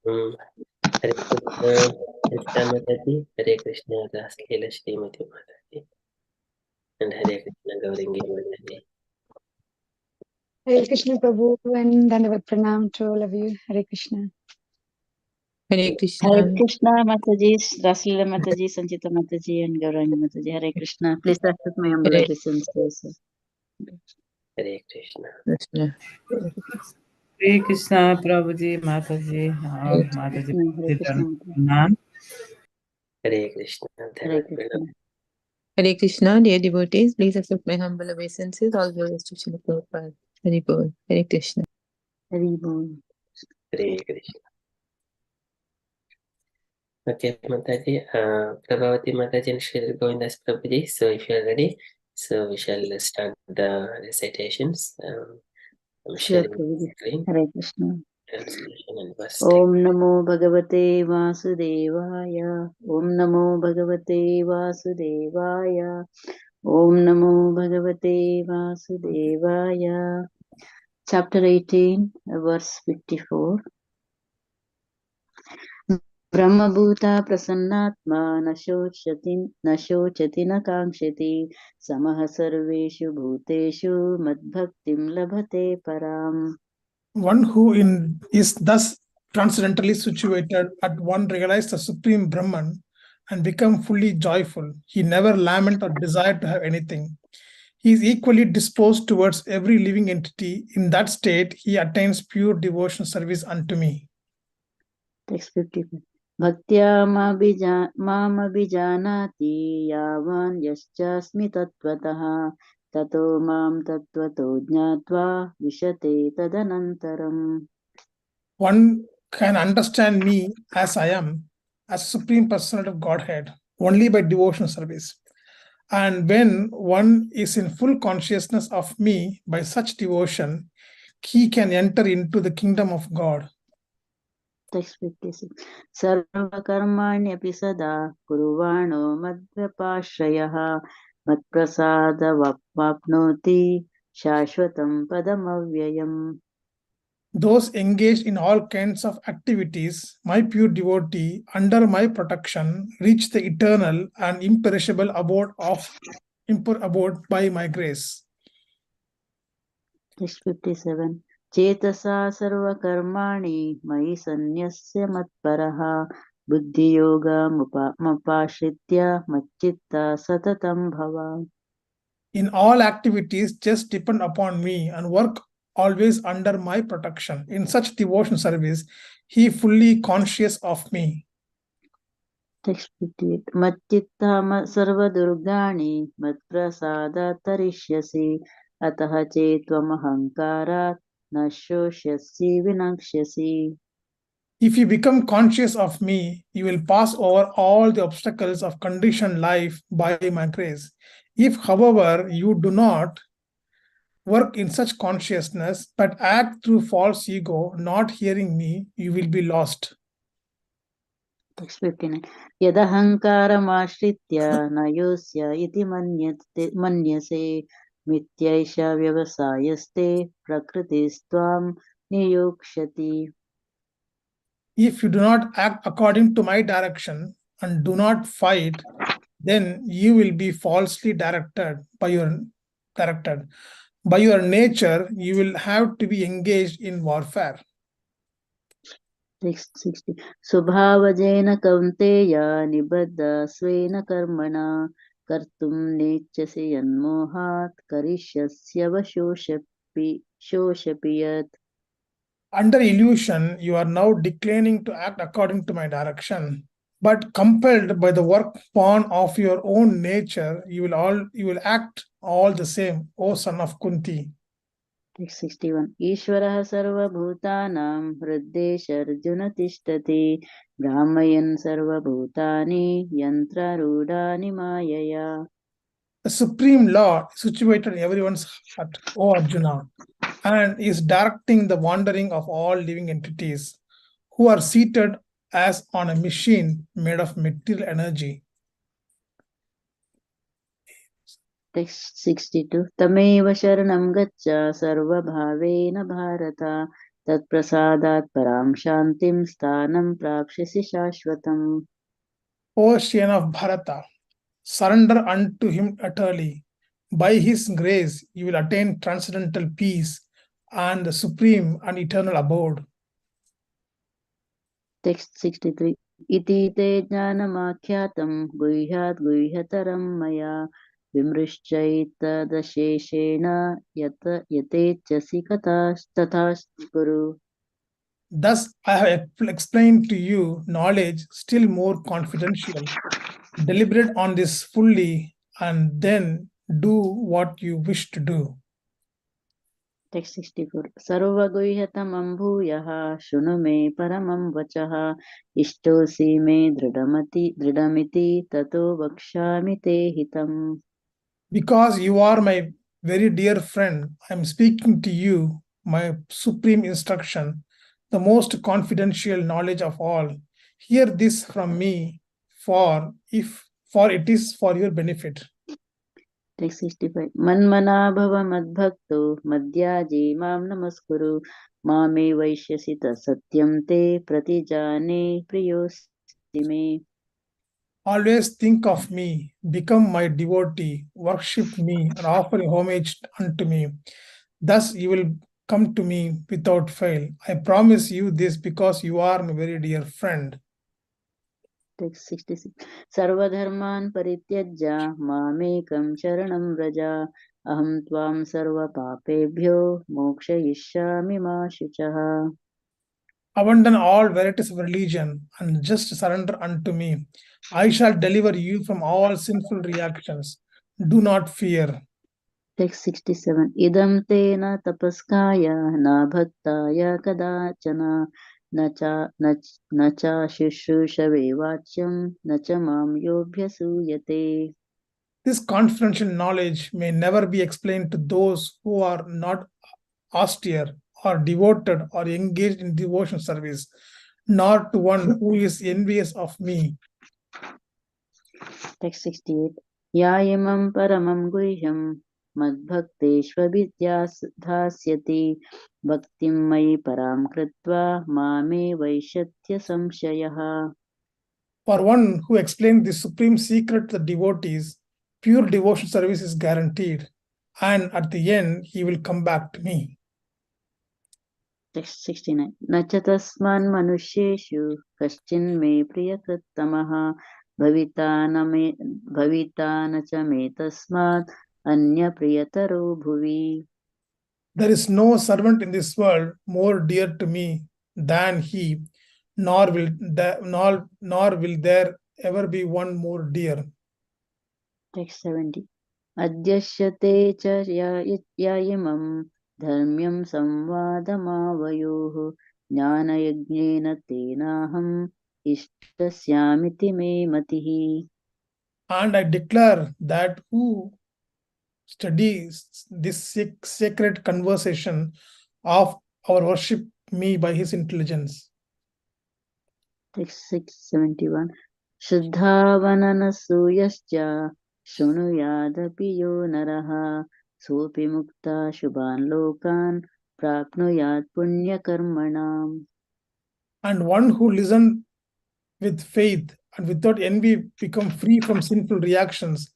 Hare Krishna, Krishna Mataji, Hare Krishna, Rasleela Srimati Mataji, and Hare Krishna, Gaurangi Mataji. Hare Krishna Prabhu and Dandavat Pranam to all of you. Hare Krishna. Hare Krishna. Hare Krishna Mataji, Raslila Mataji, Sanchita Mataji, and Gaurangi Mataji. Hare Krishna. Please accept my humble Hare- obeisances. Hare Krishna. Krishna. Hare Krishna, Prabhuji, Mataji, Hare Mataji, Hare Krishna. Pranam. Hare Krishna, Hare Dandavat Krishna. Pranam. Hare Krishna, dear devotees, please accept my humble obeisances. All glories to Srila Prabhupada. Hare Bol. Hare Krishna. Hare Bol. Hare Krishna. Okay, Mataji, Prabhavati Mataji and Sri Govindas Prabhuji. So if you are ready, so we shall start the recitations. I'm Sure, sharing the Prabhuji. screen, Hare Krishna. translation and verse. Om Namo Bhagavate Vasudevaya. Om Namo Bhagavate Vasudevaya. Om Namo Bhagavate Vasudevaya. Chapter 18, verse 54. Brahmabhuta prasannatma na shochati na kankshati samaha sarveshu bhuteshu madbhaktim labhate param. One who is thus transcendentally situated at one realize the supreme Brahman and become fully joyful. He never lament or desire to have anything. He is equally disposed towards every living entity. In that state, he attains pure devotional service unto me. Text 55. Bhaktya mamabhijanati yavan yaschasmi tattvataha tato mam tattvato jnatva vishate tadanantaram. One can understand me as I am, as Supreme Personality of Godhead, only by devotional service. And when one is in full consciousness of me by such devotion, he can enter into the kingdom of God. Text 56. Sarvakarmanyaphi sada kurvano madhyapashrayah matprasadavapnoti shashvatam padamavyayam. Those engaged in all kinds of activities, my pure devotee, under my protection, reach the eternal and imperishable abode by my grace. Text 57. Chetasa sarvakarmani mai sanyasya matparaha buddhiyoga mapashritya machitta satatam bhava. In all activities, just depend upon me and work always under my protection. In such devotion service, he fully conscious of me. Text 58. Machitta sarvadurgani matprasada tarishyasi ataha chetvam ahankarat nashosyasi vinakshasi. If you become conscious of me, you will pass over all the obstacles of conditioned life by my grace. If, however, you do not work in such consciousness, but act through false ego, not hearing me, you will be lost. Text 59. Yadahankaramashritya nayosya iti manyase mityaisha vyavasayaste prakritistvam niyokshati. If you do not act according to my direction and do not fight, then you will be falsely directed. By your nature, you will have to be engaged in warfare. Text 60. Subhavajena kaunteya nibaddha svena karmana kartum nechasi yanmohat karishyasya shoshapiyat. Under illusion, you are now declining to act according to my direction, but compelled by the work pawn of your own nature, you will act all the same, O son of Kunti. Text 61. Ishvarah sarvabhutanam hriddesha arjuna tishtati brahmayan sarvabhutani yantrarudani mayaya. The Supreme Lord is situated in everyone's heart, O Arjuna, and is directing the wandering of all living entities who are seated as on a machine made of material energy. Text 62. Tameva sharanam gaccha sarvabhavena bharata तत्प्रसादात् परां शान्तिं स्थानं प्राप्स्यसि शाश्वतम्. Ocean of Bharata, surrender unto him utterly. By his grace, you will attain transcendental peace and the supreme and eternal abode. Text 63. इति ते ज्ञानमाख्यातं गुह्यात् गुह्यतरं मया विमृश्चैतदशेषेण यतेच्छसि तथा कुरु. Thus I have explained to you knowledge still more confidential. Deliberate on this fully and then do what you wish to do. Text 64. सर्वगुह्यतमं भूयः शृणु मे परमं वचः इष्टोऽसि मे दृढमिति ततो वक्ष्यामि ते हितम्. Because you are my very dear friend, I am speaking to you my supreme instruction, the most confidential knowledge of all. Hear this from me, for it is for your benefit. Text 65. मन्मना भव मद्भक्तो मद्याजी मां नमस्कुरु मामे वैश्यसि सत्यं ते प्रतिजाने प्रियोऽसि मे. Always think of me, become my devotee, worship me, and offer homage unto me. Thus you will come to me without fail. I promise you this because you are my very dear friend. Text 66. सर्वधर्मान् परित्यज्य मामेकं शरणं व्रज अहं त्वां सर्वपापेभ्यो मोक्षयिष्यामि मा शुचः. Abandon all varieties of religion and just surrender unto me. I shall deliver you from all sinful reactions. Do not fear. Text 67. इदं ते न तपस्काय न भक्ताय कदाचन न च शुश्रूषवे वाच्यं न च मां योऽभ्यसूयते. This confidential knowledge may never be explained to those who are not austere or devoted or engaged in devotion service, nor to one who is envious of me. Text 68. या इमं परमं गुह्यं मद्भक्तेष्वभिध्यास्यति भक्तिं मयि परां कृत्वा मामे वैशत्य संशयः. For one who explains the supreme secret to the devotees, pure devotion service is guaranteed, and at the end he will come back to me. Text 69. न च तस्मान् मनुष्येषु कश्चिन्मे प्रियकृत्तमः भविता न च मे तस्मात् अन्यप्रियतरो भुवि. There is no servant in this world more dear to me than he, nor will there ever be one more dear. Text 70. अद्यश्यते च या इमं धर्म्यं संवादमावयोः ज्ञानयज्ञेन तेनाहम् इष्टस्यामिति मे मतिः. And I declare that who studies this sacred conversation of our worship me by his intelligence. Text 671. शुद्धावननसूयश्च शृणुयादपि यो नरः सोऽपि मुक्ता शुभान् लोकान् प्राप्नुयात् पुण्यकर्मणाम्. And one who listens with faith and without envy become free from sinful reactions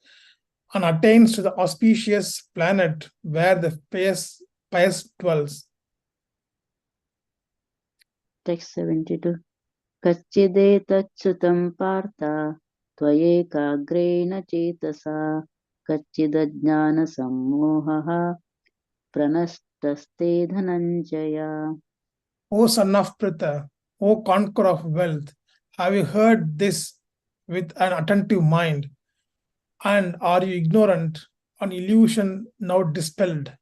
and attains to the auspicious planet where the pious dwells. Text 72. कच्चिदेतच्छ्रुतं Partha त्वयैकाग्रेण चेतसा कच्चिदज्ञानसम्मोहः प्रनष्टस्ते Dhananjay. O son of Pritha, O conqueror of wealth, have you heard this with an attentive mind? And are you ignorant on illusion now dispelled?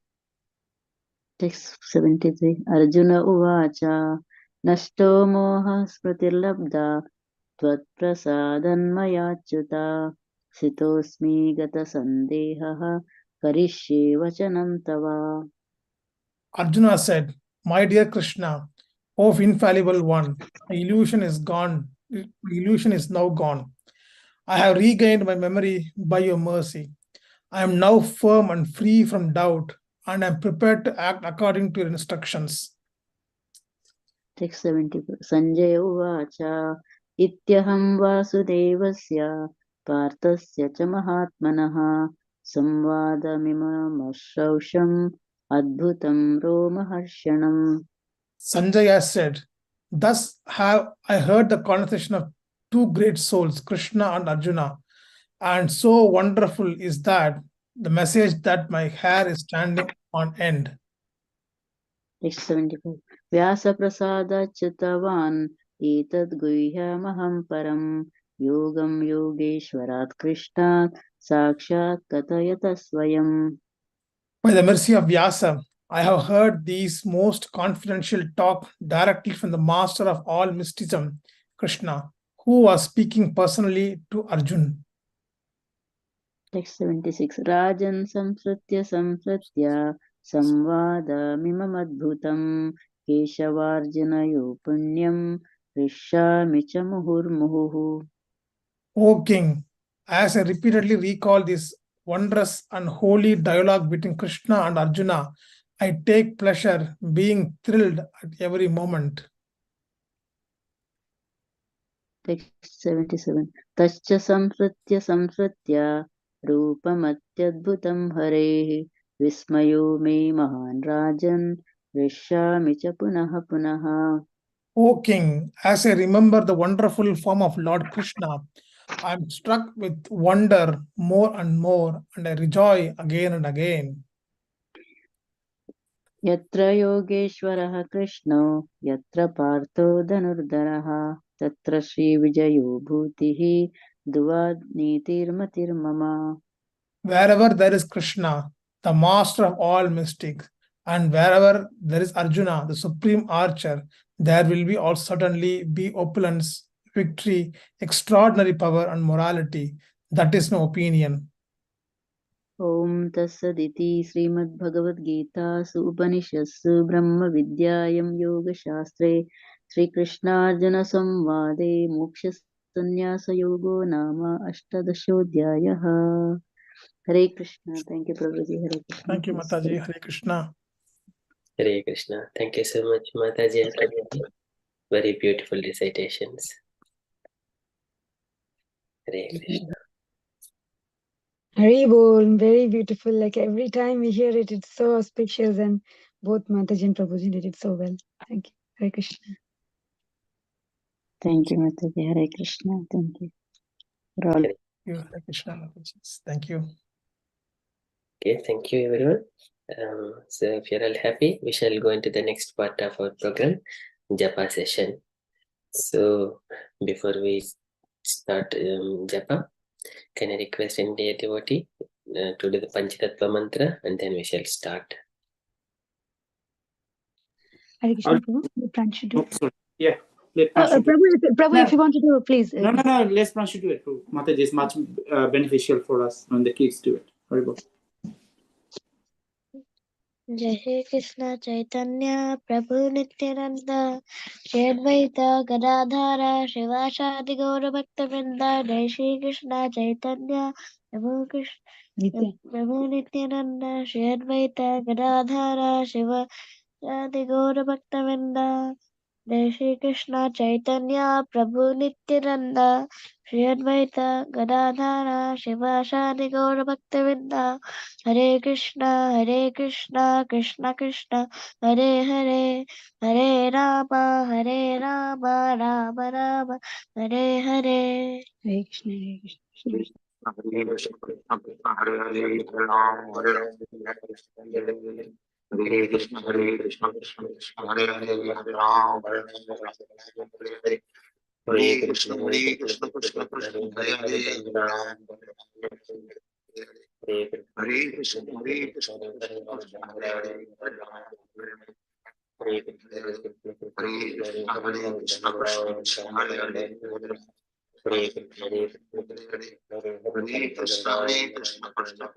Text 73. Arjuna uvacha nashto moha smritirlabdha त्वत्प्रसादन्मयाच्युता सितोऽस्मि गतसन्देहः करिष्ये वचनं तव. Arjuna said, my dear Krishna, O infallible one, the illusion is gone. The illusion is now gone. I have regained my memory by your mercy. I am now firm and free from doubt, and I am prepared to act according to your instructions. Text 74. Sanjay Uvacha Ityaham Vasudevasya Parthasya cha Mahatmanaha Samvadamimamashausham Adbhutam Romaharshanam. Sanjaya said, "Thus have I heard the conversation of two great souls, Krishna and Arjuna, and so wonderful is that the message that my hair is standing on end." Text 75. Vyasa Prasada Chitavan Etad Guhyamaham Param Yogam Yogeshwarat Krishna Sakshat Katayata Swayam. By the mercy of Vyasa, I have heard these most confidential talk directly from the master of all mysticism, Krishna, who was speaking personally to Arjun. Text 76. Rajan Samsritya Samvada Mimamadbhutam Keshavarjanayo Punyam Rishyami cha Muhurmuhu. O king, as I repeatedly recall this wondrous and holy dialogue between Krishna and Arjuna, I take pleasure being thrilled at every moment. Text 77. Tascha Samsritya Rupamatyadbhutam Harehi Vismayo me Mahan Rajan Rishyami cha Punaha Punaha. O king, as I remember the wonderful form of Lord Krishna, I am struck with wonder more and more, and I rejoice again and again. Yatra Yogeshwaraha Krishno Yatra Partho Dhanurdharaha Tatra Shri Vijayo Bhutihi Duvad Nitirmatir Mama. Wherever there is Krishna, the master of all mystics, and wherever there is Arjuna, the supreme archer, there will be all certainly be opulence, victory, extraordinary power, and morality. That is my opinion. Om Tassaditi Srimad Bhagavadgita Upanishadsu Brahma Vidyayam Yoga Shastre Sri Krishna Arjuna Samvade Moksha Sannyasa Yogo Nama Ashtadashodhyayaha. Hare Krishna. Thank you, Prabhuji. Hare Krishna. Thank you, Mataji. Hare Krishna. Hare Krishna. Thank you so much, Mataji and Prabhuji. Very beautiful recitations. Hare Krishna. Hari Bol, very beautiful. Like every time we hear it, it's so auspicious, and both Mataji and Prabhuji did it so well. Thank you. Hare Krishna. Thank you, Mataji. Hare Krishna. Thank you. For all. Thank you, Hare Krishna. Mataji. Thank you. Okay, thank you everyone. So if you're all happy, we shall go into the next part of our program, Japa session. So before we start Japa, can I request any dear devotee to do the Panchatattva mantra, and then we shall start. Hare Krishna, Prabhu. The Pran should do it. Yeah, let Pran do it. Prabhu, if you want to do it, please. No, let Pran do it. Mataji is much beneficial for us when the kids do it. Very good. Jai Shri Krishna Chaitanya Prabhu Nityananda Shri Advaita Gadadhara Shivasadi Gaura Bhakta Vrinda Jai Shri Krishna Chaitanya Prabhu Nityananda Shri Advaita Gadadhara Shivasadi Gaura Bhakta Vrinda Jai Shri Krishna Chaitanya Prabhu Nityananda Shri Advaita Gadadhara Shivasadi Gaura Bhakta Vrinda Hare Krishna, Krishna Krishna, Hare Hare, Hare Rama, Rama Rama, Hare Hare. Hare Krishna, Hare Krishna. Hare Krishna, Hare Krishna, Krishna Krishna, Hare Hare, Hare Ram, Hare Hare. Hare Krishna, Hare Krishna, Krishna Krishna, Hare Hare, Hare Ram, Hare Krishna, Hare Krishna, Krishna Krishna, Hare Hare, Hare Ram, Hare Krishna, Hare Krishna, Krishna Krishna, Hare Hare, Hare Ram. Hare Krishna, Hare Krishna, Krishna Krishna, Hare Hare, Hare Ram, Hare Ram. Hare Krishna, Hare Krishna, Krishna Krishna,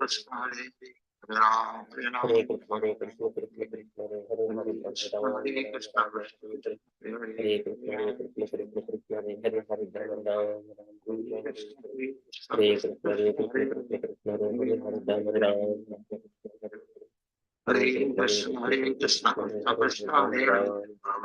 Hare Hare, Hare Krishna, Hare Krishna, Hare Krishna, Hare Krishna, Krishna Hare Hare, Hare Ram, Hare Krishna, Hare Krishna, Krishna Krishna, Hare Hare, Hare Ram. Hare Krishna, Hare Krishna, Krishna Krishna, Hare Hare, Hare Ram.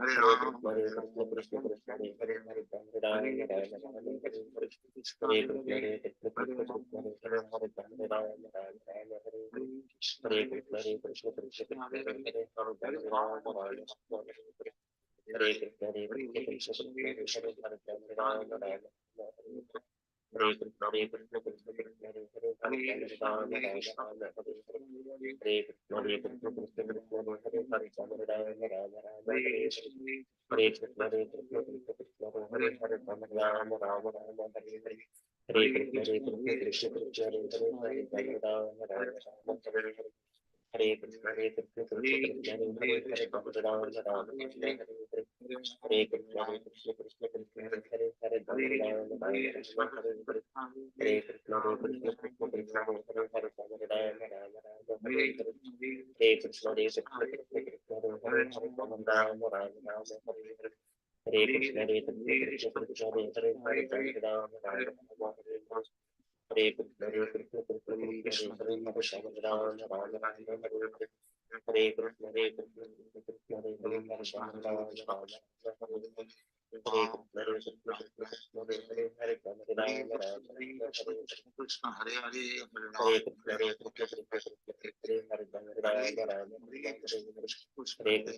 Hare Ram, Hare Ram, Krishna Krishna, Hare Hare, Hare Ram, Ram Ram, Hare Hare, Krishna Hare Hare, Hare Ram, Hare Ram, Hare Krishna Krishna, Hare Hare, Hare Ram, Hare Ram, Hare Krishna, Hare Krishna, Hare Hare, Hare Ram, Hare Ram, Hare Krishna, Hare Krishna, Krishna Krishna, Hare Hare, Hare Ram, Hare Ram, Hare Krishna, Hare Krishna, Krishna Krishna, Hare Hare, Hare Ram, Hare Ram, Hare Krishna, Hare Krishna, Krishna Krishna, Hare Hare, Hare Ram, Hare Ram, Hare Krishna, Hare Krishna, Krishna Krishna, Hare Hare, Hare Ram, Hare Ram, Hare Krishna, Hare Krishna, Krishna Krishna, Hare Hare, Hare Ram, Hare Ram, Hare Krishna, Hare Krishna, Krishna Krishna, Hare Hare, Hare Ram, Hare Ram, Hare Krishna, Hare Krishna, Hare Krishna, Krishna Krishna, Hare Hare, Hare Ram, Hare Ram, Hare Krishna, Hare Krishna, Krishna Krishna, Hare Hare, Hare Ram, Hare Krishna, Hare Krishna, Krishna Krishna, Hare Hare, Hare Ram, Hare Ram, Hare Krishna, Hare Krishna, Krishna Krishna, Hare Hare, Hare Ram, Hare Hare Krishna, Hare Krishna, Krishna Krishna, Hare Hare, Hare Ram, Hare Ram, Hare Krishna, Hare Krishna, Krishna Krishna, Hare Hare, Hare Ram, Hare Ram, Hare Krishna, Hare Hare, Hare Krishna, Hare Krishna, Krishna Krishna, Hare Hare, Ram, Hare Ram, Hare Krishna, Hare Krishna, Hare Krishna, Krishna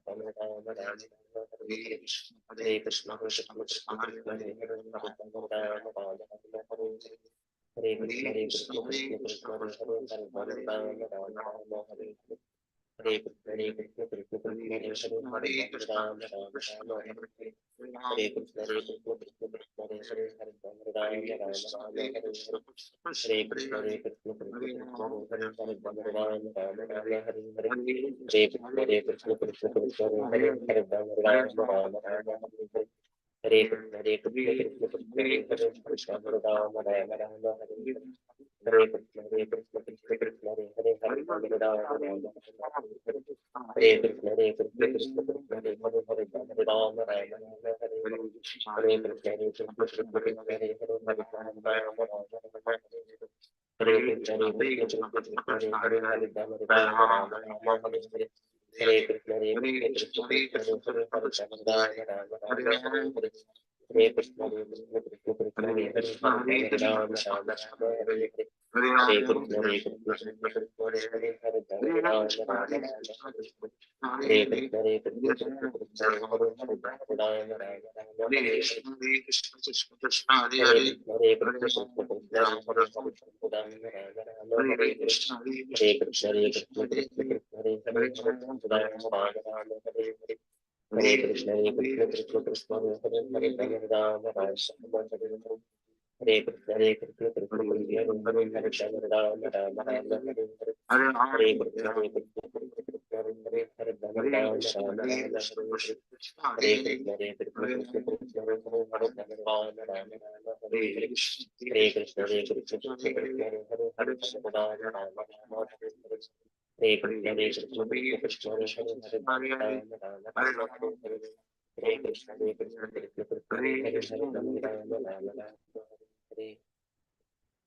Krishna, Hare Hare, Hare Ram, Hare Ram, Hare Krishna, Hare Krishna, Krishna Krishna, Hare Hare, Hare Ram, Hare Ram, Hare Krishna, Hare Krishna, Krishna Krishna, Hare Hare, Hare Ram, Hare Ram, Hare Krishna, Hare Krishna, Krishna Krishna, Hare Hare, Hare Ram, Hare Ram, Hare Krishna, Hare Krishna, Krishna Krishna, Hare Hare, Hare Ram, Hare Ram, Hare Krishna, Hare Krishna, Hare Krishna, Hare Krishna, Krishna Krishna, Hare Hare, Hare Ram, Hare Ram, Hare Krishna, Krishna Krishna, Hare Hare, Hare Ram, Hare Ram, Hare Krishna, Hare Krishna, Krishna Krishna, Hare Hare, Hare Ram, Hare Ram, Hare Hare Krishna, Hare Krishna, Krishna Krishna, Hare Hare, Hare Ram, Hare Ram, Hare Krishna, Hare Krishna, Krishna Krishna, Hare Hare, Hare Ram, Hare Ram, Hare Krishna, Hare Krishna, Hare Krishna, Krishna Krishna, Hare Hare, Hare Ram, Hare Krishna, Hare Krishna, Krishna Krishna, Hare Hare, Hare Ram, Hare Ram, Hare Krishna, Hare Krishna, Krishna Krishna, Hare Hare, Hare Ram, Hare Ram, Hare Krishna, Hare Krishna, Krishna Krishna, Hare Hare, Hare Ram, Hare Ram, Hare Krishna, Hare Krishna, Hare Krishna, Krishna Krishna, Hare Hare, Hare Ram, Hare Ram, Hare Krishna, Hare Krishna, Krishna Krishna, Hare Hare, Hare Ram, Hare Ram, Hare Krishna, Hare Krishna, Hare Krishna, Krishna Krishna, Hare Hare, Hare Ram, Hare Krishna, Hare Krishna, Hare Krishna, Krishna Krishna, Hare Hare, Hare Ram, Hare Hare Krishna, Hare Krishna, Krishna Krishna, Hare Hare, Hare Ram, Hare Hare Krishna, Hare Krishna, Krishna Krishna, Hare Hare, Hare Ram, Hare Krishna, Hare Krishna, Krishna Krishna, Hare Hare, Hare Ram, Hare Krishna, Hare Krishna, Krishna Krishna, Hare Hare, Hare Ram, Hare Krishna, Hare Krishna, Krishna Krishna, Hare Hare, Hare Ram, Hare Krishna, Hare Krishna, Krishna Krishna, Hare Hare, Hare Ram, Hare Krishna, Hare Krishna, Krishna Krishna, Hare Hare, Hare Ram, Hare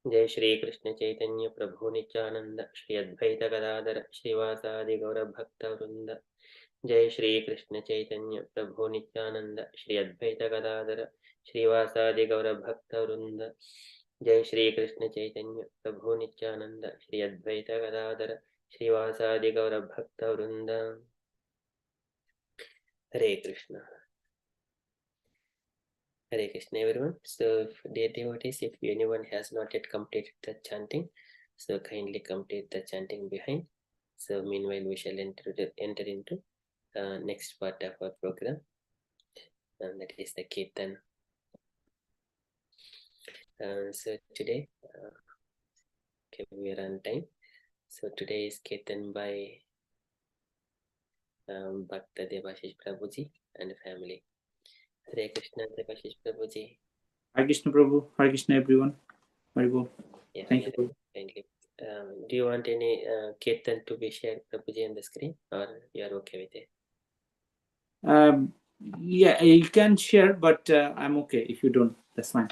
जय श्री कृष्ण चैतन्य प्रभु नित्यानंद श्री अद्वैत गदाधर श्रीवासादि गौर भक्त वृंद जय श्री कृष्ण चैतन्य प्रभु नित्यानंद श्री अद्वैत गदाधर श्रीवासादि गौर भक्त वृंद जय श्री कृष्ण चैतन्य प्रभु नित्यानंद श्री अद्वैत गदाधर श्रीवासादि गौर भक्त वृंद हरे Krishna. Hare Krishna everyone. So dear devotees, if anyone has not yet completed the chanting, so kindly complete the chanting behind. So meanwhile we shall enter into next part of our program, and that is the Kirtan. So today okay, we are on time. So today is Kirtan by Bhakta Devashish Prabhuji and family. Hare Krishna Devashish Prabhuji. Hare Krishna Prabhu, Hare Krishna everyone. Very good. Yeah, Thank you. Kindly. Do you want any Kirtan to be shared, Prabhuji, on the screen, or you are okay with it? Yeah, you can share, but I'm okay if you don't. That's fine.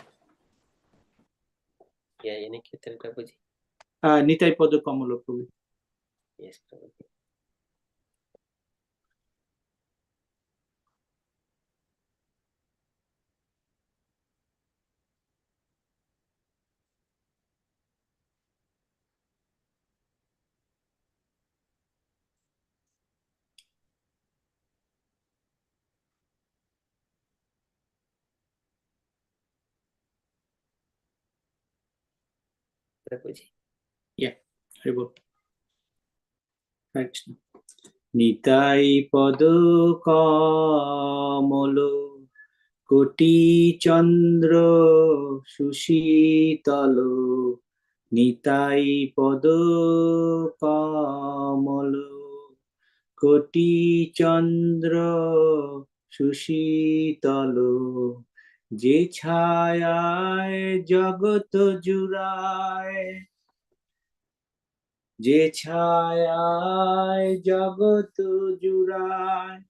Yeah, any Kirtan, Prabhuji? Nitai Pada Kamala Prabhu. Yes, Prabhuji. Prabhuji. Yeah, Haribol. Right. Nitai পদ কমল কোটি চন্দ্র সুশীতল নিতাই পদ কমল কোটি চন্দ্র সুশীতল যে ছায়ায় জগৎ জুড়ায় যে ছায়ায় জগৎ জুড়ায়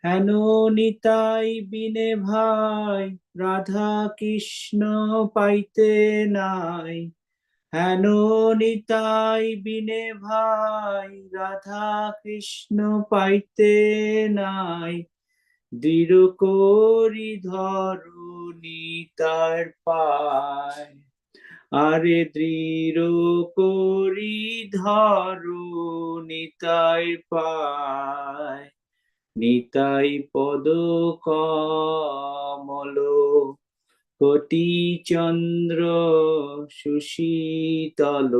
হেন নিতাই বিনে ভাই রাধা কৃষ্ণ পাইতে নাই হেন নিতাই বিনে ভাই রাধা কৃষ্ণ পাইতে নাই দৃঢ় করি ধরো নিতার পায় আরে দৃঢ় করি ধরো নিতাই পায় নিতাই পদ কমল কোটি চন্দ্র সুশীতল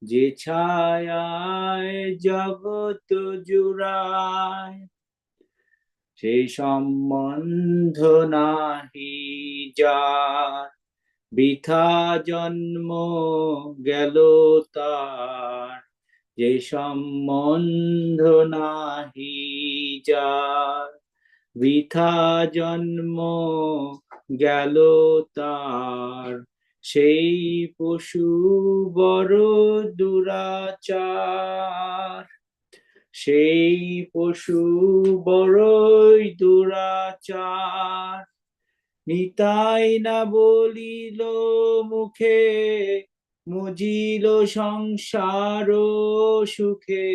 যে ছায়ায় জগৎ জুড়ায় সে সম্বন্ধ নাহি যার বৃথা জন্ম গেল তার যে সম্বন্ধ নাহি যার বৃথা জন্ম গেল তার সেই পশু বড় দুরাচার সেই পশু বড়ই দুরাচার নিতাই না বলিল মুখে মজিল সংসার সুখে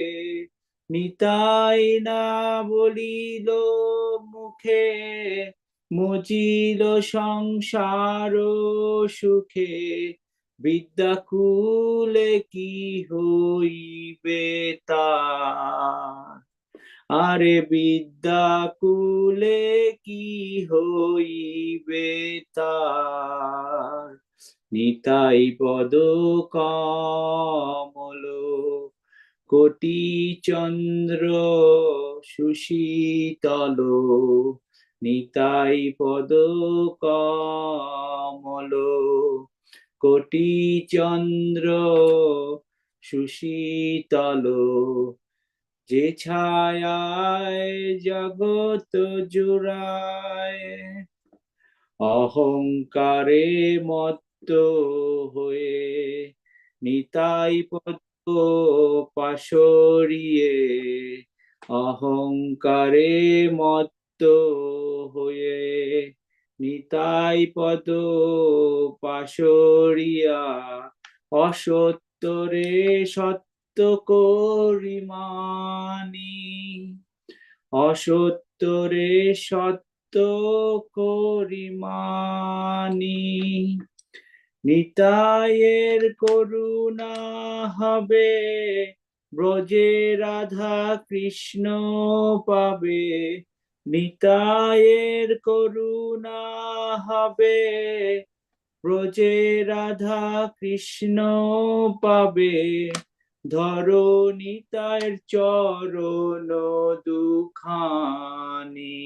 নিতাই না বলিল মুখে মজিল সংসার সুখে বিদ্যাকুলে কি হইবে তার আরে বিদ্যাকুলে কি হইবে তার নিতাই পদ কমল কোটি চন্দ্র সুশীতল নিতাই পদ কমল কোটি চন্দ্র সুশীতল যে ছায়ায় জগৎ জুড়ায় অহংকারে মত্ত হয়ে নিতাই পদ পাশরিয়ে অহংকারে মত্ত হয়ে নিতাই পদ পাশরিয়া অসত্যরে সত্য করিমানি অসত্যরে সত্য করিমানি নিতাইয়ের করুণা হবে ব্রজে রাধা কৃষ্ণ পাবে নিতাইয়ের করুণা হবে ব্রজে রাধা কৃষ্ণ পাবে ধরো নিতাইয়ের চরণ দুখানি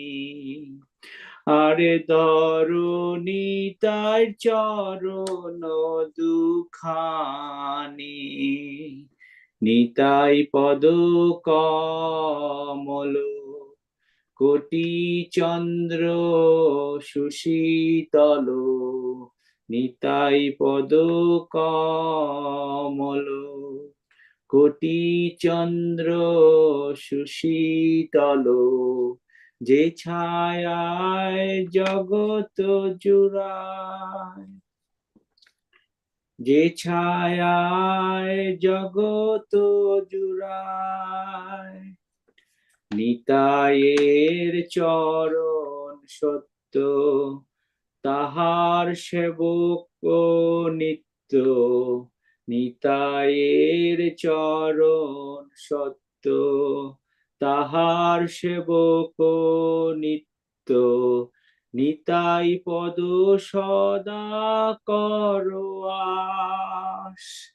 আরে ধরো নিতাইয়ের চরণ দুখানি নিতাই পদ কমল কোটি চন্দ্র সুশীতল নিতাই পদ কমল কোটি চন্দ্র সুশীতল যে ছায়ায় জগৎ জুড়ায় যে ছায়ায় জগৎ জুড়ায় নিতাইয়ের চরণ সত্য তাহার সেবক নিত্য নিতাইয়ের চরণ সত্য তাহার সেবক নিত্য নিতাই পদ সদা করো আস।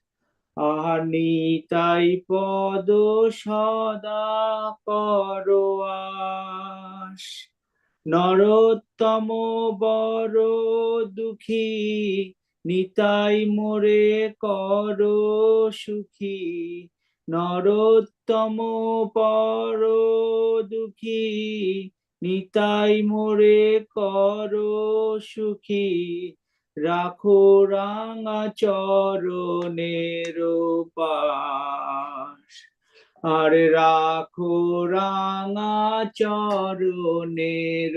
আহার নিতাই পদ সদা করো আস। নরোত্তম বড় দুঃখী, নিতাই মোরে করো সুখী। নরোত্তম পর দুঃখী, নিতাই মোরে করো সুখী। রাখো রাঙা চরণের পাশ। আরে রাখো রাঙা চরণের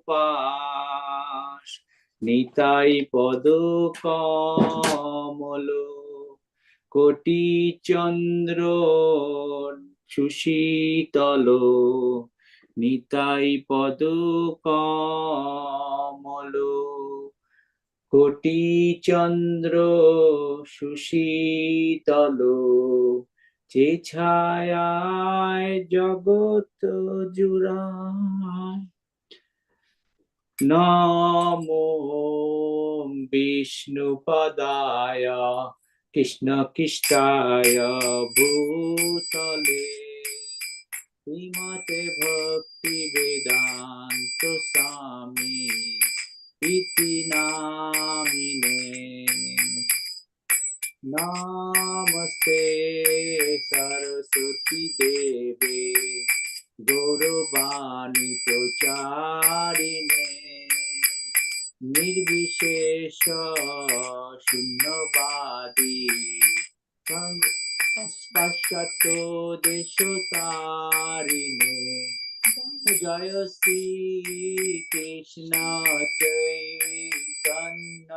পাশ। নিতাই পদ কমল, কোটি চন্দ্র সুশীতল। নিতাই পদ কমল, কোটি চন্দ্র সুশীতল। যে ছায়ায় জগৎ জুড়ায়। নমো বিষ্ণুপদায় কৃষ্ণ কৃষ্ণায় ভূতলে। শ্রীমতে ভক্তি বেদান্ত স্বামী ইতি নামিনে। নমস্তে সরস্বতী দেবে গৌরবাণী প্রচারিণে। নির্বিশেষ শূন্যবাদী পশ্চাৎ দেশতারিণে। জয় শ্রী কৃষ্ণ চৈতন্য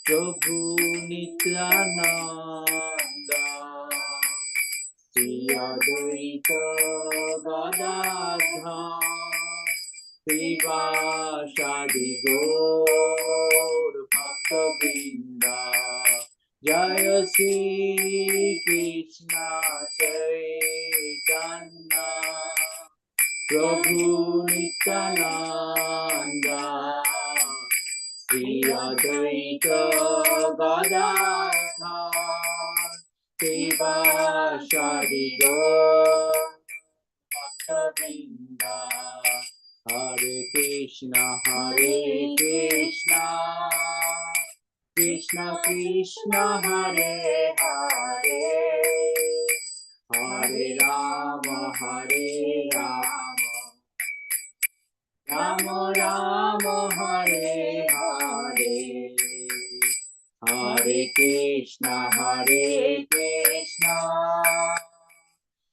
প্রভু নিত্যানন্দ। শ্রী অদ্বৈত গদাধর শ্রীবাসাদি গৌর ভক্তবৃন্দ। জয় শ্রী কৃষ্ণ চৈতন্য প্রভু নিত্যানন্দ। শ্রী অদ্বৈত গদাধর শ্রীবাসাদি গৌর ভক্তবৃন্দ। হরে কৃষ্ণ কৃষ্ণ কৃষ্ণ হরে হরে, হরে রাম রাম রাম হরে হরে। হরে কৃষ্ণ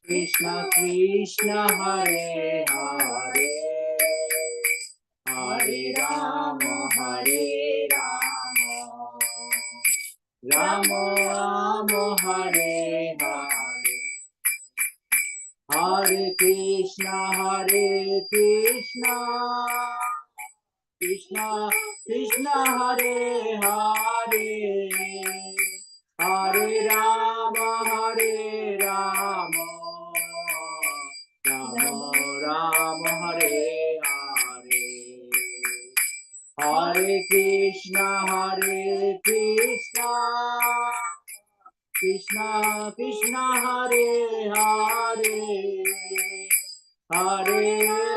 কৃষ্ণ কৃষ্ণ হরে হরে, হরে রাম রাম রাম হরে হরে। হরে কৃষ্ণ কৃষ্ণ কৃষ্ণ হরে হরে, হরে রাম রাম রাম হরে হরে। হরে কৃষ্ণ কৃষ্ণ কৃষ্ণ হরে হরে, হরে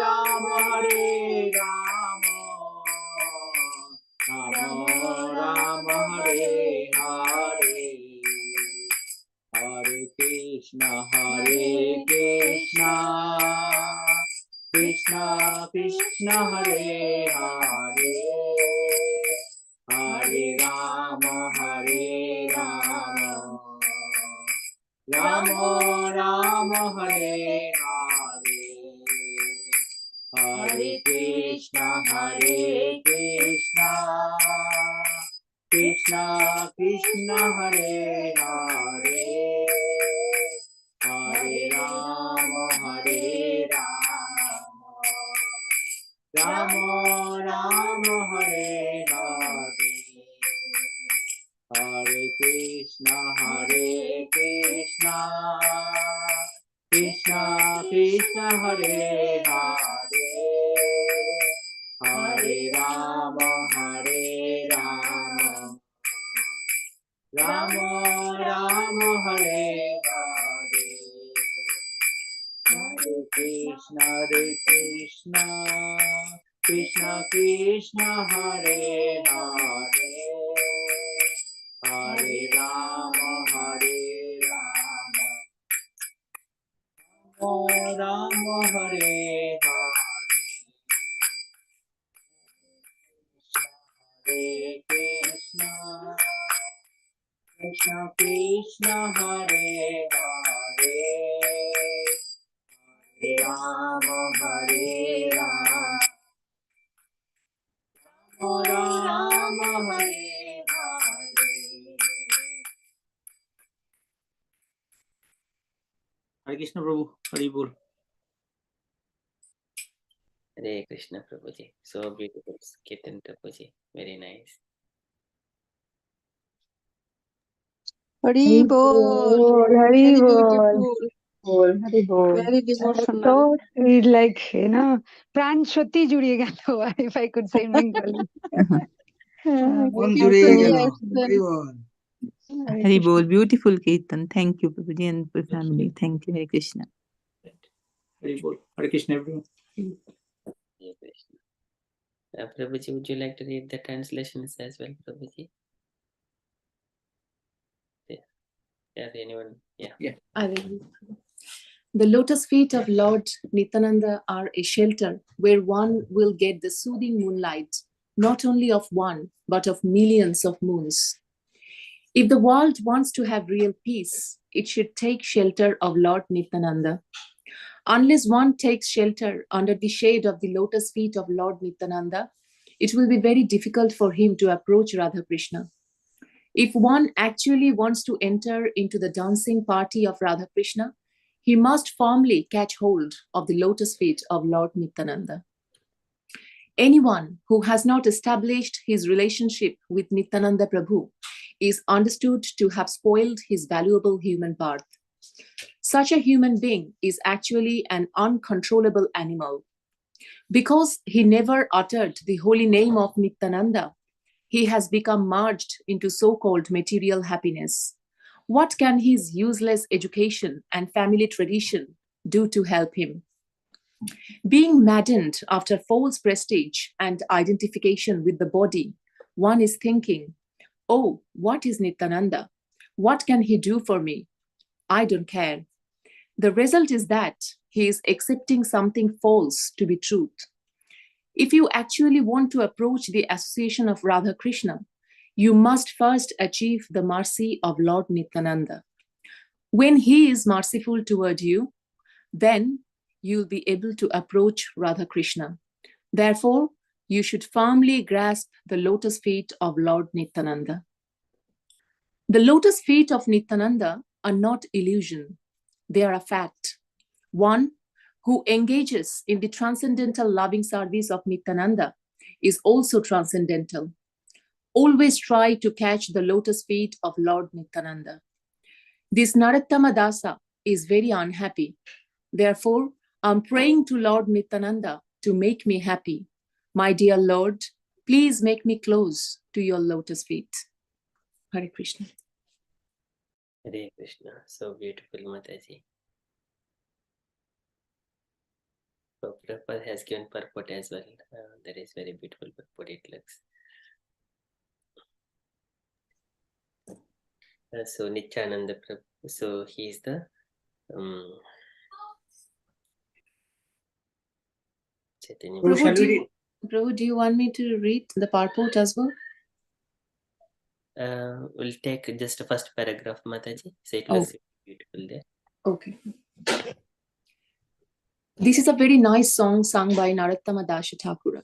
রাম রাম রাম হরে হরে। হরে কৃষ্ণ কৃষ্ণ কৃষ্ণ হরে হরে, হরে রাম রাম রাম হরে হরে। হরে কৃষ্ণ কৃষ্ণ কৃষ্ণ হরে হরে, হরে রাম রাম রাম হরে হরে। হরে কৃষ্ণ কৃষ্ণ কৃষ্ণ হরে হরে, হরে Hare Hare, Hare Krishna, Krishna Krishna, Hare Hare, Hare Rama, Rama Hare Hare, Hare Krishna, Krishna Krishna, Hare Hare, Hare Rama, Rama Hare Hare. Hare Krishna Prabhu, Hari Bol. Hare Krishna Prabhuji. So beautiful, Kirtan Prabhuji. Very nice. Hari Bol. Hari Very Bol. beautiful. Hari Bol. Very devotional. So sweet, like, pran shoti juriye gelo, if I could say in Bengali. We One can jure say gelo. yes. Hari Bol. Hare Hari Krishna. Bol, beautiful Kirtan. Thank you, Prabhuji and for family. Thank you, Hare Krishna. Hari Bol. Hare Krishna everyone. Hare Krishna. Prabhuji, would you like to read the translations as well, Prabhuji? Yeah, anyone? Yeah. I will. The lotus feet of Lord Nityananda are a shelter where one will get the soothing moonlight, not only of one, but of millions of moons. If the world wants to have real peace, it should take shelter of Lord Nityananda. Unless one takes shelter under the shade of the lotus feet of Lord Nityananda, it will be very difficult for him to approach Radha Krishna. If one actually wants to enter into the dancing party of Radha Krishna, he must firmly catch hold of the lotus feet of Lord Nityananda. Anyone who has not established his relationship with Nityananda Prabhu is understood to have spoiled his valuable human birth. Such a human being is actually an uncontrollable animal. Because he never uttered the holy name of Nityananda, he has become merged into so-called material happiness. What can his useless education and family tradition do to help him? Being maddened after false prestige and identification with the body, one is thinking, oh, what is Nityananda? What can he do for me? I don't care. The result is that he is accepting something false to be truth. If you actually want to approach the association of Radha Krishna, you must first achieve the mercy of Lord Nityananda. When he is merciful toward you, then you'll be able to approach Radha Krishna. Therefore, you should firmly grasp the lotus feet of Lord Nityananda. The lotus feet of Nityananda are not illusion. They are a fact. One who engages in the transcendental loving service of Nityananda is also transcendental. Always try to catch the lotus feet of Lord Nityananda. This Narottama Dasa is very unhappy. Therefore, I'm praying to Lord Nityananda to make me happy. My dear Lord, please make me close to your lotus feet. Hare Krishna. Hare Krishna. So beautiful, Mataji. So Prabhupada has given purport as well. That is very beautiful purport it looks. So Nityananda Prabhu. So he is the Chaitanya. Prabhu, do you want me to read the purport as well? We'll take just the first paragraph, Mataji. So it looks beautiful there. Okay. This is a very nice song sung by Narottama Dasa Thakura.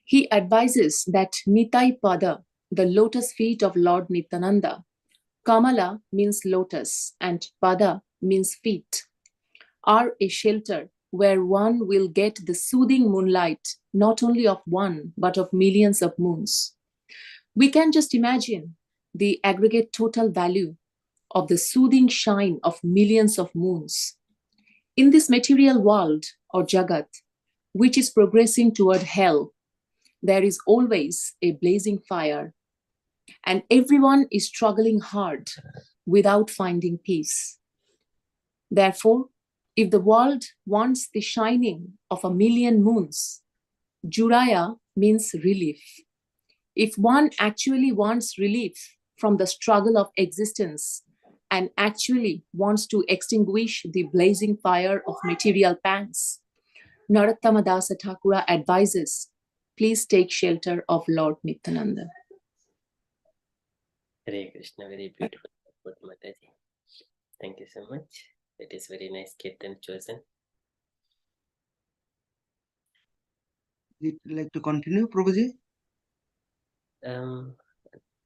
He advises that Nitai Pada, the lotus feet of Lord Nityananda, Kamala means lotus and Pada means feet, are a shelter where one will get the soothing moonlight, not only of one, but of millions of moons. We can just imagine the aggregate total value of the soothing shine of millions of moons. In this material world, or Jagat, which is progressing toward hell, there is always a blazing fire, and everyone is struggling hard without finding peace. Therefore, if the world wants the shining of a million moons, Juraya means relief. If one actually wants relief from the struggle of existence and actually wants to extinguish the blazing fire of material pangs, Narottama Dasa Thakura advises, please take shelter of Lord Nityananda. Hare Krishna, very beautiful quote, Mataji. Thank you so much. It is very nice kirtan chosen. Would you like to continue, Prabhuji?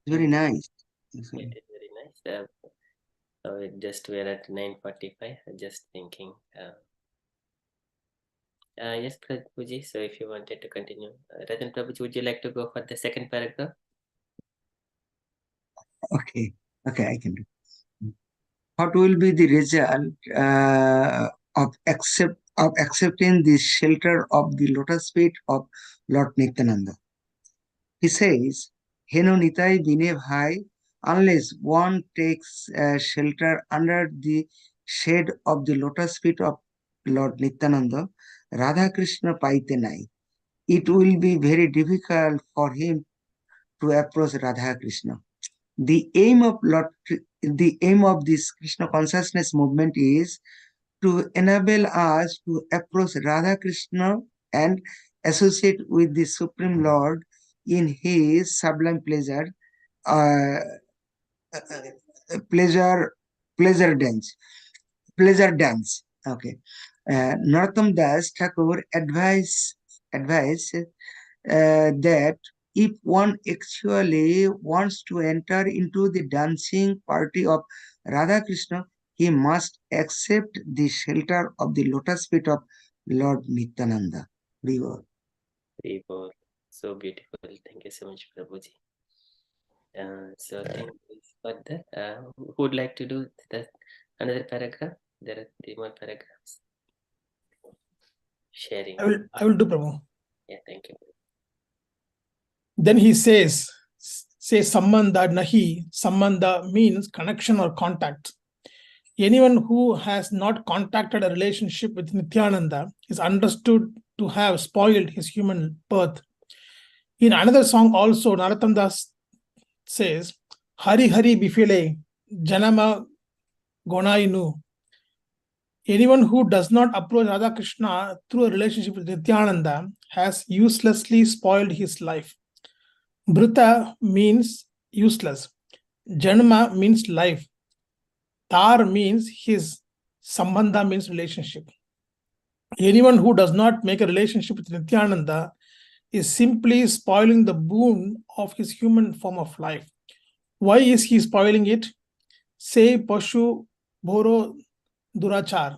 Very nice. It is very nice. We're at 9:45. Just thinking. Yes, Prabhuji. So if you wanted to continue, Rajan Prabhuji, would you like to go for the second paragraph? Okay, I can do. What will be the result of accepting the shelter of the lotus feet of Lord Nityananda? He says, Heno Nitai Bine Bhai, unless one takes shelter under the shade of the lotus feet of Lord Nityananda, Radha Krishna Paite Nai. It will be very difficult for him to approach Radha Krishna. The aim of this Krishna consciousness movement is to enable us to approach Radha Krishna and associate with the Supreme Lord in his sublime pleasure dance. Okay. Narottam Das Thakur advised that if one actually wants to enter into the dancing party of Radha Krishna, he must accept the shelter of the lotus feet of Lord Nityananda. So beautiful. Thank you so much, Prabhuji. So thank you for that. Who would like to do another paragraph? There are 3 more paragraphs. Sharing. I will do, Prabhu. Yeah, thank you. Then he says sambandha nahi. Sambandha means connection or contact. Anyone who has not contacted a relationship with Nityananda is understood to have spoiled his human birth. In another song also, Narottam Das says, Hari Hari Bifile Janama Gonainu. Anyone who does not approach Radha Krishna through a relationship with Nityananda has uselessly spoiled his life. Brita means useless. Janma means life. Tar means his. Sambandha means relationship. Anyone who does not make a relationship with Nityananda is simply spoiling the boon of his human form of life. Why is he spoiling it? Say Pashu Bhoro Durachar.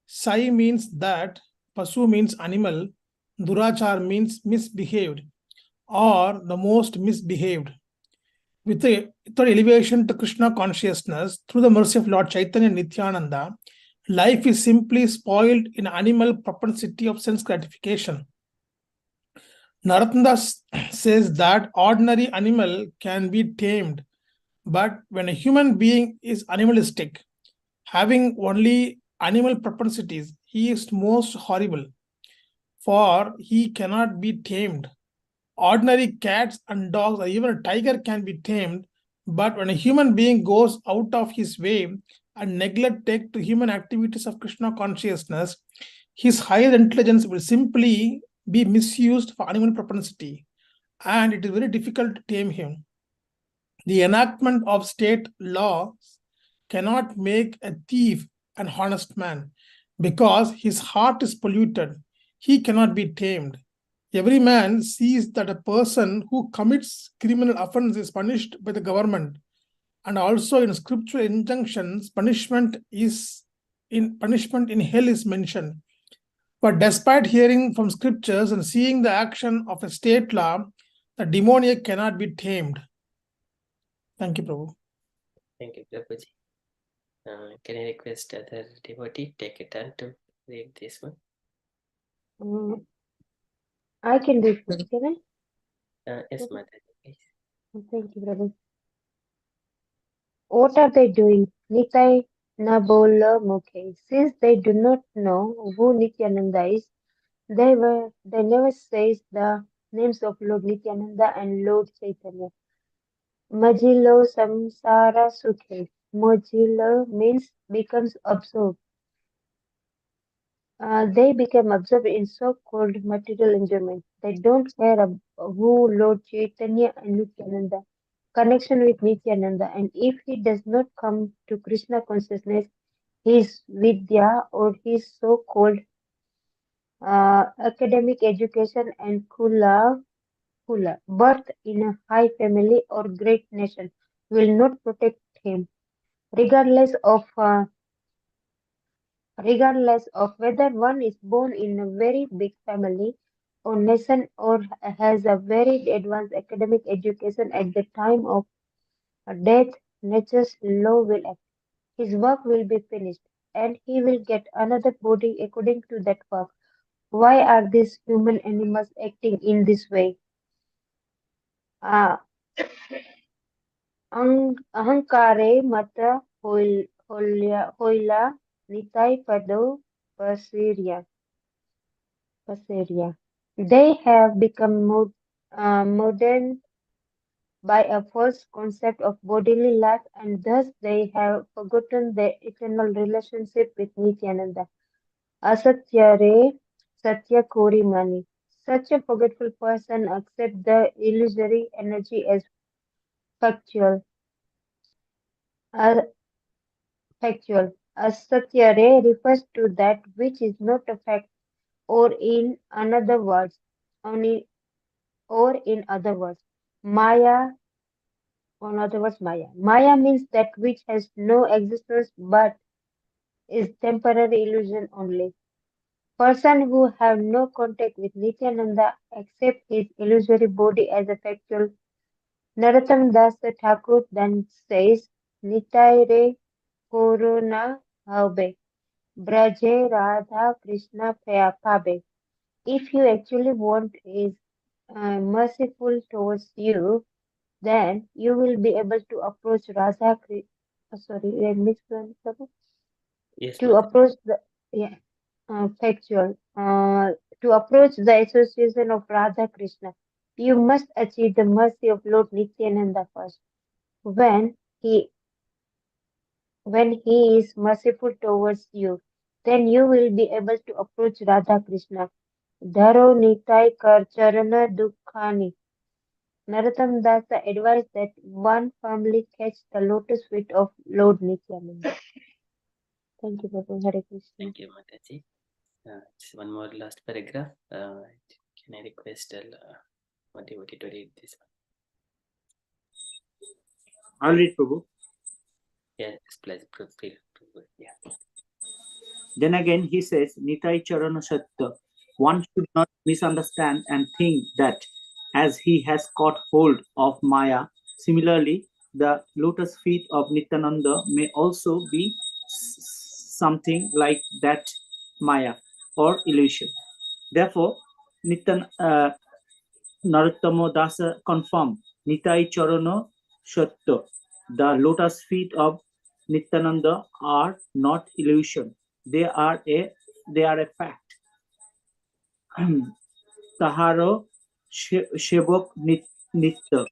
Sai means that, Pasu means animal, Durachar means misbehaved or the most misbehaved. With the elevation to Krishna consciousness through the mercy of Lord Chaitanya Nityananda, life is simply spoiled in animal propensity of sense gratification. Narottam says that ordinary animal can be tamed, but when a human being is animalistic, having only animal propensities, he is most horrible, for he cannot be tamed. Ordinary cats and dogs or even a tiger can be tamed, but when a human being goes out of his way and neglect to human activities of Krishna consciousness, his higher intelligence will simply be misused for animal propensity, and it is very difficult to tame him. The enactment of state laws cannot make a thief an honest man, because his heart is polluted. He cannot be tamed. Every man sees that a person who commits criminal offense is punished by the government, and also in scriptural injunctions, punishment in hell is mentioned. But despite hearing from scriptures and seeing the action of a state law, the demoniac cannot be tamed. Thank you, Prabhu. Thank you, Prabhuji. Can I request other devotee take a turn to read this one? I can do it. Can I? Yes, Mataji, please. Thank you, Prabhu. What are they doing? Nitai Nabola Mukhe. Since they do not know who Nityananda is, they never says the names of Lord Nityananda and Lord Chaitanya. Majilo samsara sukhe. Majilo means becomes absorbed. They become absorbed in so-called material enjoyment. They don't care who Lord Chaitanya and Nityananda, connection with Nityananda, and if he does not come to Krishna consciousness, his Vidya or his so-called academic education and Kula, birth in a high family or great nation will not protect him, regardless of whether one is born in a very big family or nation or has a very advanced academic education at the time of death. Nature's law will act. His work will be finished, and he will get another body according to that work. Why are these human animals acting in this way? Ahankare mata hoila nitai pado paseria. They have become modern by a false concept of bodily life, and thus they have forgotten their eternal relationship with Nityananda. Asatya re satya kori mani. Such a forgetful person accepts the illusory energy as factual. Factual. Asatya re refers to that which is not a fact, or in another words, only or in other words, Maya. In other words, Maya. Maya means that which has no existence but is temporary illusion only. Person who have no contact with Nityananda accept his illusory body as a factual. Narottam Dasa Thakur then says, Nitai re korona habe, braje Radha Krishna pabe. If you actually want is merciful towards you, then you will be able to approach Radha. Sorry, I mixed one. Yes, To Mataji. approach the yeah, factual. To approach the association of Radha Krishna, you must achieve the mercy of Lord Nityananda first. When he when he is merciful towards you, then you will be able to approach Radha Krishna. Dharo Nitai Kar Charana Dukkhani. Narottam Dasa advised that one firmly catch the lotus feet of Lord Nityananda. Thank you, Prabhu. Hare Krishna. Thank you, Mataji. Just one more last paragraph. Can I request Madhivati to read this one? I'll read, Prabhu. Yes, please. Yeah. Then again, he says, Nitai Charana Satya. One should not misunderstand and think that as he has caught hold of Maya, similarly, the lotus feet of Nityananda may also be something like that Maya or illusion. Therefore, Narottama Dasa confirmed Nitai Charana Satya. The lotus feet of Nityananda are not illusion. They are a fact. Taharo Shevok Nitya,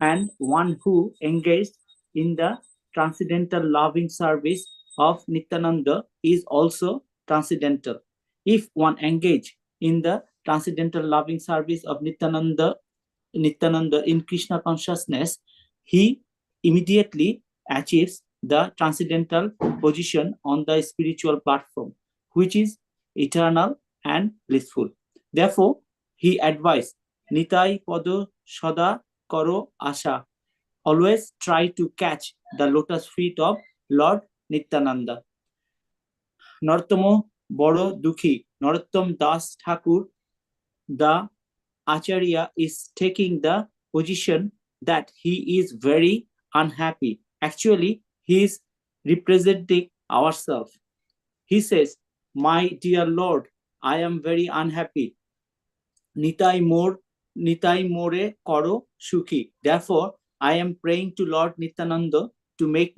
and one who engaged in the transcendental loving service of Nityananda is also transcendental. If one engage in the transcendental loving service of Nityananda in Krishna consciousness, he immediately achieves the transcendental position on the spiritual platform, which is eternal and blissful. Therefore, he advised, Nitai Podo Sada Karo Asha. Always try to catch the lotus feet of Lord Nityananda. Narottam Boro Dukhi, Narottam Das Thakur, the Acharya is taking the position that he is very unhappy. Actually, he is representing ourselves. He says, my dear Lord, I am very unhappy. Nitai more koro shuki. Therefore, I am praying to Lord Nityananda to make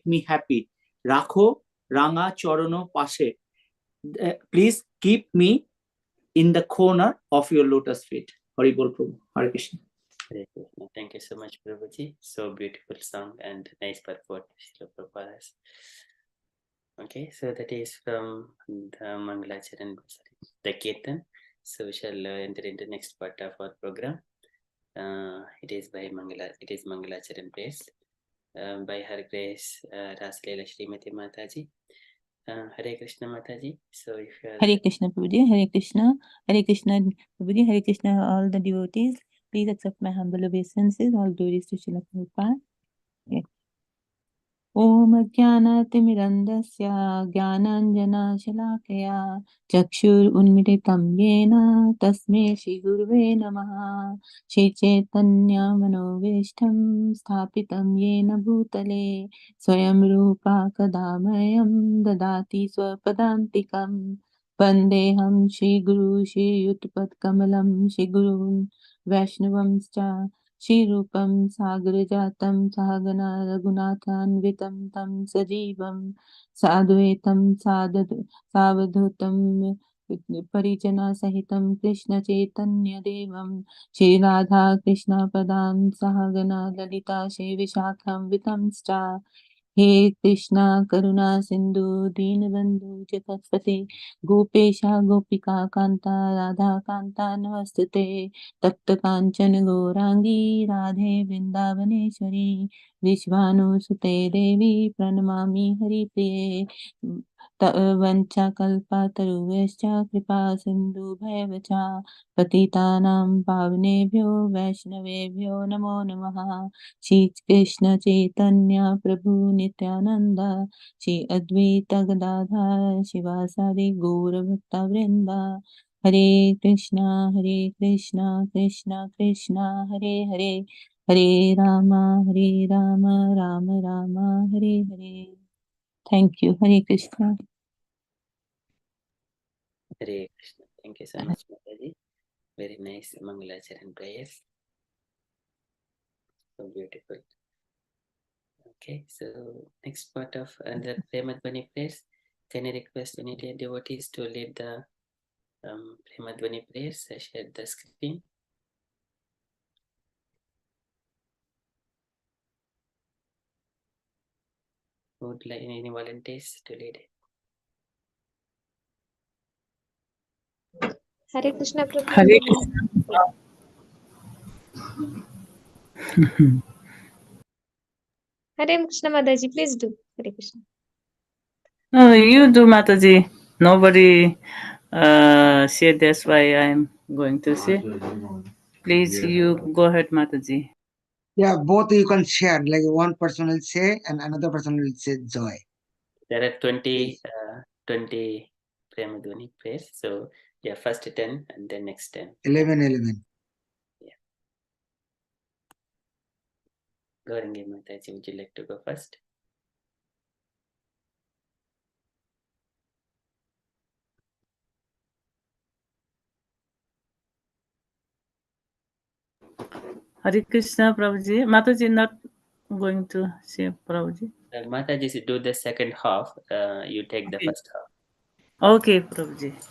me happy. Rakho Ranga Chorono Pashe. Please keep me in the corner of your lotus feet. Hari Bol Prabhu. Hare Krishna. Hare Krishna. Thank you so much, Prabhuji. So beautiful song and nice purport, Srila Prabhupada. Okay, so that is from the Mangalacharan, the Kirtan. So we shall enter into next part of our program. It is Mangalacharan prayers by Her Grace Rasalela Srimati Mataji. Hare Krishna Mataji. So if you are Hare Krishna Prabhuji, Hare Krishna Prabhuji, Hare Krishna all the devotees. Please accept my humble obeisances. All glories to Srila Prabhupada. Okay. ॐ अज्ञानतिमिरन्धस्य ज्ञानाञ्जनशलाकया चक्षुरुन्मिलितं येन तस्मै श्रीगुरुवे नमः। श्रीचैतन्यमनोभीष्टं स्थापितं येन भूतले स्वयं रूपा कदा मह्यं ददाति स्वपदान्तिकं। वन्देऽहं श्रीगुरु श्रीयुतपत्कमलं श्रीगुरून् वैष्णवंश्च श्रीरूपं सागरजातं सहगना रघुनाथान्वितं तं सजीवं साद्वैतं सावधूतं परिजनसहितं कृष्णचैतन्यदेवं श्रीराधा कृष्णपदां सहगना ललिता श्रीविशाखान्वितंश्च। हे कृष्णा करुणा सिंधु दीनबंधु जगत्पते गोपेशा गोपिका कांता राधा कांता नमस्तुते तप्त कांचन गौरांगी राधे वृंदावनेश्वरी विश्वानुसुते देवी प्रणमामि हरिप्रिये वंचाकल्पतरुश्च कृपा सिन्धुभैव च पतितानां पावनेभ्यो वैष्णवेभ्यो नमो नमः। श्री कृष्ण चैतन्य प्रभु नित्यानंद श्री अद्वैत गदाधर शिवासादि गौर भक्तवृंद। Hare Krishna Krishna Krishna Hare Hare Hare Rama Rama Rama Hare Hare. Thank you. Hare Krishna. Hare Krishna. Thank you so much, Mataji. Very nice Mangalacharan prayers. So beautiful. Okay, so next part of the Premadvani prayers. Can I request any devotees to lead the Premadvani prayers? I share the screen. Would like any volunteers to lead it? Hare Krishna Prabhu. Hare Krishna. Hare Krishna Mataji, please do. Hare Krishna. You do, Mataji. Nobody said, that's why I'm going to say. Please, you go ahead, Mataji. Yeah, both you can share. Like one person will say and another person will say joy. There are 20 Premadvani prayers. So yeah, first 10 and then next 10. 11. Yeah. Gaurangi Mataji, would you like to go first? Hare Krishna, Prabhuji. Mataji not going to say, Prabhuji. Mataji, do the second half. You take the first half. Okay, Prabhuji. Okay.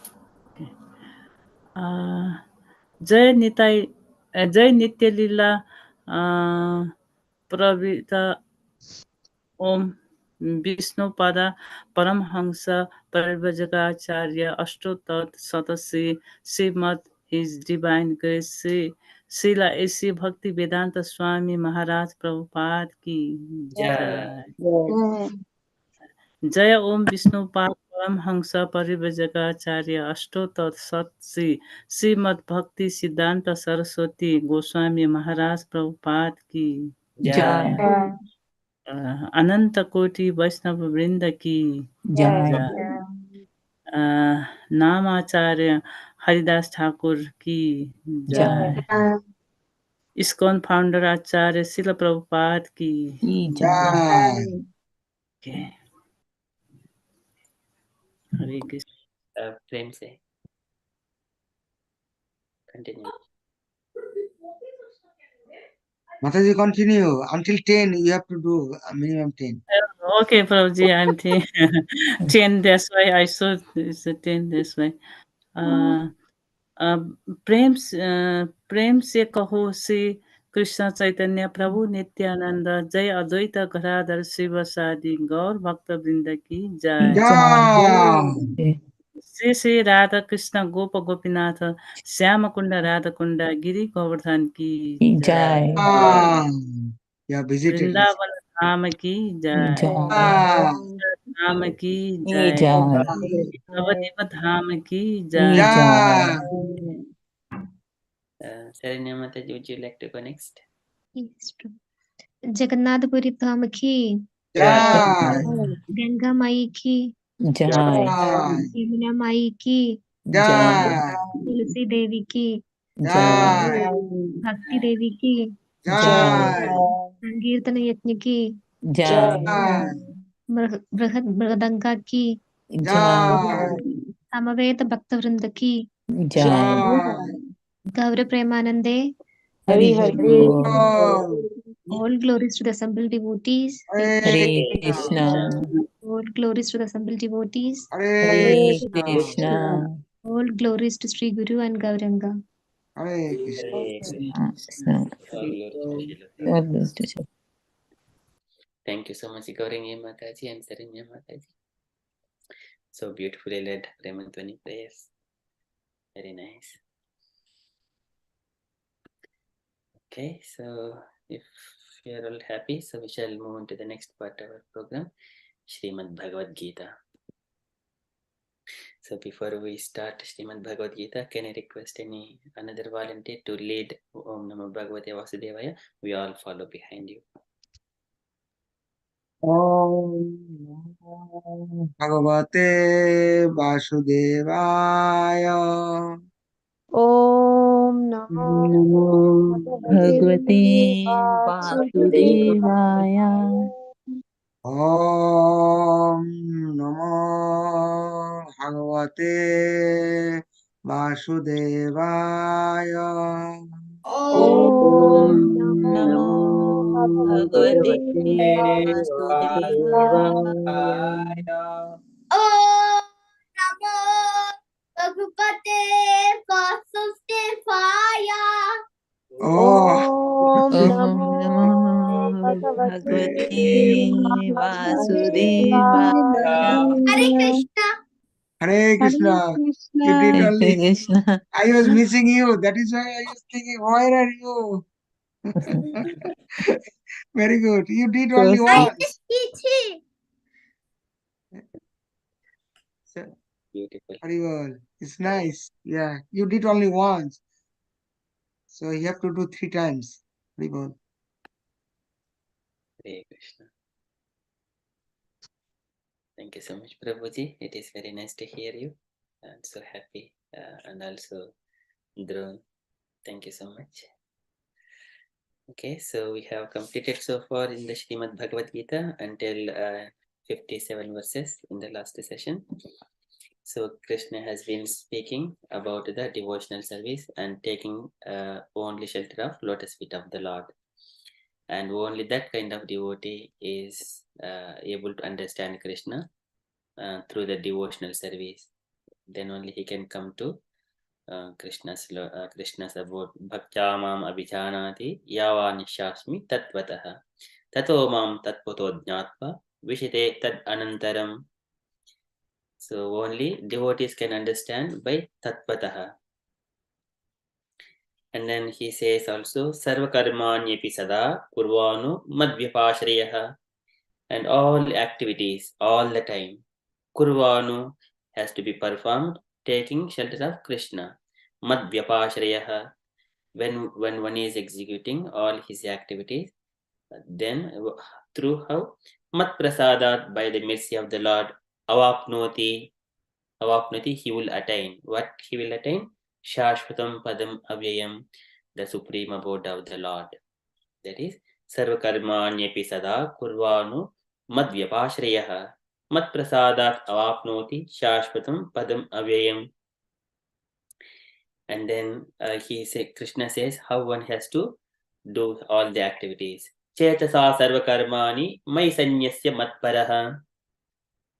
जय निताई जय नित्य लीला प्रवृत्ता ओम विष्णुपद परमहंस परिव्राजकाचार्य अष्टोत्तर सतश्री Srimad his divine grace Srila AC Bhaktivedanta Swami Maharaj Prabhupada की जय। जय ओम विष्णुपाद परमहंस परिव्राजकाचार्य अष्टोत्तर सत श्रीमद भक्ति सिद्धांत सरस्वती गोस्वामी महाराज प्रभुपाद की जय। अनंत कोटि वैष्णव वृंद की जय। नामाचार्य हरिदास ठाकुर की जय। इस्कॉन फाउंडर आचार्य शिल प्रभुपाद की जय। हरे Krishna. Prem say. Continue. Mataji, continue. Until 10, you have to do minimum 10. Okay, Prabhuji, I'm 10. 10, that's why I saw it's a 10, that's why. प्रेम से कहो श्री कृष्ण चैतन्य प्रभु नित्यानंद जय अद्वैत गदाधर शिव सादि गौर भक्त वृंद की जय। Jai. श्री श्री राधा कृष्ण गोप गोपीनाथ श्याम कुंड राधा कुंड गिरी गोवर्धन की जय। Ah, you have visited. Vrindavan धाम की जय। Ah, धाम की जय। नवद्वीप धाम की जय। Jai. Saranya Mataji, would you like to go next? Yes, true. Jagannathpuri धाम की, Jai. गंगा माई की, Jai. यमुना माई की, Jai. तुलसी देवी की, Jai. भक्ति देवी की, Jai. संकीर्तन यज्ञ की, Jai. बृहद मृदंगा की, Jai. समवेत भक्त वृंद की, Jai. Gaur Premanande, Hari Hari. Oh, all glories to the assembled devotees, Hare Krishna. all glories to the assembled devotees, Hare Krishna. all glories to Sri Guru and Gauranga. Hare Krishna. Hare Krishna. All glories to Srila God Prabhupada. bless you. Thank you so much, Gauranga Mataji and Saranya Mataji. So beautifully led Premanthwani prayers. Very nice. Okay, so if you are all happy, so we shall move on to the next part of our program, Srimad Bhagavadgita. So before we start Srimad Bhagavadgita, can I request another volunteer to lead Om Namo Bhagavate Vasudevaya? We all follow behind you. Om Namo Bhagavate Vasudevaya. Om Namo Bhagavate Vasudevaya. Om Namo Bhagavate Vasudevaya. Om Namo Bhagavate Vasudevaya. Om Namo Bhagavate Vasudevaya. Oh, Om Om Namo Namo Bhagavate Bhagavate Vasudevaya. Hare Krishna. Hare Krishna. You did Hare only. Krishna. I was missing you. That is why I was thinking, where are you? Very good. You did So only I once. just eat. So, Beautiful. very well. It's nice. Yeah, you did only once. So you have to do 3 times. Very well. Hare Krishna. Thank you so much, Prabhuji. It is very nice to hear you. I'm so happy. And also, Dhruv, thank you so much. Okay, so we have completed so far in the Srimad Bhagavad Gita until 57 verses in the last session. So Krishna has been speaking about the devotional service and taking only shelter of lotus feet of the Lord. And only that kind of devotee is able to understand Krishna through the devotional service. Then only he can come to Krishna's about bhaktya mam abhijanati yava nishasmi tatvatah tato mam tatvato jnatva vishite tad anantaram. So only devotees can understand by tatvatah. And then he says also sarva karmanyepi sada kurvanu madvyapashriyah, and all activities all the time kurvanu has to be performed taking shelter of Krishna. Madvyapashriyah, when one is executing all his activities, then through how? Mat prasadat, by the mercy of the Lord, avapnoti, he will attain. What he will attain? Shashvatam padam avyayam, the supreme abode of the Lord. That is, sarvakarmanyepi sada kurvanu madvyapashriyah. Mat prasadat avapnoti shashvatam padam avyayam. And then Krishna says how one has to do all the activities. Chetasa sarvakarmani mai sanyasya matparaha.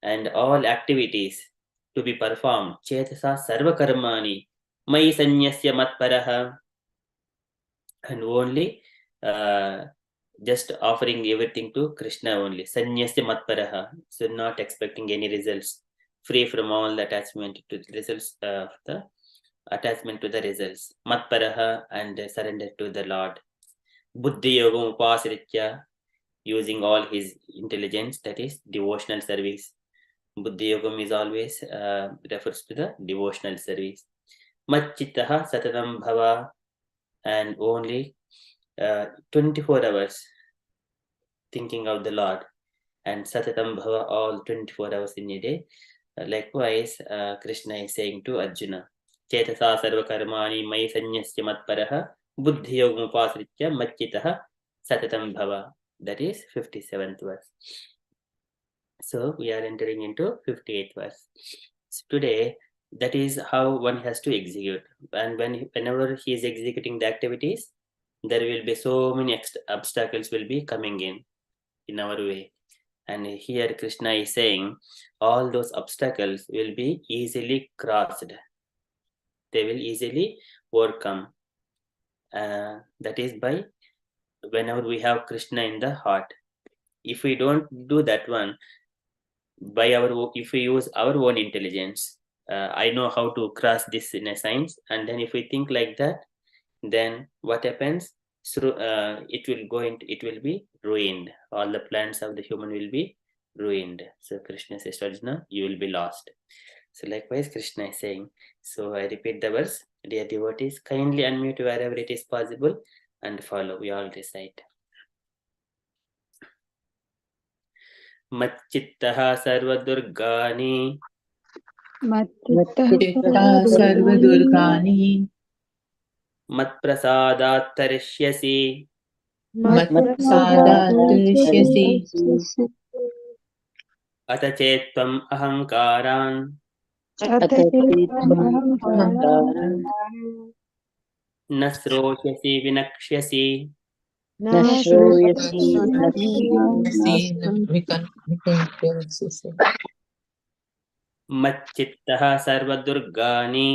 And all activities to be performed. Chetasa sarvakarmani mai sanyasya matparaha. And only just offering everything to Krishna only. Sanyasya matparaha. So not expecting any results. Free from all the attachment to the results of the attachment to the results. Matparaha, and surrender to the Lord. Buddhi yogam upasritya, using all his intelligence, that is devotional service. Buddhi yogam is always refers to the devotional service. Machchittaha satatam bhava, and only 24 hours thinking of the Lord, and satatam bhava, all 24 hours in a day. Likewise, Krishna is saying to Arjuna, Chetasa sarvakarmani mai sanyasya matparaha buddhi yogam upasritya machchitaha satatam bhava. That is 57th verse. So we are entering into 58th verse. So today, that is how one has to execute. And whenever he is executing the activities, there will be so many obstacles will be coming in our way. And here Krishna is saying all those obstacles will be easily crossed. They will easily overcome. That is by whenever we have Krishna in the heart. If we don't do that one, if we use our own intelligence, I know how to cross this in a science, and then if we think like that, then what happens? So it will be ruined. All the plans of the human will be ruined. So Krishna says to Arjuna, you will be lost. So likewise Krishna is saying. So I repeat the verse. Dear devotees, kindly unmute wherever it is possible and follow. We all recite. Machchittaha sarvadurgani Chitta sarvadurgani matprasadat tarishyasi matprasadat tarishyasi atachetvam ahankaran nasrohyasi vinakshyasi Machchittaha sarvadurgani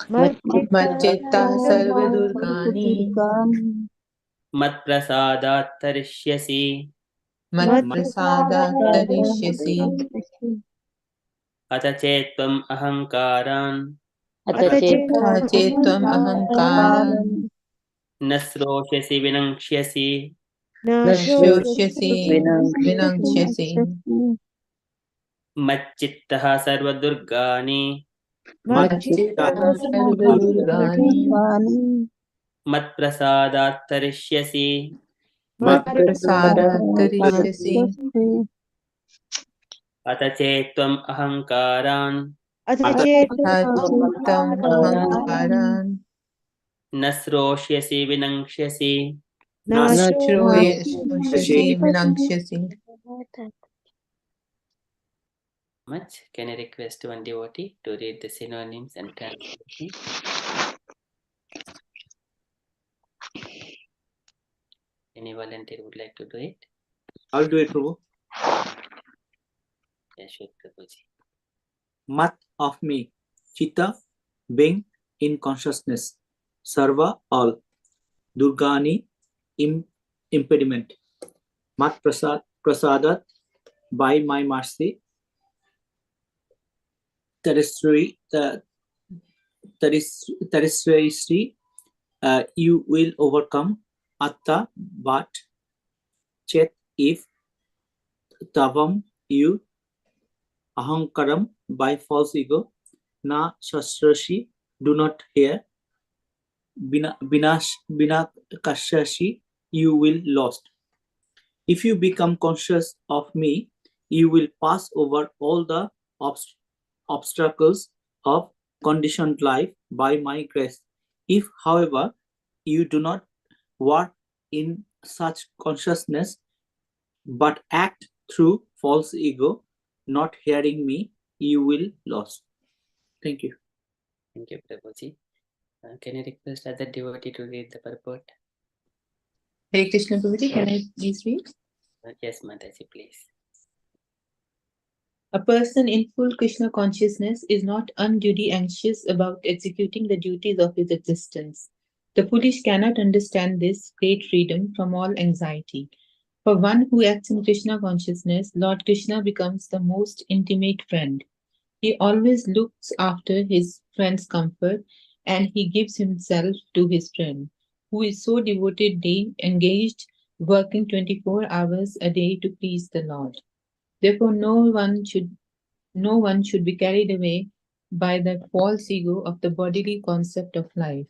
Machchitta sarvadurgani matprasadat tarishyasi matprasadat tarishyasi atachetvam ahankaran atachetvam ahankaran nasrohyasi vinakshyasi nashroshyasi vinakshyasi Machchittaha sarvadurgani Machchitta sarvadurgani matprasadat tarishyasi matprasadat tarishyasi atachetvam ahankaran atachetvam ahankaran nasrohyasi vinakshyasi nashroshyasi vinakshyasi. Much. Can I request one devotee to read the synonyms and translation? Any volunteer would like to do it? I'll do it, Prabhu. Yes, sure, Prabhuji. Mat of me, Chitta, being in consciousness, Sarva, all, Durgani, impediment, Mat prasadat, by my mercy, Tarisri, you will overcome, Atta, but, Chet, if, Tavam, you, Ahankaram, by false ego, Na Shastrashi, do not hear, Binakashashi, you will lost. If you become conscious of me, you will pass over all the obstacles of conditioned life by my grace. If, however, you do not work in such consciousness, but act through false ego, not hearing me, you will lost. Thank you. Thank you, Prabhuji. Can I request other devotee to read the purport? Hare Krishna Prabhuji, can I please read? Yes, Mataji, please. A person in full Krishna consciousness is not unduly anxious about executing the duties of his existence. The foolish cannot understand this great freedom from all anxiety. For one who acts in Krishna consciousness, Lord Krishna becomes the most intimate friend. He always looks after his friend's comfort and he gives himself to his friend, who is so devotedly engaged, working 24 hours a day to please the Lord. Therefore, no one should be carried away by that false ego of the bodily concept of life.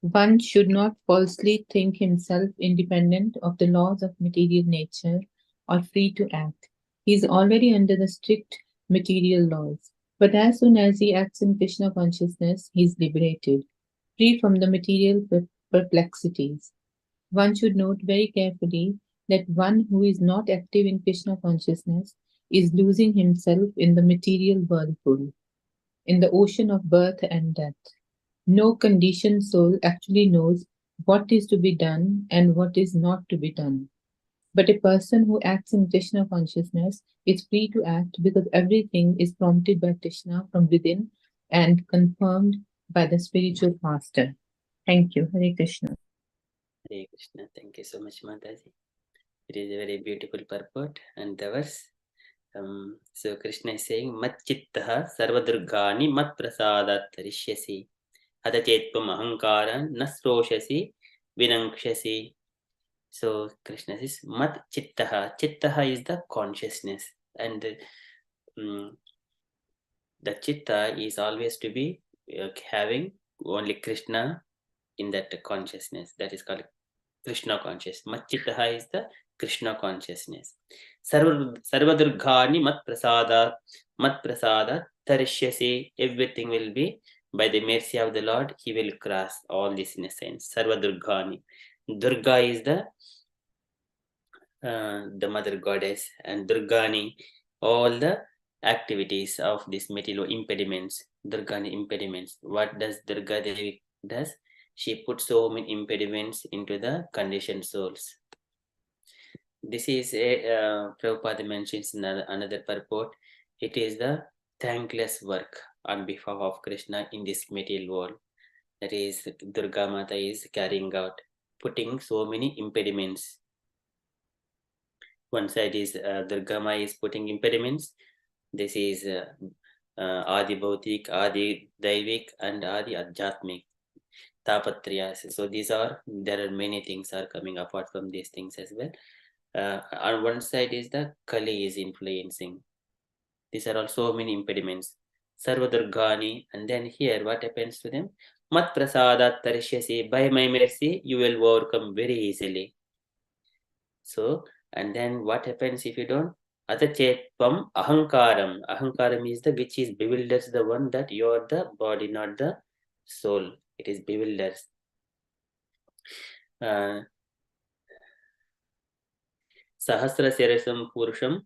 One should not falsely think himself independent of the laws of material nature or free to act. He is already under the strict material laws. But as soon as he acts in Krishna consciousness, he is liberated, free from the material perplexities. One should note very carefully that one who is not active in Krishna consciousness is losing himself in the material whirlpool, in the ocean of birth and death. No conditioned soul actually knows what is to be done and what is not to be done. But a person who acts in Krishna consciousness is free to act because everything is prompted by Krishna from within and confirmed by the spiritual master. Thank you. Hare Krishna. Hare Krishna. Thank you so much, Mataji. It is a very beautiful purport and the verse. So Krishna is saying, Mat chittaha sarvadurgani mat prasadat tarishyasi hadachetpam ahankaran nasroshasi vinangshasi. So Krishna says, Mat chittaha. Chittaha is the consciousness, and the chitta is always to be having only Krishna in that consciousness. That is called Krishna consciousness. Mat chittaha is the Krishna consciousness. Sarvadurghani mat prasada tarishyasi. Everything will be by the mercy of the Lord. He will cross all this in a sense. Sarvadurghani. Durga is the mother goddess, and Durgani, all the activities of this material impediments, Durgani impediments. What does Durga Devi does? She puts so many impediments into the conditioned souls. This is a Prabhupada mentions in another purport. It is the thankless work on behalf of Krishna in this material world. That is, Durga Mata is carrying out, putting so many impediments. One side is Durga Ma is putting impediments. This is Adi Bhautik, Adi Daivik, and Adi Adjhatmik. Tapatriyas. So there are many things are coming apart from these things as well. On one side is the Kali is influencing. These are also many impediments. Sarvadurgani, and then here what happens to them? Mat prasadat tarishyasi. By my mercy, you will overcome very easily. So, and then what happens if you don't? Atachetvam ahankaram. Ahankaram is the which is bewilders the one that you are the body, not the soul. It is bewilders. Sahasra sirasam purusham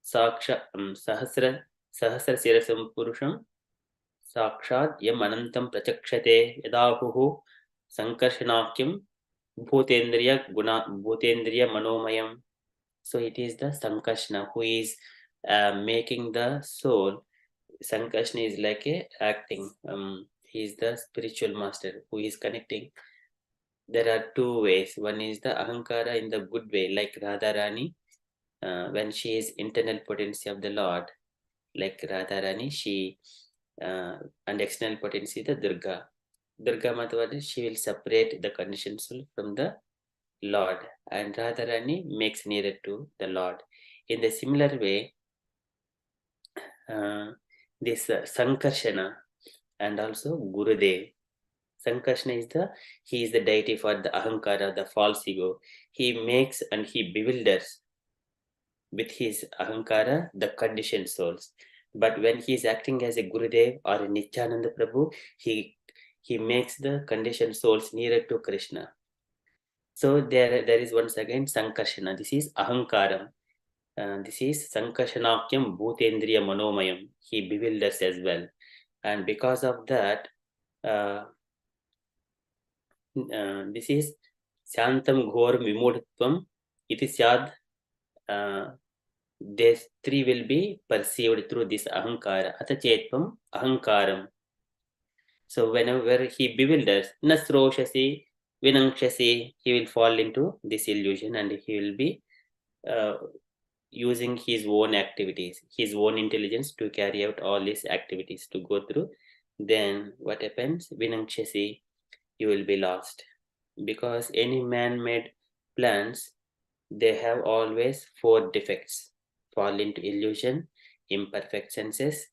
saksha sahasra sirasam purusham sakshat yam anantam prachakshate yadahuhu sankarshanakyam bhutendriya manomayam. So it is the Sankarshana who is making the soul. Sankarshana is like a acting. He is the spiritual master who is connecting. There are two ways. One is the Ahankara in the good way, like Radharani, when she is internal potency of the Lord, like Radharani, she and external potency the Durga. Durga Mata, she will separate the conditioned soul from the Lord, and Radharani makes nearer to the Lord. In the similar way, this Sankarshana and also Gurudev. Sankarshana he is the deity for the Ahankara, the false ego. He makes and he bewilders with his Ahankara the conditioned souls. But when he is acting as a Gurudev or a Nityananda Prabhu, he makes the conditioned souls nearer to Krishna. So there is once again Sankarshana. This is Ahankaram. This is Sankarshanakyam Bhutendriya Manomayam. He bewilders as well. And because of that, this is Shantam Ghor Vimudhatvam iti syad. These three will be perceived through this ahankara. Atachetvam ahankaram. So whenever he bewilders, nasroshasi, vinangshasi, he will fall into this illusion and he will be using his own activities, his own intelligence to carry out all these activities to go through. Then what happens? Vinangshasi, you will be lost. Because any man-made plans, they have always 4 defects: fall into illusion, imperfect senses,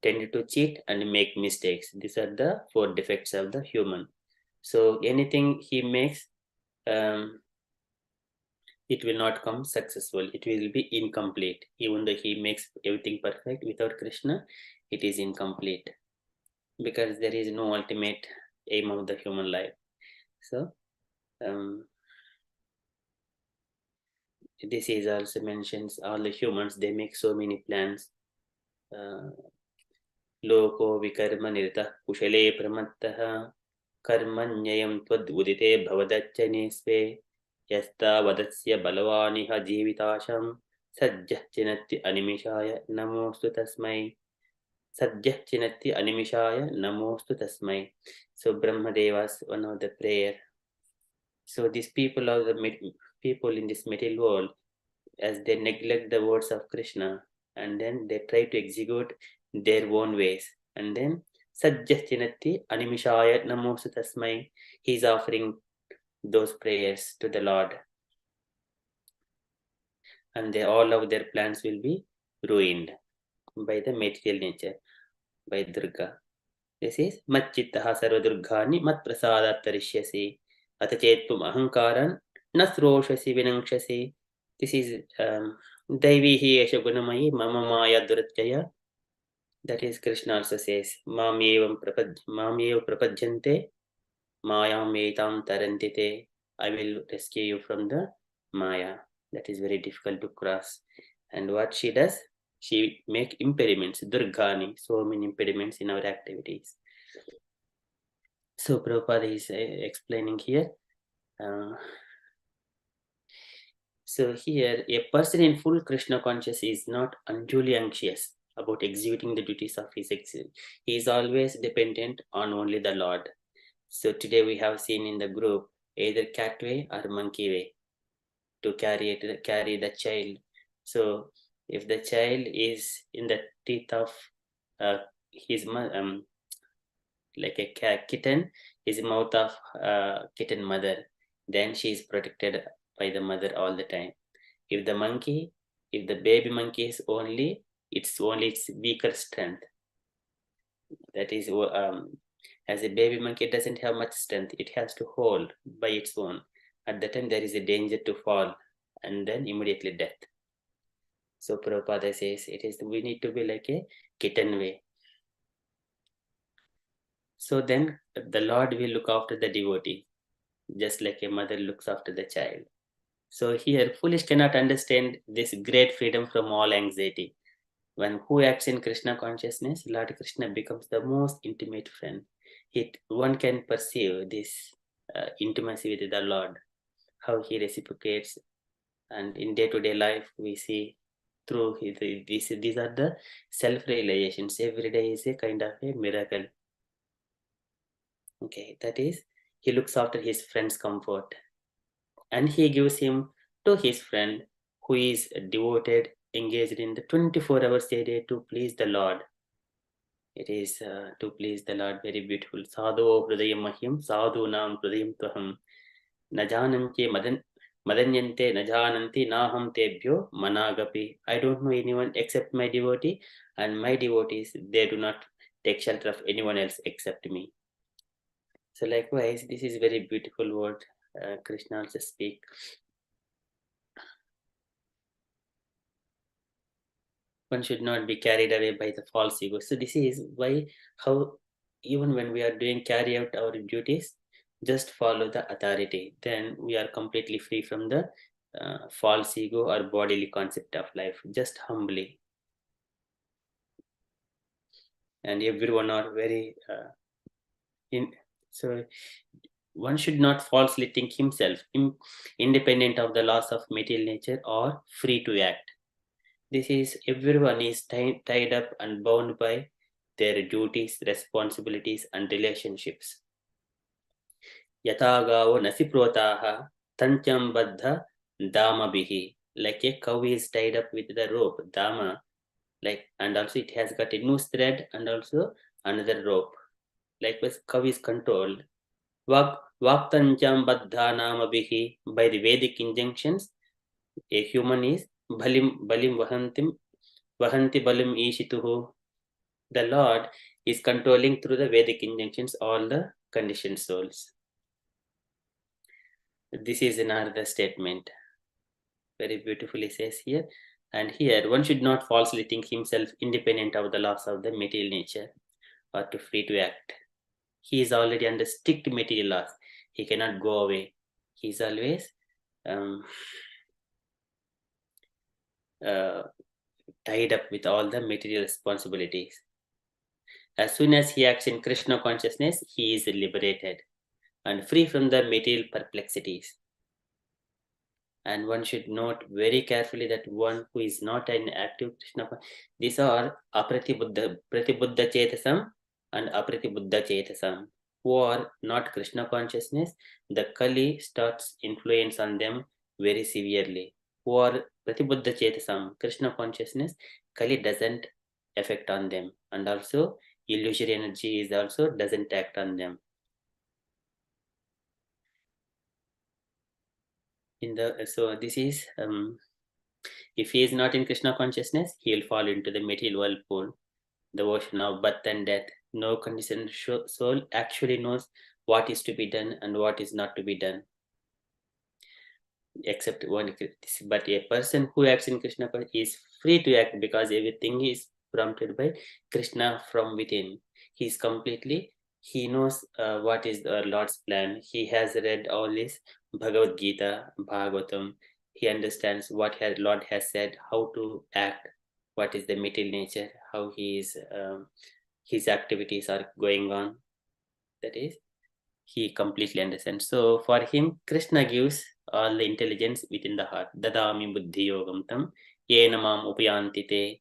tend to cheat and make mistakes. These are the 4 defects of the human. So anything he makes, it will not come successful. It will be incomplete. Even though he makes everything perfect, without Krishna, it is incomplete. Because there is no ultimate aim of the human life. So this is also mentions all the humans, they make so many plans. Loko vikarma nirta kushale pramattaha karmanyayam tvad udite bhavadachane sve yasta vadasya balavaniha jivitasham sajjah chinatti animishaya namostu tasmai. Sajjah chinatti animishaya namostu tasmai. So Brahmadeva's one of the prayer. So these people are the people in this material world, as they neglect the words of Krishna and then they try to execute their own ways, and then Sajjahtinati Animishaya Namosu Tasmai, he is offering those prayers to the Lord, and all of their plans will be ruined by the material nature, by Durga. This is Machittaha Sarvadurghani Mat Prasadat Tarishyasi Atachetpum Ahankaran Nasroshasi Vinangshasi. This is Daivihi Eshagunamayi Mama Maya Duratjaya. That is Krishna also says, Mamyevam Prapajyante Mayam Etam Tarantite. I will rescue you from the Maya. That is very difficult to cross. And what she does, she make impediments, Durgani, so many impediments in our activities. So Prabhupada is explaining here. So here, a person in full Krishna conscious is not unduly anxious about executing the duties of his existence. He is always dependent on only the Lord. So today we have seen in the group either cat way or monkey way to carry the child. So if the child is in the teeth of his like a kitten, his mouth of kitten mother, then she is protected by the mother all the time. If the baby monkey is only its weaker strength, that is, as a baby monkey, it doesn't have much strength. It has to hold by its own. At that time, there is a danger to fall and then immediately death. So Prabhupada says we need to be like a kitten way. So then the Lord will look after the devotee, just like a mother looks after the child. So here, foolish cannot understand this great freedom from all anxiety. When who acts in Krishna consciousness, Lord Krishna becomes the most intimate friend. One can perceive this intimacy with the Lord, how he reciprocates, and in day-to-day life we see through these are the self-realizations. Every day is a kind of a miracle. Okay, that is, he looks after his friend's comfort and he gives him to his friend who is devoted, engaged in the 24 hours a day to please the Lord. It is to please the Lord, very beautiful. Sadhu hridayam mahim, sadhu nam hridayam tuham, najanante madanyante najananti naham tebhyo managapi. I don't know anyone except my devotee, and my devotees, they do not take shelter of anyone else except me. So likewise, this is very beautiful word Krishna also speak. One should not be carried away by the false ego. So this is why, how even when we are carry out our duties, just follow the authority. Then we are completely free from the false ego or bodily concept of life. Just humbly. And everyone are very so one should not falsely think himself independent of the laws of material nature or free to act. This is everyone is tied up and bound by their duties, responsibilities, and relationships. Yatagavo nasiprotaha tancham baddha dama bihi. Like a cow is tied up with the rope, dama, like, and also it has got a noose thread and also another rope. Likewise, cow is controlled. Vaktancham baddha nama bihi. By the Vedic injunctions, a human is balim vahanti balim ishituhu. The Lord is controlling through the Vedic injunctions all the conditioned souls. This is another statement. Very beautifully says here. And here, one should not falsely think himself independent of the laws of the material nature or to free to act. He is already under strict material laws. He cannot go away. He is always tied up with all the material responsibilities. As soon as he acts in Krishna consciousness, he is liberated and free from the material perplexities. And one should note very carefully that one who is not an active Krishna, these are Apratibuddha Chetasam and Apratibuddha Chetasam, who are not Krishna consciousness. The Kali starts influence on them very severely. Who are Pratibuddha Chetasam, Krishna consciousness, Kali doesn't affect on them, and also illusory energy is also doesn't act on them. So this is if he is not in Krishna consciousness, he will fall into the material whirlpool, the ocean of birth and death. No conditioned soul actually knows what is to be done and what is not to be done, except one. But a person who acts in Krishna is free to act because everything is prompted by Krishna from within. He knows what is the Lord's plan. He has read all this Bhagavadgita, Bhagavatam. He understands what Lord has said, how to act, what is the material nature, how his activities are going on. That is, he completely understands. So for him, Krishna gives all the intelligence within the heart. Dadami buddhi yogam tam yena mam upayanti te.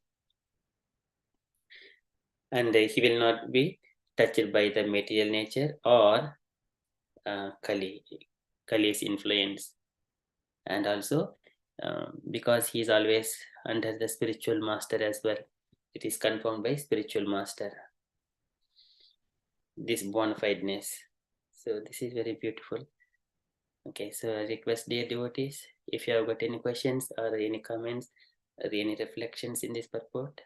And he will not be touched by the material nature or Kali's influence. And also because he is always under the spiritual master as well. It is confirmed by spiritual master, this bona fideness. So this is very beautiful. Okay, so I request dear devotees, if you have got any questions or any comments or any reflections in this purport.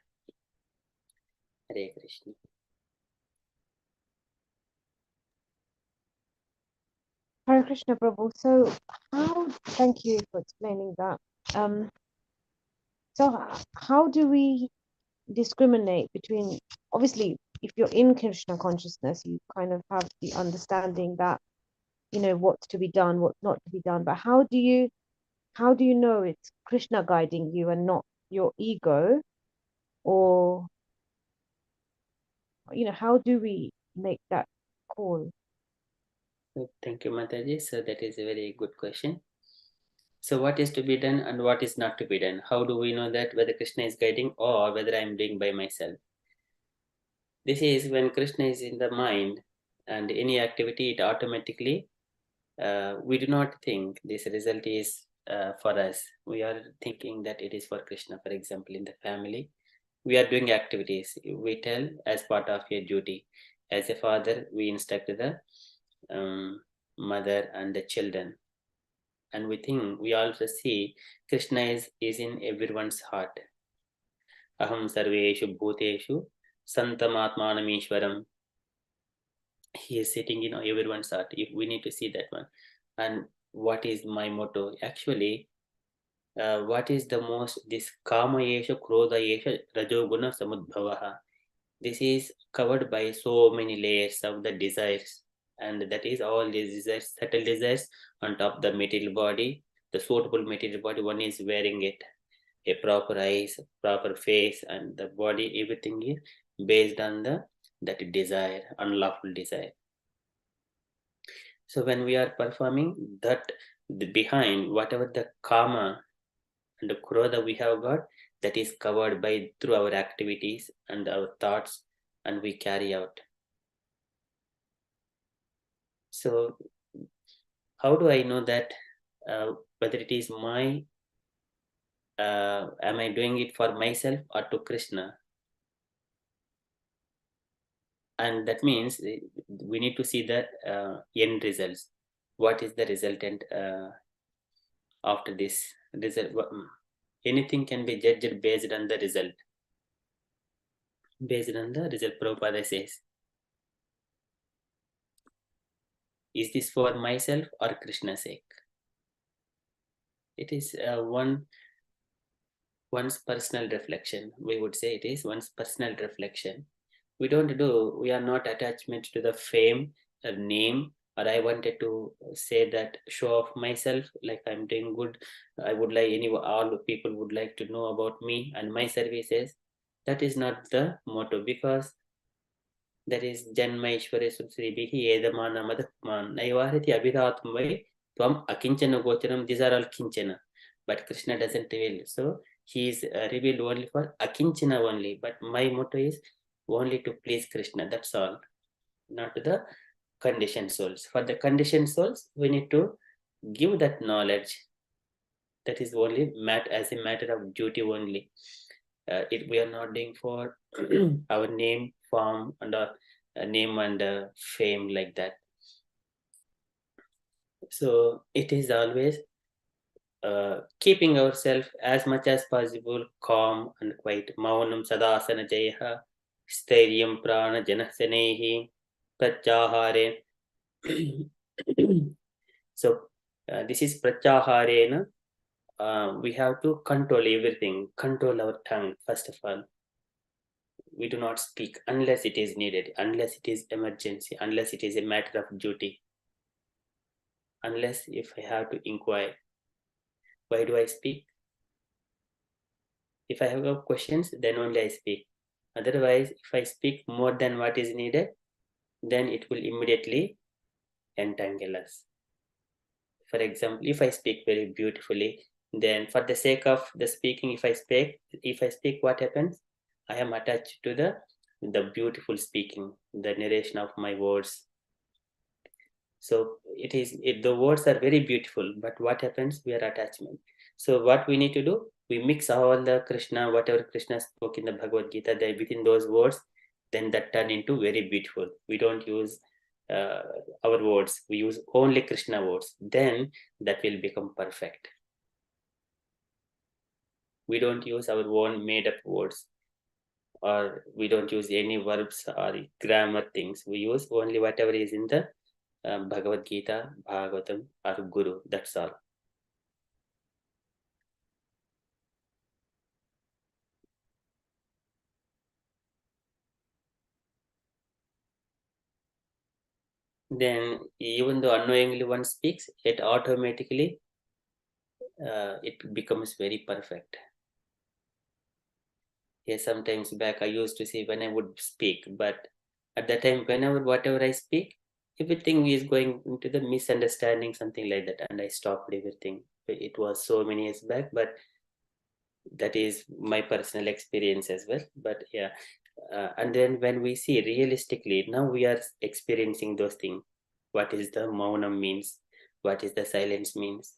Hare Krishna. Hare Krishna, Prabhu. So, thank you for explaining that. So, how do we discriminate between, obviously, if you're in Krishna consciousness, you kind of have the understanding that, you know, what's to be done, what's not to be done. But how do you know it's Krishna guiding you and not your ego? Or, you know, how do we make that call? Thank you, Mataji. So that is a very good question. So what is to be done and what is not to be done? How do we know that whether Krishna is guiding or whether I am doing by myself? This is when Krishna is in the mind and any activity, it automatically, we do not think this result is for us. We are thinking that it is for Krishna. For example, in the family, we are doing activities. We tell as part of your duty. As a father, we instruct the mother and the children. And we also see Krishna is in everyone's heart. Aham sarveshu bhuteshu santamatmanamishwaram. He is sitting in everyone's heart. If we need to see that one. And what is my motto? Actually, what is the most, this kama yesha krodha yesha rajoguna samudbhavaha. This is covered by so many layers of the desires, and that is all these desires, subtle desires on top of the material body, the suitable material body. One is wearing it, a proper eyes, proper face, and the body, everything is based on that desire, unlawful desire. So when we are performing that, behind whatever the karma and the krodha we have got, that is covered by through our activities and our thoughts, and we carry out. So how do I know that whether it is my am I doing it for myself or to Krishna? And that means we need to see the end results. What is the resultant after this result? Anything can be judged based on the result. Based on the result, Prabhupada says, is this for myself or Krishna's sake? It is one's personal reflection. We would say it is one's personal reflection. We are not attachment to the fame or name, or I wanted to say that show off myself, like I'm doing good. I would like all the people would like to know about me and my services. That is not the motto, because that is Janma Ishware Sribihi Edamana Madhman Naivarati Abhidatmai Tvam Akinchana Gocharam. These are all Kinchana. But Krishna doesn't reveal. So he is revealed only for Akinchana only. But my motto is only to please Krishna. That's all. Not to the conditioned souls. For the conditioned souls, we need to give that knowledge. That is only as a matter of duty only. We are not doing for our name, form, and name and fame like that. So it is always keeping ourselves as much as possible calm and quiet. Maunam sadasana jayaha stairyam prana janasanehi pratyahare. So this is pratyaharena. We have to control everything, control our tongue first of all. We do not speak unless it is needed, unless it is emergency, unless it is a matter of duty, unless if I have to inquire. Why do I speak? If I have questions, then only I speak. Otherwise, if I speak more than what is needed, then it will immediately entangle us. For example, if I speak very beautifully, then for the sake of the speaking, if I speak, what happens? I am attached to the beautiful speaking, the narration of my words. So the words are very beautiful, but what happens? We are attachment. So what we need to do? We mix all the Krishna, whatever Krishna spoke in the Bhagavad-gita, within those words, then that turn into very beautiful. We don't use our words. We use only Krishna words. Then that will become perfect. We don't use our own made-up words, or we don't use any verbs or grammar things. We use only whatever is in the Bhagavad-gita, Bhagavatam, or Guru. That's all. Then even though unknowingly one speaks, it automatically it becomes very perfect. Yeah, sometimes back I used to say when I would speak, but at that time, whatever I speak, everything is going into the misunderstanding, something like that, and I stopped everything. It was so many years back, but that is my personal experience as well. But yeah, and then when we see realistically, now we are experiencing those things. What is the maunam means? What is the silence means?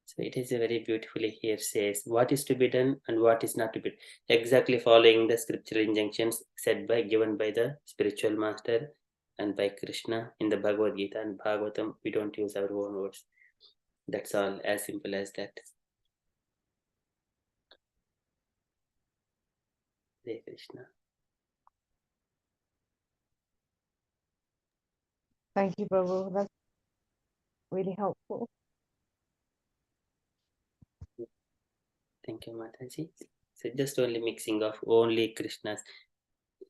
So it is a very beautifully here says what is to be done and what is not to be done. Exactly following the scriptural injunctions given by the spiritual master and by Krishna in the Bhagavad Gita and Bhagavatam. We don't use our own words. That's all, as simple as that. Hare Krishna. Thank you, Prabhu. That's really helpful. Thank you, Mataji. So just only mixing of only Krishna's.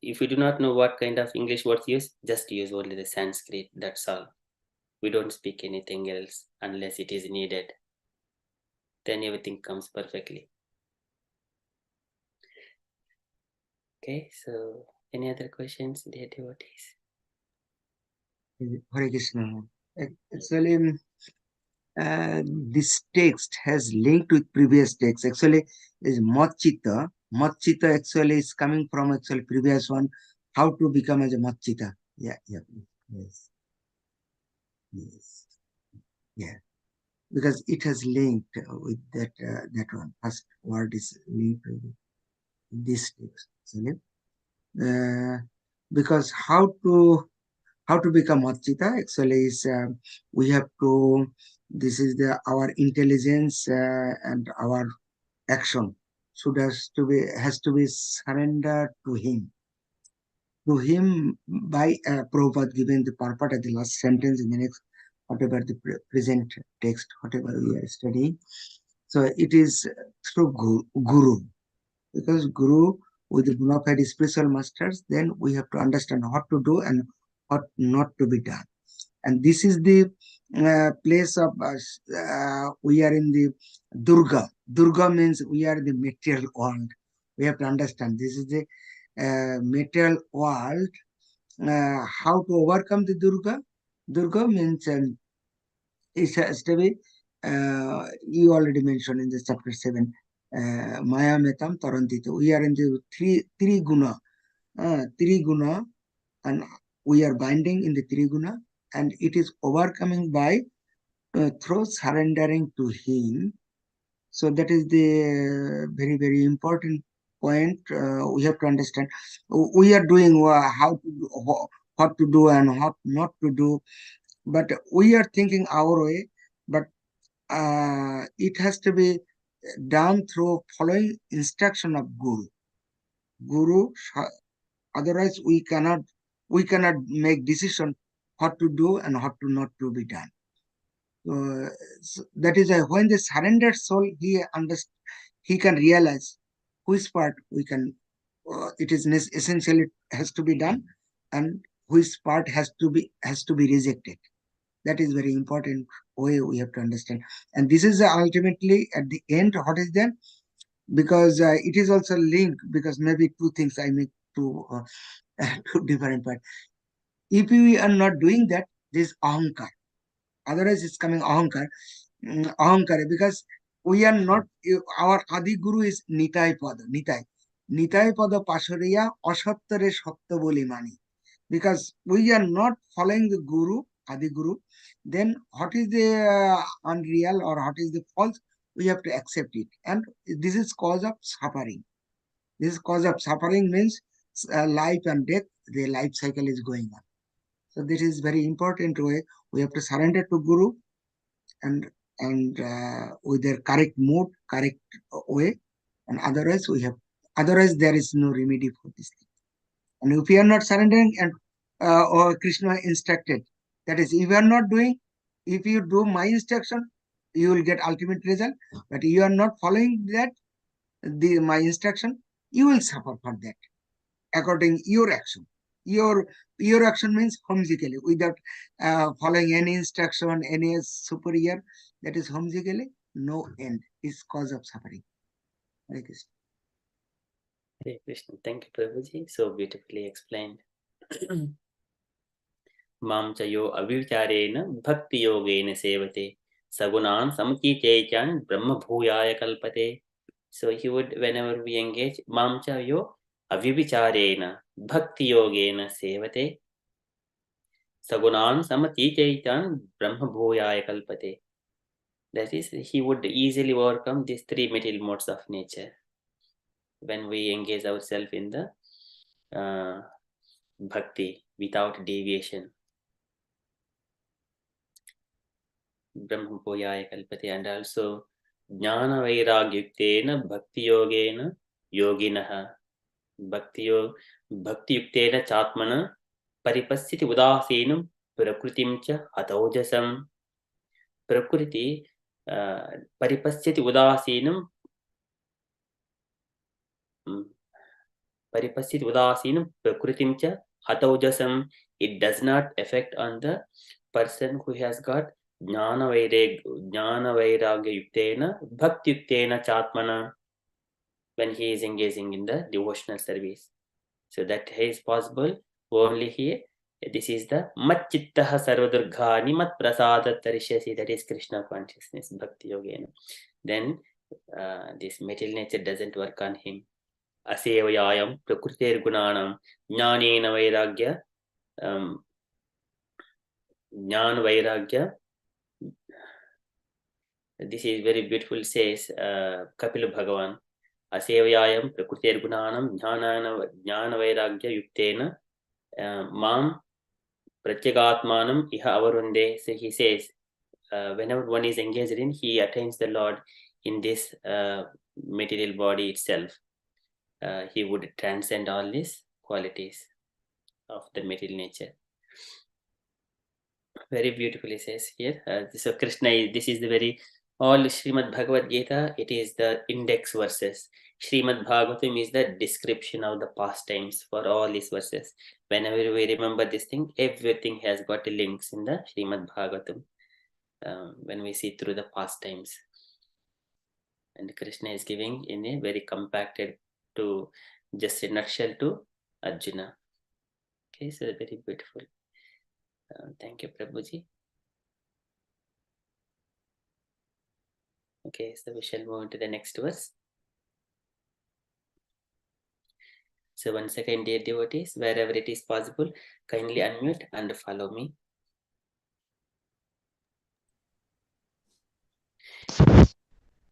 If you do not know what kind of English words use, just use only the Sanskrit. That's all. We don't speak anything else unless it is needed. Then everything comes perfectly. Okay, so any other questions, dear devotees? Hare Krishna. Actually, this text has linked with previous text. Actually, is Machita. Machita actually is coming from actually previous one. How to become as a Machita. Yeah, yeah, yes, yes, yeah. Because it has linked with that that one. First word is linked with this text. Actually. Because how to become Machita actually is we have to, this is the our intelligence and our action should has to be surrendered to him by Prabhupada given the purport at the last sentence in the next whatever the present text whatever we are studying. So it is through guru, because guru with the bona fide spiritual masters, then we have to understand what to do and what not to be done. And this is the place of us. We are in the Durga. Durga means we are in the material world. We have to understand this is the material world. How to overcome the Durga? Durga means it has to be, you already mentioned in the chapter 7, Maya Metam Tarantito. We are in the three guna. Three guna, and we are binding in the Triguna, and it is overcoming by through surrendering to him. So that is the very, very important point we have to understand. We are doing how to do, what to do and what not to do, but we are thinking our way, but it has to be done through following instruction of Guru. Otherwise, we cannot make decision what to do and what to not to be done. So that is when the surrendered soul he can realize which part we can it is essentially has to be done and which part has to be rejected. That is very important way we have to understand. And this is ultimately at the end what is then, because it is also linked, because maybe two things I make two two different parts. If we are not doing that, this ahankar. Otherwise, it's coming ahankar. Ahankar, because we are not, our Adi Guru is Nitai Pada. Nitai. Nitai Pada Pashariya Ashattare Shatta Boli Mani. Because we are not following the Guru, Adi Guru, then what is the unreal or what is the false, we have to accept it. And this is cause of suffering. This is cause of suffering means life and death, the life cycle is going on. So this is very important way. We have to surrender to Guru and with their correct mood, correct way, and otherwise there is no remedy for this thing. And if you are not surrendering and or Krishna instructed, that is, if you are not doing, if you do my instruction, you will get ultimate result. But you are not following that my instruction, you will suffer for that according your action. Your action means homesically, without following any instruction, any superior, that is homesically, no end, is cause of suffering. Hare Krishna. Hare Krishna. Thank you, Prabhuji. So beautifully explained. Mam chayo avivichareena bhakti yogena sevate sagunan samachitechan brahma bhuyaya kalpate. So he would, whenever we engage, mam chayo avivichareena bhakti yogena sevate sagunan samachitechan brahma bhuyaya kalpate. That is, he would easily overcome these three material modes of nature when we engage ourselves in the bhakti without deviation. Brahma Bhoyaya Kalpate, and also Jnana Vairagyuktena Bhakti Yogena Yoginaha Bhakti Yuktena Chatmana Paripasiti Udasinam Prakritim cha Hataujasam. Prakriti Paripasiti Udasinam Paripasiti Udasinam Prakritim cha Hataujasam. It does not affect on the person who has got Jnana Vairagya Yuktena Bhakti Yuktena Chatmana, when he is engaging in the devotional service. So that is possible only here This is the Matchittaha Sarvadurghani Mat Prasada Tarishyasi, that is Krishna consciousness, Bhakti Yogena. Then this material nature doesn't work on him. Asevayayam Prakrutir Gunanam Jnanena Vairagya Jnana Vairagya. This is very beautiful, says Kapila Bhagavan. Asevayayam Prakrutir Gunanam Jnana Vairagya Yuktena Mam Pratyagatmanam Iha Avarunde. So he says, whenever one is engaged in, he attains the Lord in this material body itself. He would transcend all these qualities of the material nature. Very beautifully says here. So Krishna is, this is the very, all Srimad Bhagavadgita, it is the index verses. Srimad Bhagavatam is the description of the pastimes for all these verses. Whenever we remember this thing, everything has got links in the Srimad Bhagavatam. When we see through the pastimes. And Krishna is giving in a very compacted to just a nutshell to Arjuna. Okay, so very beautiful. Thank you, Prabhuji. Okay, so we shall move on to the next verse. So once again, dear devotees, wherever it is possible, kindly unmute and follow me.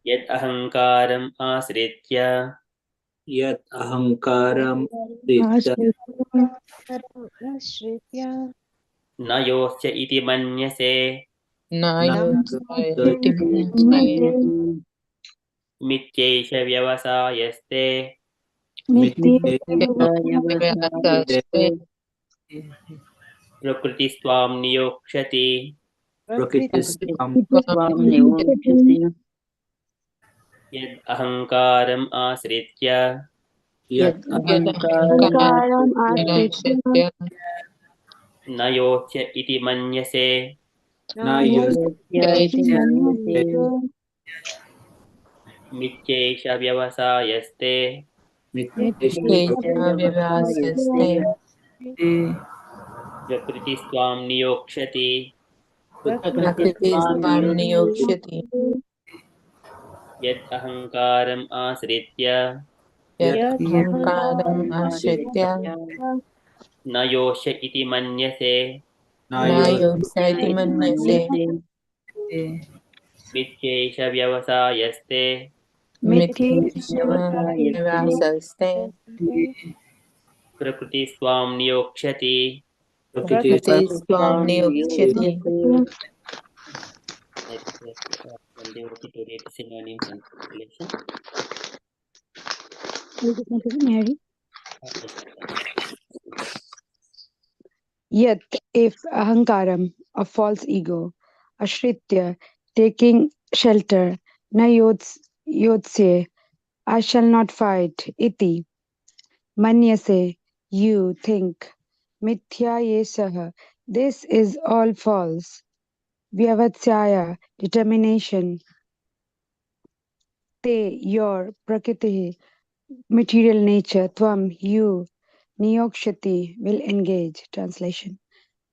Yad ahankaram asritya Yat ahankaram Ashritya na yosya iti manyase mityeisha vyavasayaste Prakritistvām niyokshati Yad ahankaram asritya na yosya iti manyase mityeisha vyavasayaste Prakritistvām niyokshati Yad ahankaram asritya na yosya iti manyase mityeisha vyavasayaste Prakritistvām niyokshati. I request one devotee to read synonyms and translation. Mary. Yet, if ahankaram, a false ego, ashritya, taking shelter, na yotsye, I shall not fight, iti, manyase, you think, mithya yesaha, this is all false, vyavatsaya, determination, te, your, prakriti, material nature, tvam, you, niyokshati, will engage. Translation.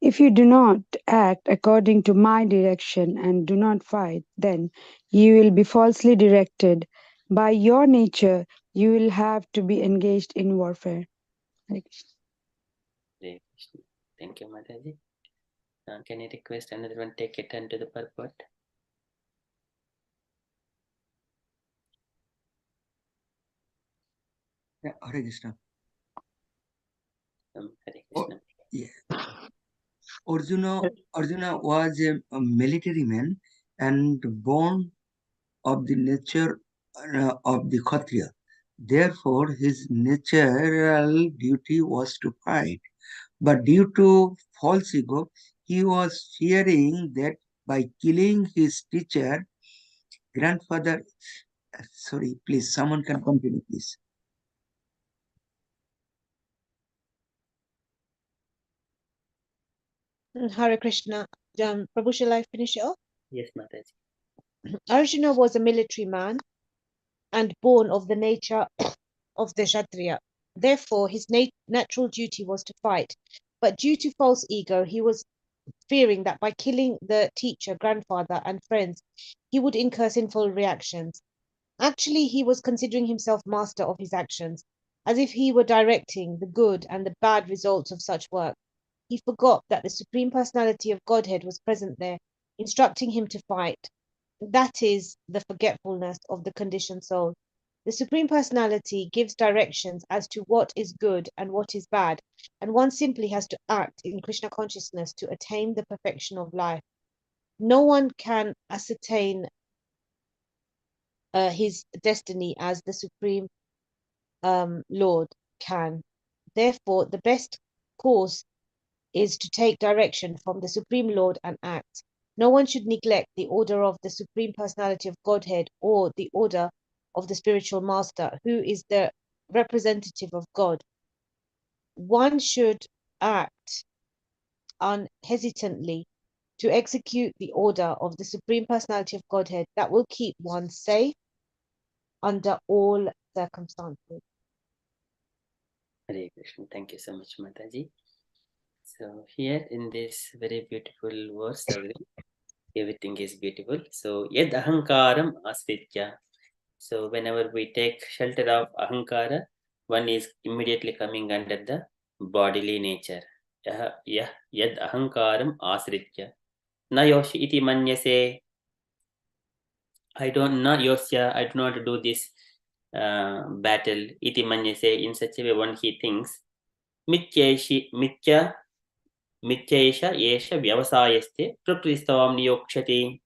If you do not act according to my direction and do not fight, then you will be falsely directed. By your nature, you will have to be engaged in warfare. Hare Krishna. Hare Krishna. Thank you, Mataji. Can I request another one take a turn to the purport? Yeah, Hare Krishna. Hare Krishna. Arjuna was a military man and born of the nature of the Kshatriya. Therefore, his natural duty was to fight. But due to false ego, he was fearing that by killing his teacher, grandfather, sorry, please, someone can continue, please. Hare Krishna. Prabhu, shall I finish it off? Yes, Mataji. Arjuna was a military man and born of the nature of the Kshatriya. Therefore, his natural duty was to fight. But due to false ego, he was fearing that by killing the teacher, grandfather, and friends, he would incur sinful reactions. Actually, he was considering himself master of his actions, as if he were directing the good and the bad results of such work. He forgot that the Supreme Personality of Godhead was present there, instructing him to fight. That is the forgetfulness of the conditioned soul. The Supreme Personality gives directions as to what is good and what is bad, and one simply has to act in Krishna consciousness to attain the perfection of life. No one can ascertain his destiny as the Supreme Lord can. Therefore, the best course is to take direction from the Supreme Lord and act. No one should neglect the order of the Supreme Personality of Godhead or the order of the spiritual master, who is the representative of God. One should act unhesitantly to execute the order of the Supreme Personality of Godhead that will keep one safe under all circumstances. Hare Krishna. Thank you so much, Mataji. So here in this very beautiful verse, everything is beautiful. So yad ahankaram asritya. So whenever we take shelter of ahankara, one is immediately coming under the bodily nature. Yad ahankaram asritya. Na yoshi iti manyase. I do not do this battle. Iti manyase, in such a way one he thinks. Mitya yesha vyavasayaste prakristavam niyokshati.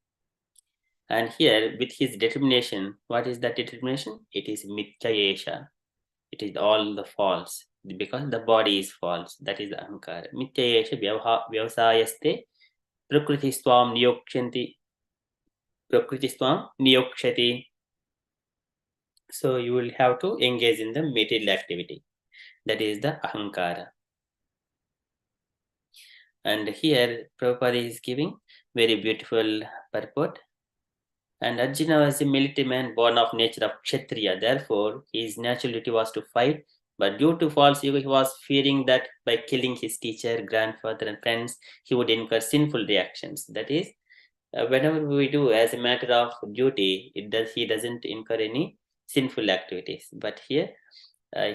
And here, with his determination, what is that determination? It is mitya yesha. It is all the false, because the body is false. That is the ahankara. Mitya yesha vyavasayaste prakritisvam niyokshati. So you will have to engage in the material activity. That is the ahankara. And here Prabhupada is giving very beautiful purport. And Arjuna was a military man born of nature of Kshatriya. Therefore, his natural duty was to fight. But due to false ego, he was fearing that by killing his teacher, grandfather, and friends, he would incur sinful reactions. That is, whenever we do as a matter of duty, he doesn't incur any sinful activities. But here,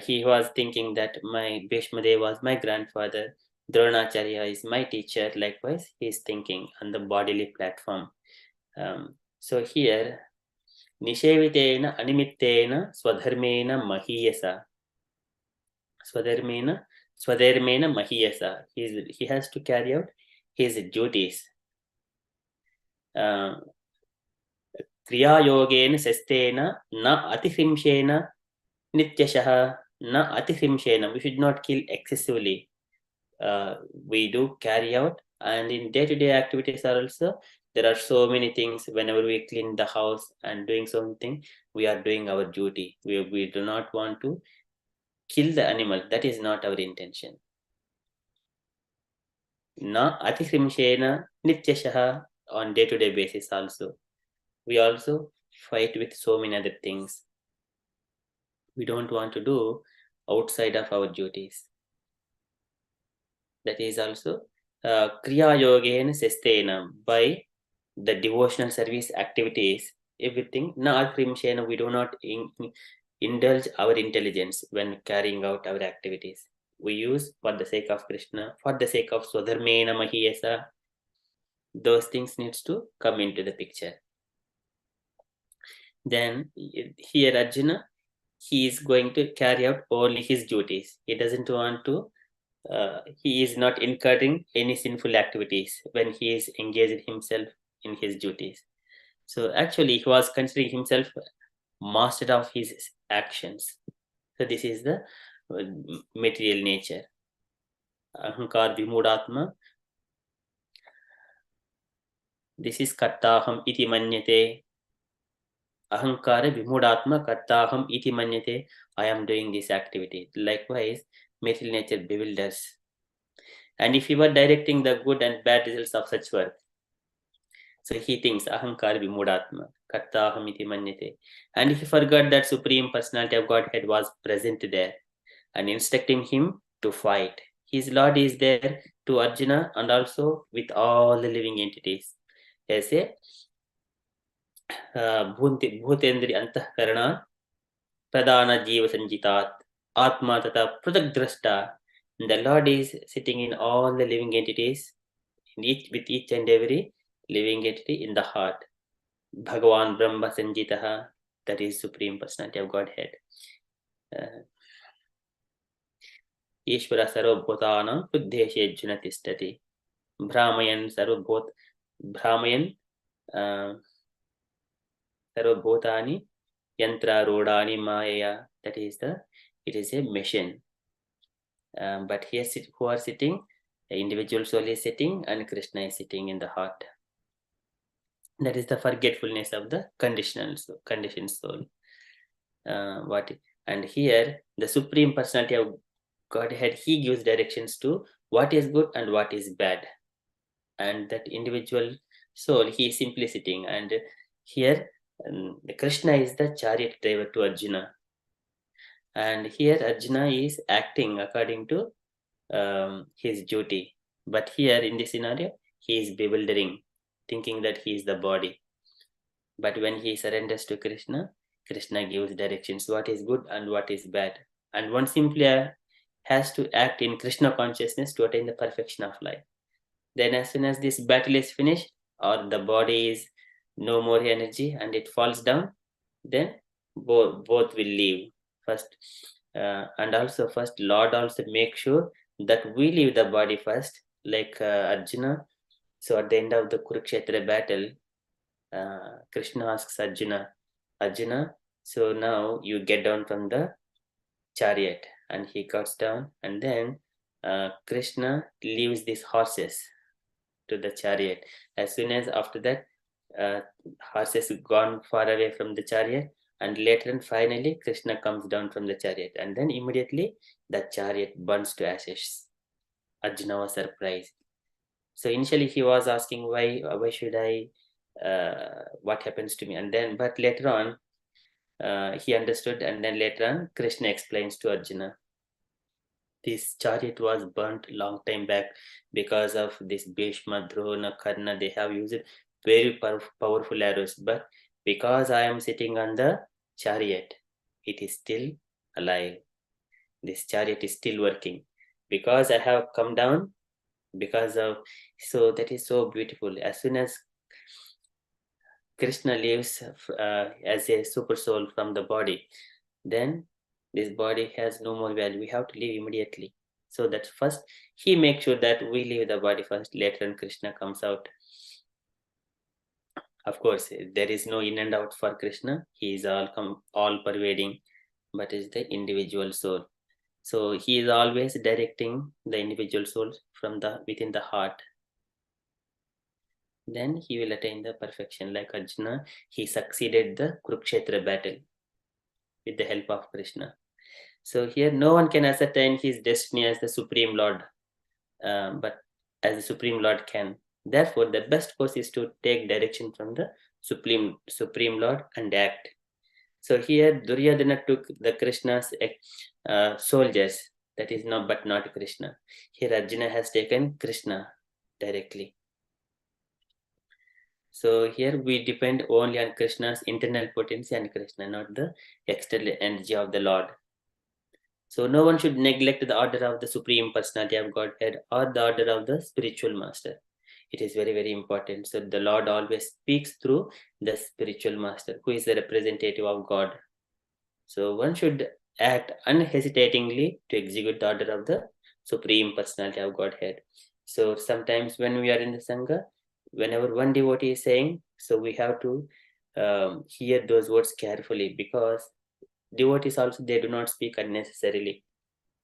he was thinking that my Bhishmadev was my grandfather, Dronacharya is my teacher. Likewise, he is thinking on the bodily platform. So here, Nishevitena Animitena Swadharmena Mahiyasa. Swadharmena Mahiyasa. He has to carry out his duties. Kriya Yogena Sestena Na Atihrimshena Nityashaha Na Atihrimshena. We should not kill excessively. We do carry out, and in day-to-day activities are also, there are so many things. Whenever we clean the house and doing something, we are doing our duty. We do not want to kill the animal. That is not our intention. Na atihrimshena nityashaha, on day-to-day basis also. We also fight with so many other things. We don't want to do outside of our duties. That is also Kriya Yogena Sestena, by the devotional service activities, everything. Na Atrimshena, we do not indulge our intelligence when carrying out our activities. We use for the sake of Krishna, for the sake of Swadharmena Mahiyasa. Those things needs to come into the picture. Then here Arjuna, he is going to carry out only his duties. He doesn't want to he is not incurring any sinful activities when he is engaged himself in his duties. So actually he was considering himself master of his actions. So this is the material nature. Ahankar Vimudatma. This is Kartaham iti manyate. Ahankara Vimudatma Kartaham iti manyate. I am doing this activity. Likewise, material nature bewilders. And if he were directing the good and bad results of such work, so he thinks ahankar vimudatma kartaham iti manyate. And if he forgot that Supreme Personality of Godhead was present there and instructing him to fight, his Lord is there to Arjuna and also with all the living entities. As a Bhutendri Antahkarana Pradana Jiva Sanjitat Atma Tata Pradakdrashta. The Lord is sitting in all the living entities, with each and every living entity in the heart. Bhagavan Brahma Sanjitaha, that is Supreme Personality of Godhead. Ishvara Sarvabhutanam Uddeshe Junatistati. Brahmayan Sarvabhutani Yantra Rodani Maya. That is it is a machine. But here who are sitting, the individual soul is sitting and Krishna is sitting in the heart. That is the forgetfulness of the conditioned soul. And here the Supreme Personality of Godhead, he gives directions to what is good and what is bad. And that individual soul, he is simply sitting. And here Krishna is the chariot driver to Arjuna. And here Arjuna is acting according to his duty. But here in this scenario, he is bewildering, thinking that he is the body. But when he surrenders to Krishna, Krishna gives directions what is good and what is bad. And one simply has to act in Krishna consciousness to attain the perfection of life. Then as soon as this battle is finished, or the body is no more energy and it falls down, then both will leave first. And also first Lord also make sure that we leave the body first, like Arjuna. So at the end of the Kurukshetra battle, Krishna asks Arjuna, so now you get down from the chariot. And he cuts down, and then Krishna leaves these horses to the chariot. As soon as after that, horses gone far away from the chariot, and later and finally Krishna comes down from the chariot, and then immediately the chariot burns to ashes. Arjuna was surprised. So initially he was asking why should I, what happens to me, and then but later on he understood, and then later on Krishna explains to Arjuna, this chariot was burnt long time back because of this Bhishma, Drona, Karna. They have used very powerful arrows, but because I am sitting on the chariot, it is still alive. This chariot is still working because I have come down, so that is so beautiful. As soon as Krishna leaves as a super soul from the body, then this body has no more value. We have to leave immediately. So that first he makes sure that we leave the body first, later on Krishna comes out. Of course, there is no in and out for Krishna. He is all pervading, but is the individual soul. So he is always directing the individual soul from within the heart. Then he will attain the perfection. Like Arjuna, he succeeded the Kurukshetra battle with the help of Krishna. So here no one can ascertain his destiny as the Supreme Lord, but as the Supreme Lord can. Therefore, the best course is to take direction from the Supreme Lord and act. So here Duryodhana took the Krishna's soldiers, that is not Krishna. Here Arjuna has taken Krishna directly. So here we depend only on Krishna's internal potency and Krishna, not the external energy of the Lord. So no one should neglect the order of the Supreme Personality of Godhead or the order of the spiritual master. It is very, very important. So the Lord always speaks through the spiritual master, who is the representative of God. So one should act unhesitatingly to execute the order of the Supreme Personality of Godhead. So sometimes when we are in the Sangha, whenever one devotee is saying, so we have to hear those words carefully, because devotees also, they do not speak unnecessarily.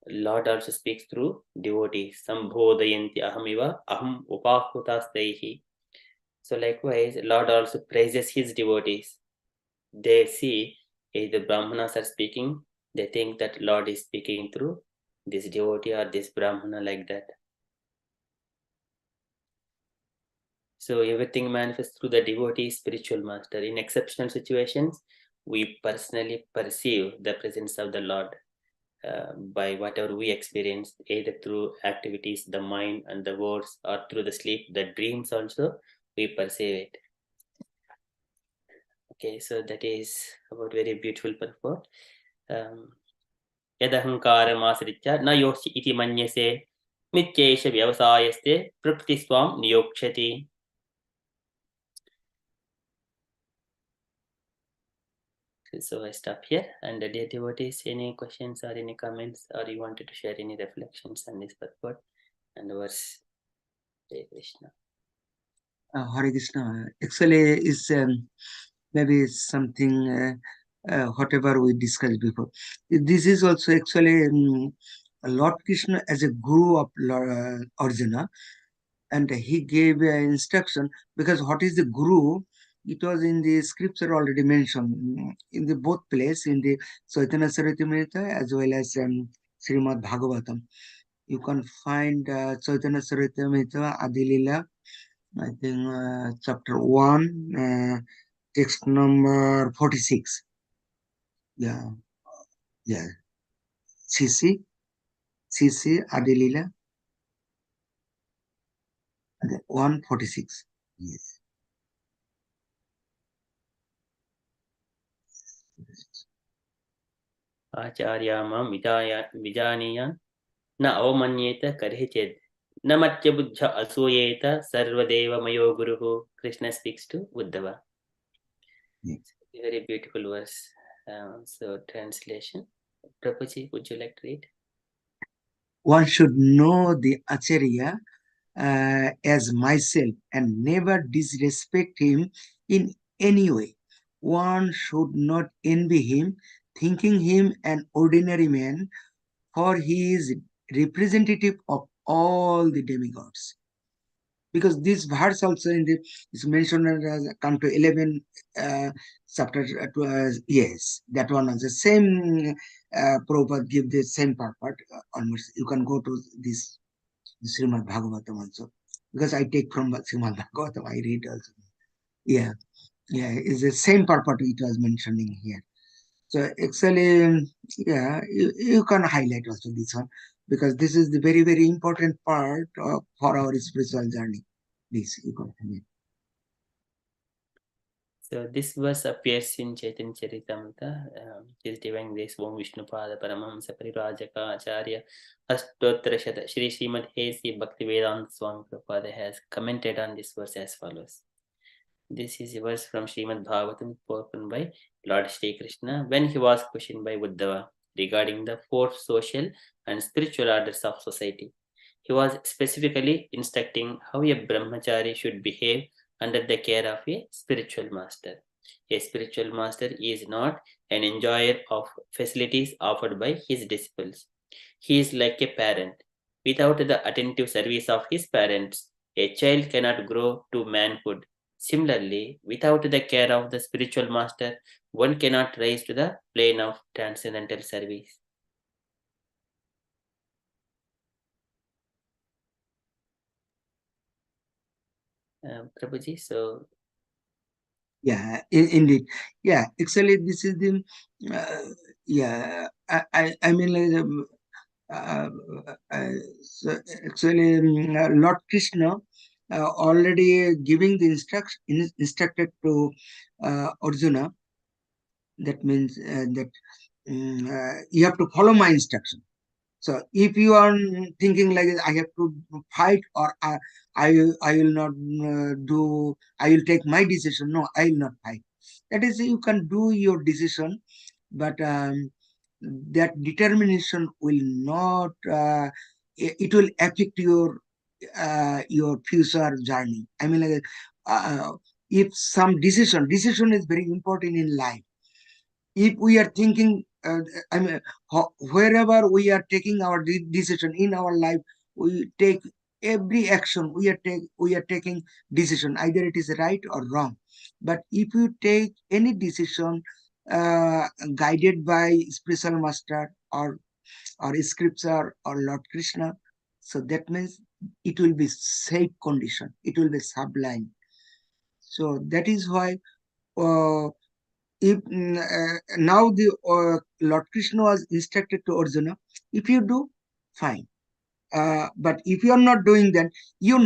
Lord also speaks through devotees. Sambhodayanti ahamiva aham upahutastaihi. So likewise, Lord also praises his devotees. They see if the Brahmanas are speaking, they think that Lord is speaking through this devotee or this Brahmana, like that. So everything manifests through the devotee, spiritual master. In exceptional situations, we personally perceive the presence of the Lord. by whatever we experience, either through activities, the mind and the words, or through the sleep, the dreams also, we perceive it. Okay, so that is about very beautiful purport. Yadahankaramāsritya na yoshi iti manyase mityesha vyavasayaste praktiswam niyokshati. So I stop here. And dear devotees, any questions or any comments, or you wanted to share any reflections on this purport and verse? Hare Krishna. Hare Krishna. Actually, is maybe something whatever we discussed before. This is also actually Lord Krishna as a guru of Arjuna, and he gave instruction, because what is the guru? It was in the scripture already mentioned in the both place, in the Chaitanya Charitamrita as well as Srimad Bhagavatam. You can find Chaitanya Charitamrita Adilila, I think chapter 1, text number 46. Yeah, yeah. CC Adilila 146. Yes. Acharyamam vijaniyan na avamanyeta karhi na matya buddha asuyeta sarvadeva mayo guruhu. Krishna speaks to Uddhava. Yes. Very beautiful verse. So translation. Prabhuji, would you like to read? One should know the Acharya as myself and never disrespect him in any way. One should not envy him, thinking him an ordinary man, for he is representative of all the demigods. Because this verse also is mentioned as Canto 11, chapter 12, yes, that one is the same. Prabhupada give the same purport. Almost you can go to this Srimad Bhagavatam also, because I take from Srimad Bhagavatam, I read also. Yeah, it's the same purport it was mentioning here. So actually, yeah, you can highlight also this one, because this is the very, very important part for our spiritual journey. This you can highlight. So this verse appears in Chaitanya Charitamrita. It is divine grace Om Vishnupada Paramahamsa Parivajaka Acharya Astotra Shata Shri Srimad Hesi Bhaktivedanta Swami Prabhupada has commented on this verse as follows. This is a verse from Srimad Bhagavatam spoken by Lord Shri Krishna when he was questioned by Uddhava regarding the four social and spiritual orders of society. He was specifically instructing how a brahmachari should behave under the care of a spiritual master. A spiritual master is not an enjoyer of facilities offered by his disciples. He is like a parent. Without the attentive service of his parents, a child cannot grow to manhood. Similarly, without the care of the spiritual master, one cannot rise to the plane of transcendental service. Prabhuji, so Yeah, indeed. Yeah, actually, this is the yeah. I mean, like, so actually, Lord Krishna already giving the instructed to Arjuna. That means that you have to follow my instruction. So if you are thinking like I have to fight, or I will not I will take my decision. No, I will not fight. That is, you can do your decision, but that determination will not. It will affect your future journey. I mean, like, if some decision is very important in life. If we are thinking, I mean, wherever we are taking our decision in our life, we take every action. We are taking decision. Either it is right or wrong. But if you take any decision guided by spiritual master or scripture or Lord Krishna, so that means it will be safe condition. It will be sublime. So that is why. if now the Lord Krishna was instructed to Arjuna, if you do, fine. But if you are not doing that, your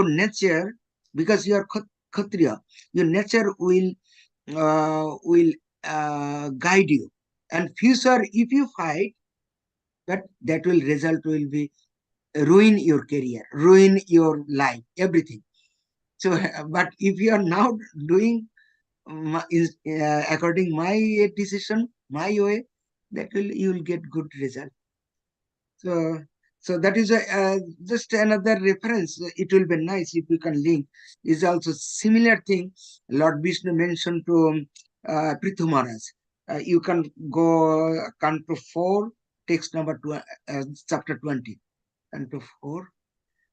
nature, because you are Kshatriya, your nature will guide you. And future, if you fight, but that will result will be ruin your career, ruin your life, everything. So, but if you are now doing according my decision, my way, that will you will get good result. So, so that is just another reference. It will be nice if you can link. Is also similar thing Lord Vishnu mentioned to Prithu Maharaj. You can go Canto 4, text number chapter 20. Canto 4.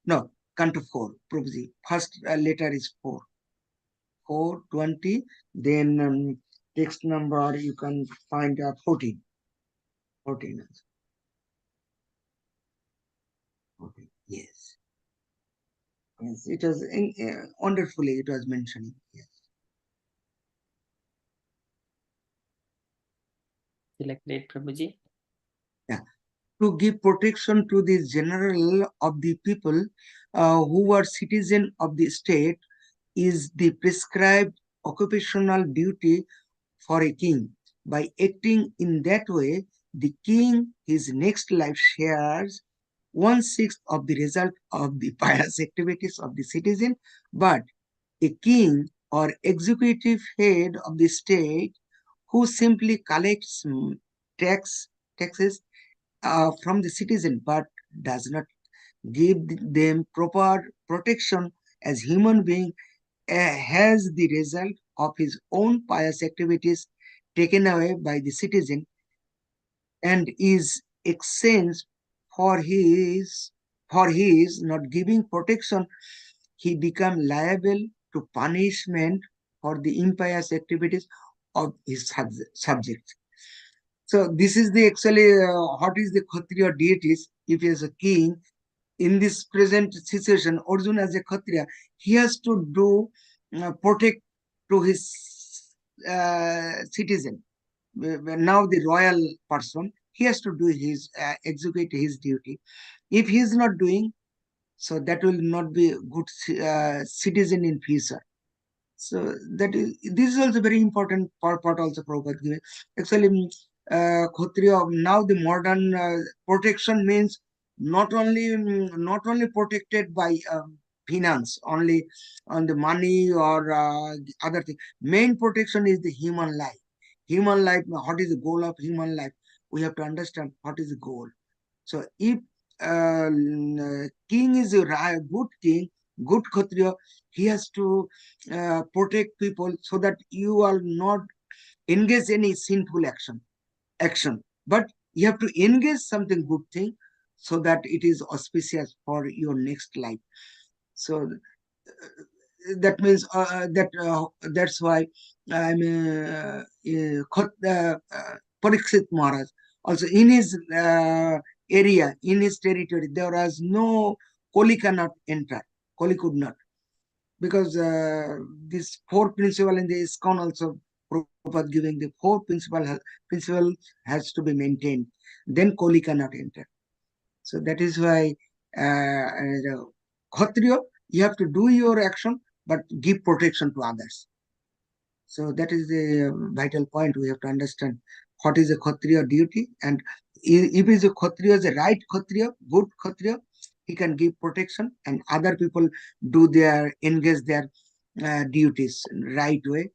No, Canto 4, Prabhuji. First letter is 4. 420. Then text number you can find 14. 14. 14. Yes. Yes, it was wonderfully it was mentioning. Yes. Selected Prabhuji. Yeah. To give protection to the general of the people who are citizen of the state is the prescribed occupational duty for a king. By acting in that way, the king, his next life shares 1/6 of the result of the pious activities of the citizen, but a king or executive head of the state who simply collects taxes from the citizen but does not give them proper protection as human being has the result of his own pious activities taken away by the citizen and is exchanged for his not giving protection. He become liable to punishment for the impious activities of his subjects. So this is the actually what is the Kshatriya deities. If he is a king, in this present situation, Arjuna as a Kshatriya, he has to do protect to his citizen. Now the royal person, he has to do his execute his duty. If he is not doing, so that will not be a good citizen in future. So that is this is also very important part also Prabhupada given. Actually, Kshatriya now the modern protection means not only protected by finance, only on the money or other thing. Main protection is the human life. Human life. What is the goal of human life? We have to understand what is the goal. So if king is a good king, good Kshatriya, he has to protect people so that you are not engage any sinful action. But you have to engage something good thing so that it is auspicious for your next life. So that means that's why I'm Parikshit Maharaj also in his area, in his territory, there was no Koli cannot enter. Koli could not, because this four principle in the ISKCON also Prabhupada giving the four principle has to be maintained. Then Koli cannot enter. So that is why Kshatriya, you have to do your action, but give protection to others. So that is the vital point. We have to understand what is a Kshatriya duty, and if is a Kshatriya is a right Kshatriya, good Kshatriya, he can give protection, and other people engage their duties right way,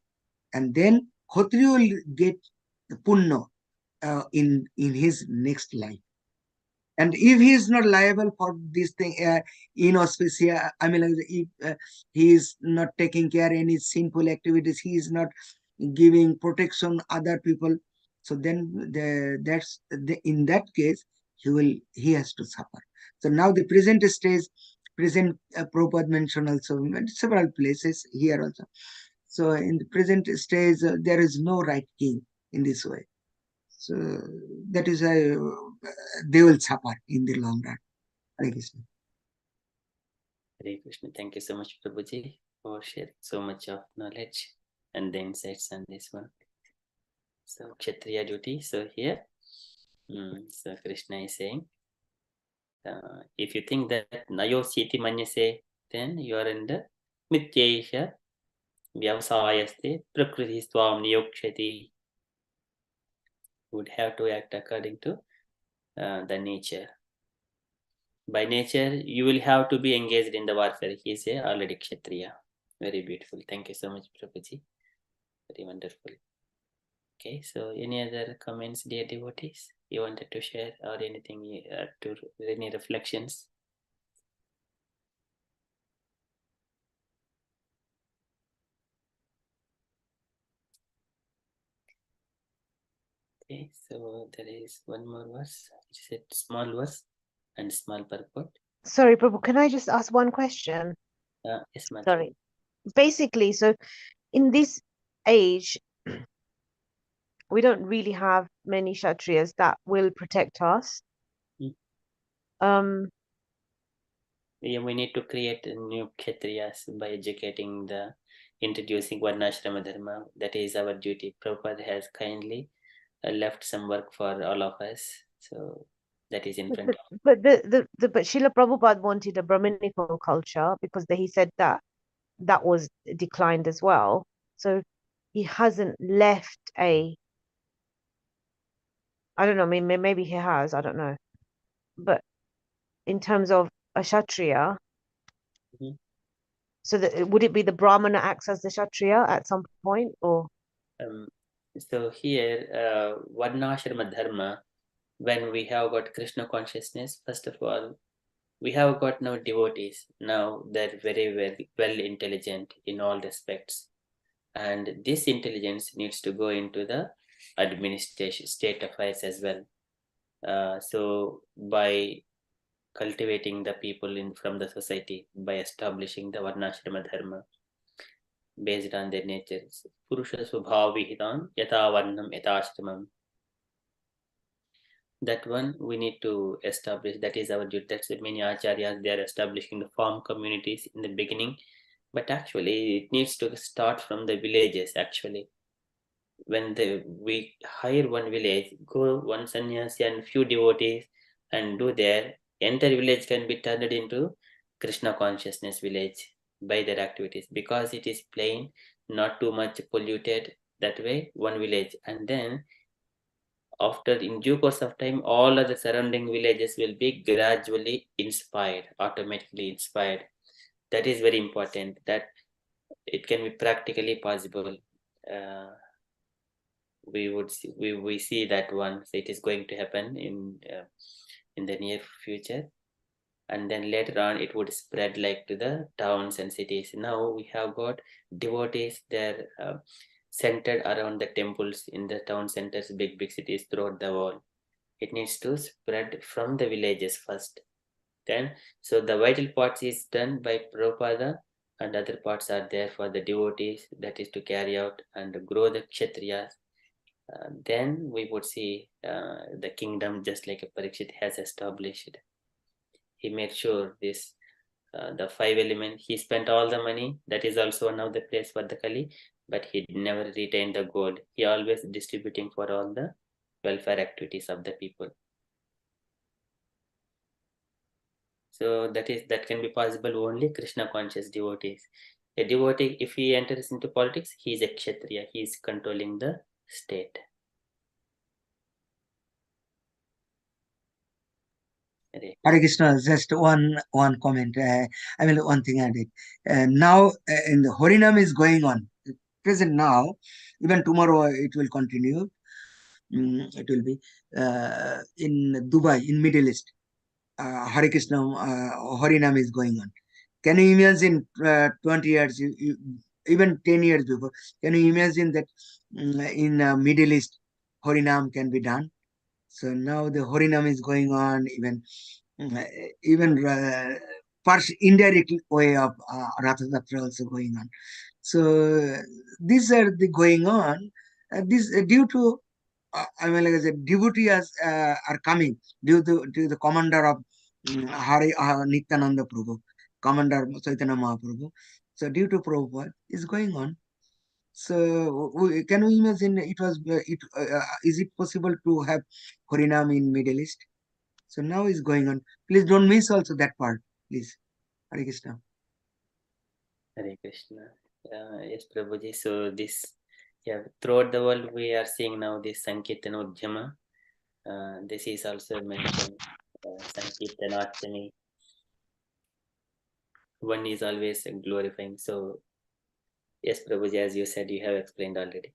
and then Kshatriya will get the punna in his next life. And if he is not liable for this thing, inauspicia, I mean, like, if he is not taking care any sinful activities, he is not giving protection other people. So then in that case, he has to suffer. So now the present stage, Prabhupada mentioned also in several places here also. So in the present stage, there is no right king in this way. So that is why they will suffer in the long run. Hare Krishna. Hare Krishna. Thank you so much, Prabhuji, for sharing so much of knowledge and the insights on this one. So Kshatriya duty. So here, so Krishna is saying, if you think that Nayositi Manyase, then you are in the Mityaisha Vyavasayaste Prakriti Swam Niyokshati. Would have to act according to the nature. By nature, you will have to be engaged in the warfare. He is already Kshatriya. Very beautiful. Thank you so much, Prabhuji. Very wonderful. Okay, so any other comments, dear devotees, you wanted to share, or anything any reflections? Okay, so there is one more verse, which is a small verse and small purport. Sorry, Prabhu, can I just ask one question? Yes, Mataji. Sorry. Basically, so in this age, we don't really have many Kshatriyas that will protect us. Yeah, we need to create new Kshatriyas by introducing Varnashrama Dharma. That is our duty. Prabhupada has kindly left some work for all of us. So that is in front of us. But but Srila Prabhupada wanted a Brahminical culture because he said that was declined as well. So he hasn't left I don't know, maybe he has, I don't know. But in terms of a Kshatriya, so would it be the Brahmana acts as the Kshatriya at some point, or? So here, Varnashrama Dharma, when we have got Krishna consciousness, first of all, we have got now devotees. Now they're very well intelligent in all respects. And this intelligence needs to go into the administration, state affairs as well. So by cultivating the people from the society, by establishing the Varnashrama Dharma based on their natures, Purusha Subhav Vihitam Yata Varnam Yatashramam. That one we need to establish. That is our duty. That's many acharyas, they are establishing the farm communities in the beginning, but actually it needs to start from the villages. Actually, when we hire one village, go one sannyasi and few devotees and do there, entire village can be turned into Krishna consciousness village by their activities, because it is plain, not too much polluted. That way, one village, and then after in due course of time, all other surrounding villages will be gradually inspired, automatically inspired. That is very important, that it can be practically possible. We see that one, so it is going to happen in the near future, and then later on it would spread like to the towns and cities. Now we have got devotees there, centered around the temples in the town centers, big cities throughout the world. It needs to spread from the villages first. Then, so the vital parts is done by Prabhupada, and other parts are there for the devotees, that is to carry out and grow the Kshatriyas. Then we would see the kingdom, just like Parikshit has established. He made sure this, the 5 elements, he spent all the money. That is also one of the place for the Kali, but he never retained the gold. He always distributing for all the welfare activities of the people. So that can be possible only Krishna conscious devotees. A devotee, if he enters into politics, he is a Kshatriya. He is controlling the state. Hare Krishna, just one comment. I mean, one thing added. Now, in the Harinam is going on. Present now, even tomorrow it will continue. It will be in Dubai, in Middle East. Hare Krishna, Harinam is going on. Can you imagine 20 years, even 10 years before, can you imagine that in Middle East, Harinam can be done? So now the Harinam is going on, even first indirect way of Ratha Yatra also going on. So these are the going on. This due to I mean, like I said, devotees are coming due to the commander of Hari Nityananda Prabhu, commander Chaitanya Mahaprabhu. So due to Prabhupada is going on. So can we imagine is it possible to have Harinam in Middle East? So now is going on. Please don't miss also that part, please. Hare Krishna. Hare Krishna. Yes, Prabhuji. So this, throughout the world we are seeing now this Sankirtana Udhyama. This is also mentioned. Sankirtana Archani. One is always glorifying. So yes, Prabhuji, as you said, you have explained already.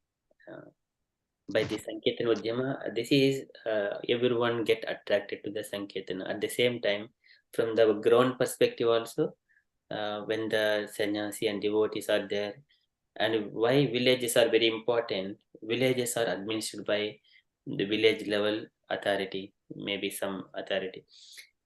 By the Sankirtana Udhyama, this is everyone get attracted to the Sankirtana. At the same time, from the ground perspective also, when the sannyasi and devotees are there, and why villages are very important. Villages are administered by the village level authority, maybe some authority.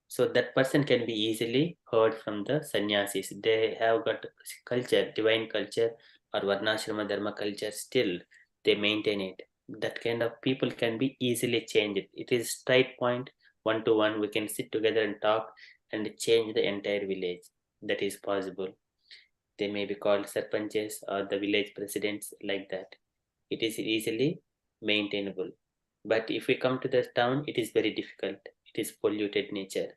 So that person can be easily heard from the sannyasis. They have got culture, divine culture or Varnashrama Dharma culture, still they maintain it. That kind of people can be easily changed. It is straight point, one to one. We can sit together and talk and change the entire village. That is possible. They may be called sarpanches or the village presidents, like that. It is easily maintainable. But if we come to the town, it is very difficult. It is polluted nature.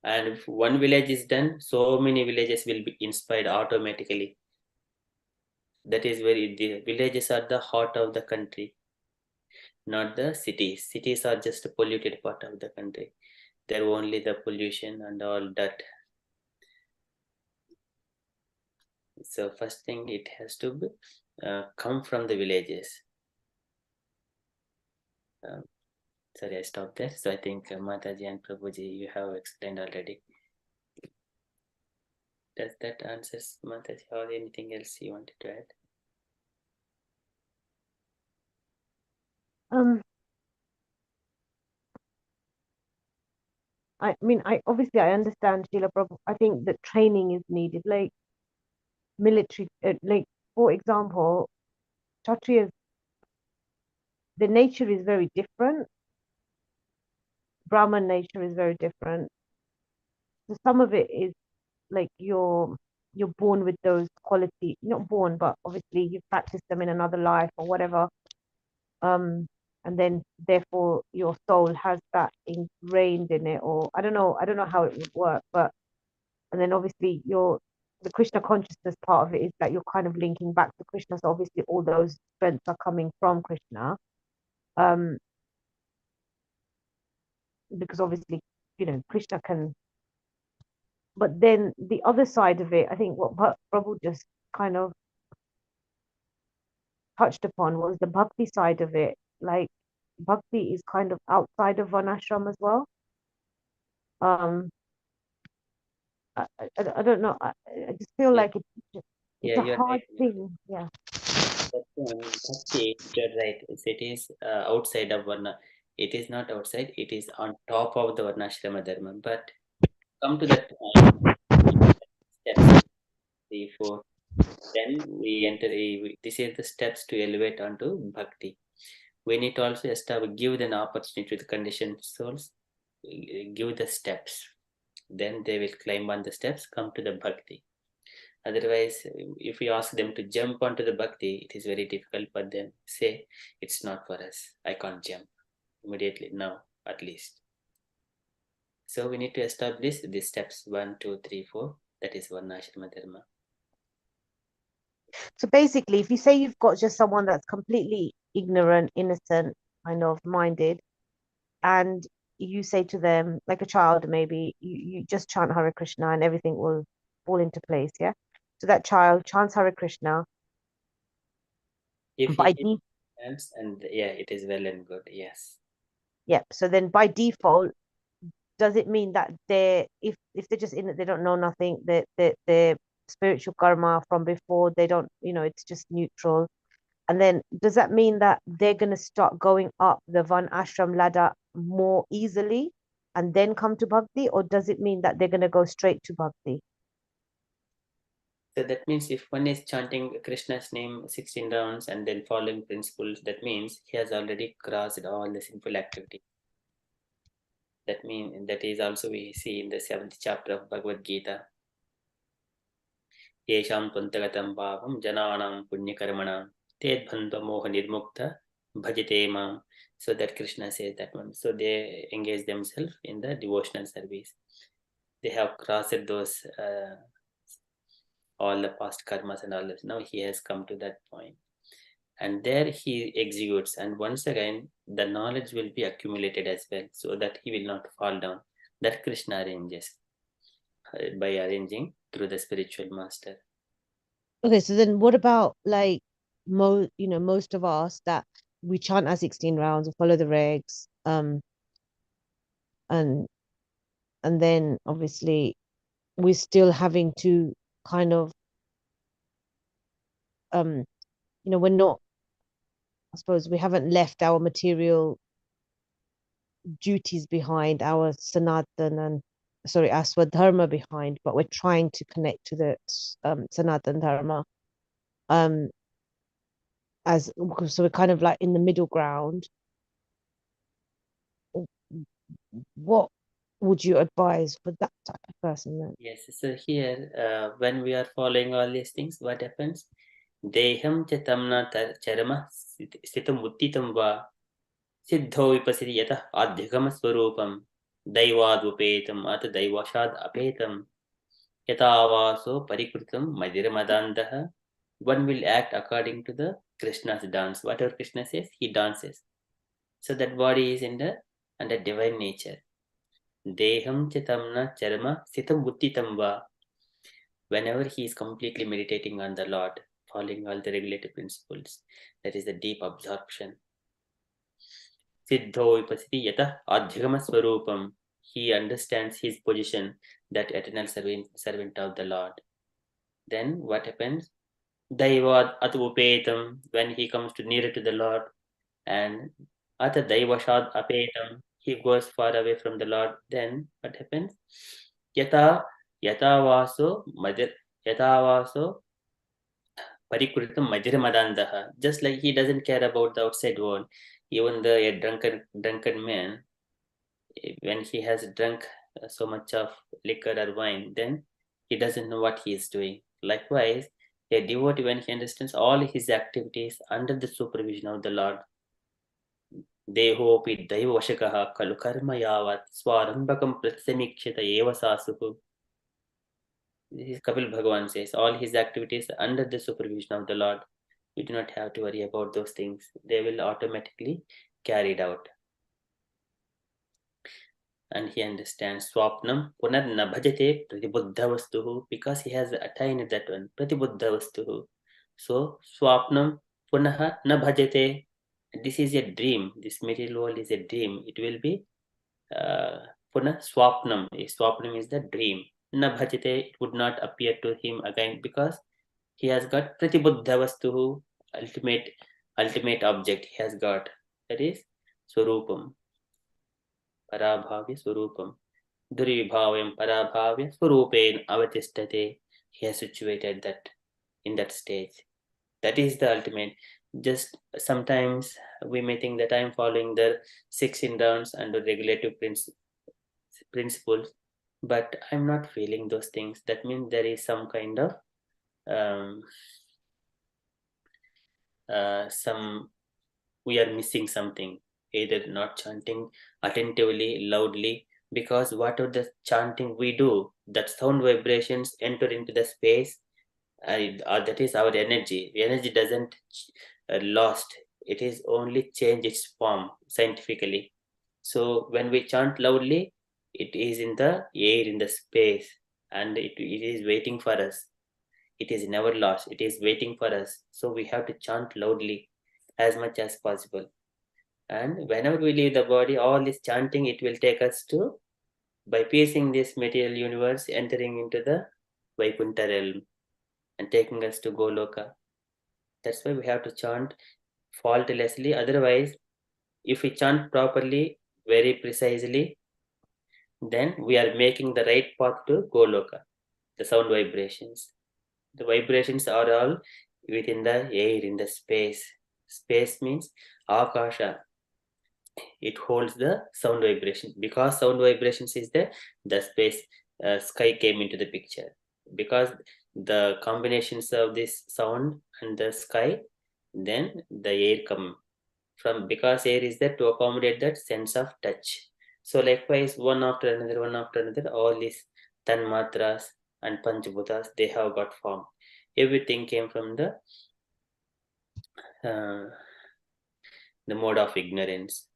And if one village is done, so many villages will be inspired automatically. That is where the villages are the heart of the country, not the cities. Cities are just a polluted part of the country. They're only the pollution and all that. So first thing, it has to be, come from the villages. Sorry, I stopped there. So I think Mataji and Prabhuji, you have explained already. Does that answer, Mataji, or anything else you wanted to add? I mean, I understand, Srila Prabhu. I think that training is needed, like military, like for example, Kshatriyas, the nature is very different. Brahman nature is very different. So some of it is like you're born with those qualities, not born, but obviously you practice them in another life or whatever. And then therefore your soul has that ingrained in it, or I don't know how it would work, but and then obviously the Krishna consciousness part of it is that you're kind of linking back to Krishna. So obviously all those strengths are coming from Krishna. Because obviously, Krishna can, but then the other side of it, I think what Prabhu just kind of touched upon was the bhakti side of it. Like bhakti is kind of outside of Varnashram as well. I don't know. I just feel like it's a hard thing. Yeah. Bhakti, you're right. It is outside of Varna. It is not outside. It is on top of the Varnashrama Dharma. But come to that steps, 3, 4. Then we enter. This is the steps to elevate onto Bhakti. We need to also give an opportunity to the conditioned souls. Give the steps. Then they will climb on the steps, come to the Bhakti. Otherwise, if we ask them to jump onto the Bhakti, it is very difficult for them. Say, it's not for us. I can't jump immediately, now, at least. So we need to establish these steps 1, 2, 3, 4. That is Varnashrama Dharma. So basically, if you say you've got just someone that's completely ignorant, innocent, kind of minded, and you say to them, like a child, maybe you just chant Hare Krishna and everything will fall into place. Yeah. So that child chants Hare Krishna. If by he chants, and it is well and good. Yes. Yeah. So then by default, does it mean that if they're just in it, they don't know nothing, that their spiritual karma from before, they don't, it's just neutral? And then does that mean that they're going to start going up the Van Ashram ladder more easily and then come to Bhakti? Or does it mean that they're going to go straight to Bhakti? So that means if one is chanting Krishna's name 16 rounds and then following principles, that means he has already crossed all the sinful activity. That means that is also we see in the 7th chapter of Bhagavad Gita. yesham tvantagatam bhavam jananam punyakarmanam tedbhandva moha nirmukta bhajate mam. So that Krishna says that one. So they engage themselves in the devotional service. They have crossed those all the past karmas and all this. Now he has come to that point. And there he executes, and once again the knowledge will be accumulated as well, so that he will not fall down. That Krishna arranges by arranging through the spiritual master. Okay, so then what about like most of us that we chant our 16 rounds or follow the regs, and then obviously we're still having to kind of we're not, I suppose we haven't left our material duties behind, our sanatan and our swadharma behind, but we're trying to connect to the sanatan dharma, so we're kind of like in the middle ground. What would you advise for that type of person then? Yes, so here when we are following all these things, what happens? Deham chatamna charama sitam uttitam va siddho vipasiti yata adhyagama swarupam daivad upetam at daivashad apetam yatavaso parikrutam madiramadandha. One will act according to the Krishna's dance. Whatever Krishna says, he dances. So that body is in the under divine nature. Deham chitamna charma sitam uttitam va. Whenever he is completely meditating on the Lord, following all the regulative principles, that is the deep absorption. Siddho vipasiti yata adhyagama swarupam. He understands his position, that eternal servant of the Lord. Then what happens? Daivad atupetam, when he comes to nearer to the Lord, and ata daivashad apetam, he goes far away from the Lord. Then what happens? Yatavaso parikuritam madiramadandha. Just like he doesn't care about the outside world. Even a drunken man, when he has drunk so much of liquor or wine, then he doesn't know what he is doing. Likewise, a devotee, when he understands all his activities under the supervision of the Lord, dehopi daivavashakaha kalu karma yavat swarambakam pratsamikshita eva sasuhu. This is Kapil Bhagavan says, all his activities under the supervision of the Lord. We do not have to worry about those things. They will automatically carried out. And he understands swapnam punar na bhajate pratibuddhavastuhu, because he has attained that one, pratibuddhavastuhu. So swapnam punaha na bhajate. This is a dream. This material world is a dream. It will be punah swapnam. Swapnam is the dream. Na bhajate, it would not appear to him again, because he has got pratibuddhavastuhu, ultimate object he has got. That is swarupam. Parabhavya Swarupam. Durivibhavyam Parabhavya Swarupen Avatistate. He has situated that in that stage. That is the ultimate. Just sometimes we may think that I am following the 16 rounds and the regulative principles, but I'm not feeling those things. That means there is some kind of we are missing something, either not chanting attentively, loudly, because whatever the chanting we do, that sound vibrations enter into the space, that is our energy. The energy doesn't lost, it is only change its form scientifically. So when we chant loudly, it is in the air, in the space, and it is waiting for us. It is never lost, it is waiting for us. So we have to chant loudly as much as possible. And whenever we leave the body, all this chanting, it will take us to, by piercing this material universe, entering into the Vaikuntha realm and taking us to Goloka. That's why we have to chant faultlessly. Otherwise, if we chant properly, very precisely, then we are making the right path to Goloka, the sound vibrations. The vibrations are all within the air, in the space. Space means Akasha. It holds the sound vibration. Because sound vibrations is there, the space sky came into the picture. Because the combinations of this sound and the sky, then the air come from, because air is there to accommodate that sense of touch. So likewise, one after another, all these tanmatras and panchbhutas, they have got form. Everything came from the mode of ignorance.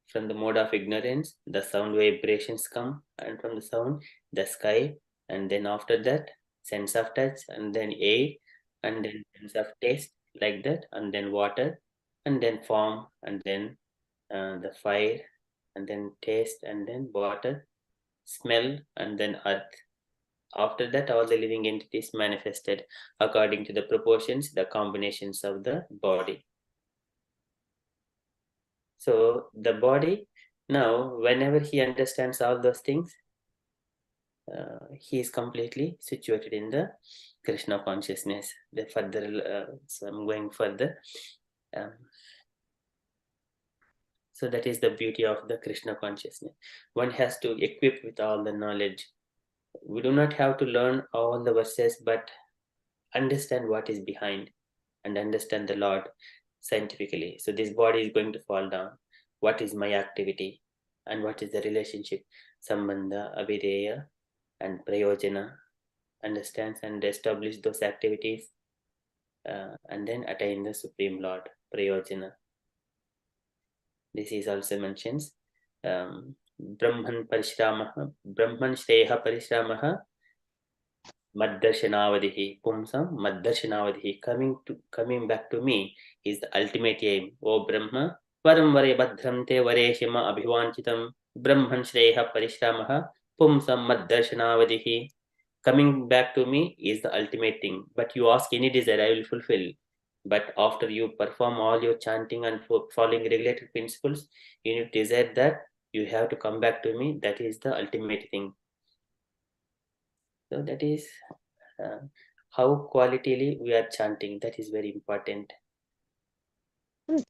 From the mode of ignorance, the sound vibrations come, and from the sound, the sky, and then after that, sense of touch, and then air, and then sense of taste, like that, and then water, and then form, and then the fire, and then taste, and then water, smell, and then earth. After that, all the living entities manifested according to the proportions, the combinations of the body. So the body, now, whenever he understands all those things, he is completely situated in the Krishna consciousness. The further, so I'm going further. So that is the beauty of the Krishna consciousness. One has to equip with all the knowledge. We do not have to learn all the verses, but understand what is behind and understand the Lord scientifically. So this body is going to fall down. What is my activity? And what is the relationship? Sambandha, Avideya, and Prayojana. Understands and establish those activities, and then attain the Supreme Lord, Prayojana. This is also mentions Brahman Parishramaha, Brahman Shreha Parishramaha, Maddarshanavadihi, Pumsam Maddarshanavadihi. Coming back to me is the ultimate aim. O Brahma, Varam Vare Bhadram Te Vareshima Abhivanchitam, Brahman Shreha Parishramaha, Pumsam Maddarshanavadihi. Coming back to me is the ultimate thing. But you ask any desire, I will fulfill. But after you perform all your chanting and following regulated principles, you need to desire that you have to come back to me. That is the ultimate thing. So that is how qualitatively we are chanting. That is very important.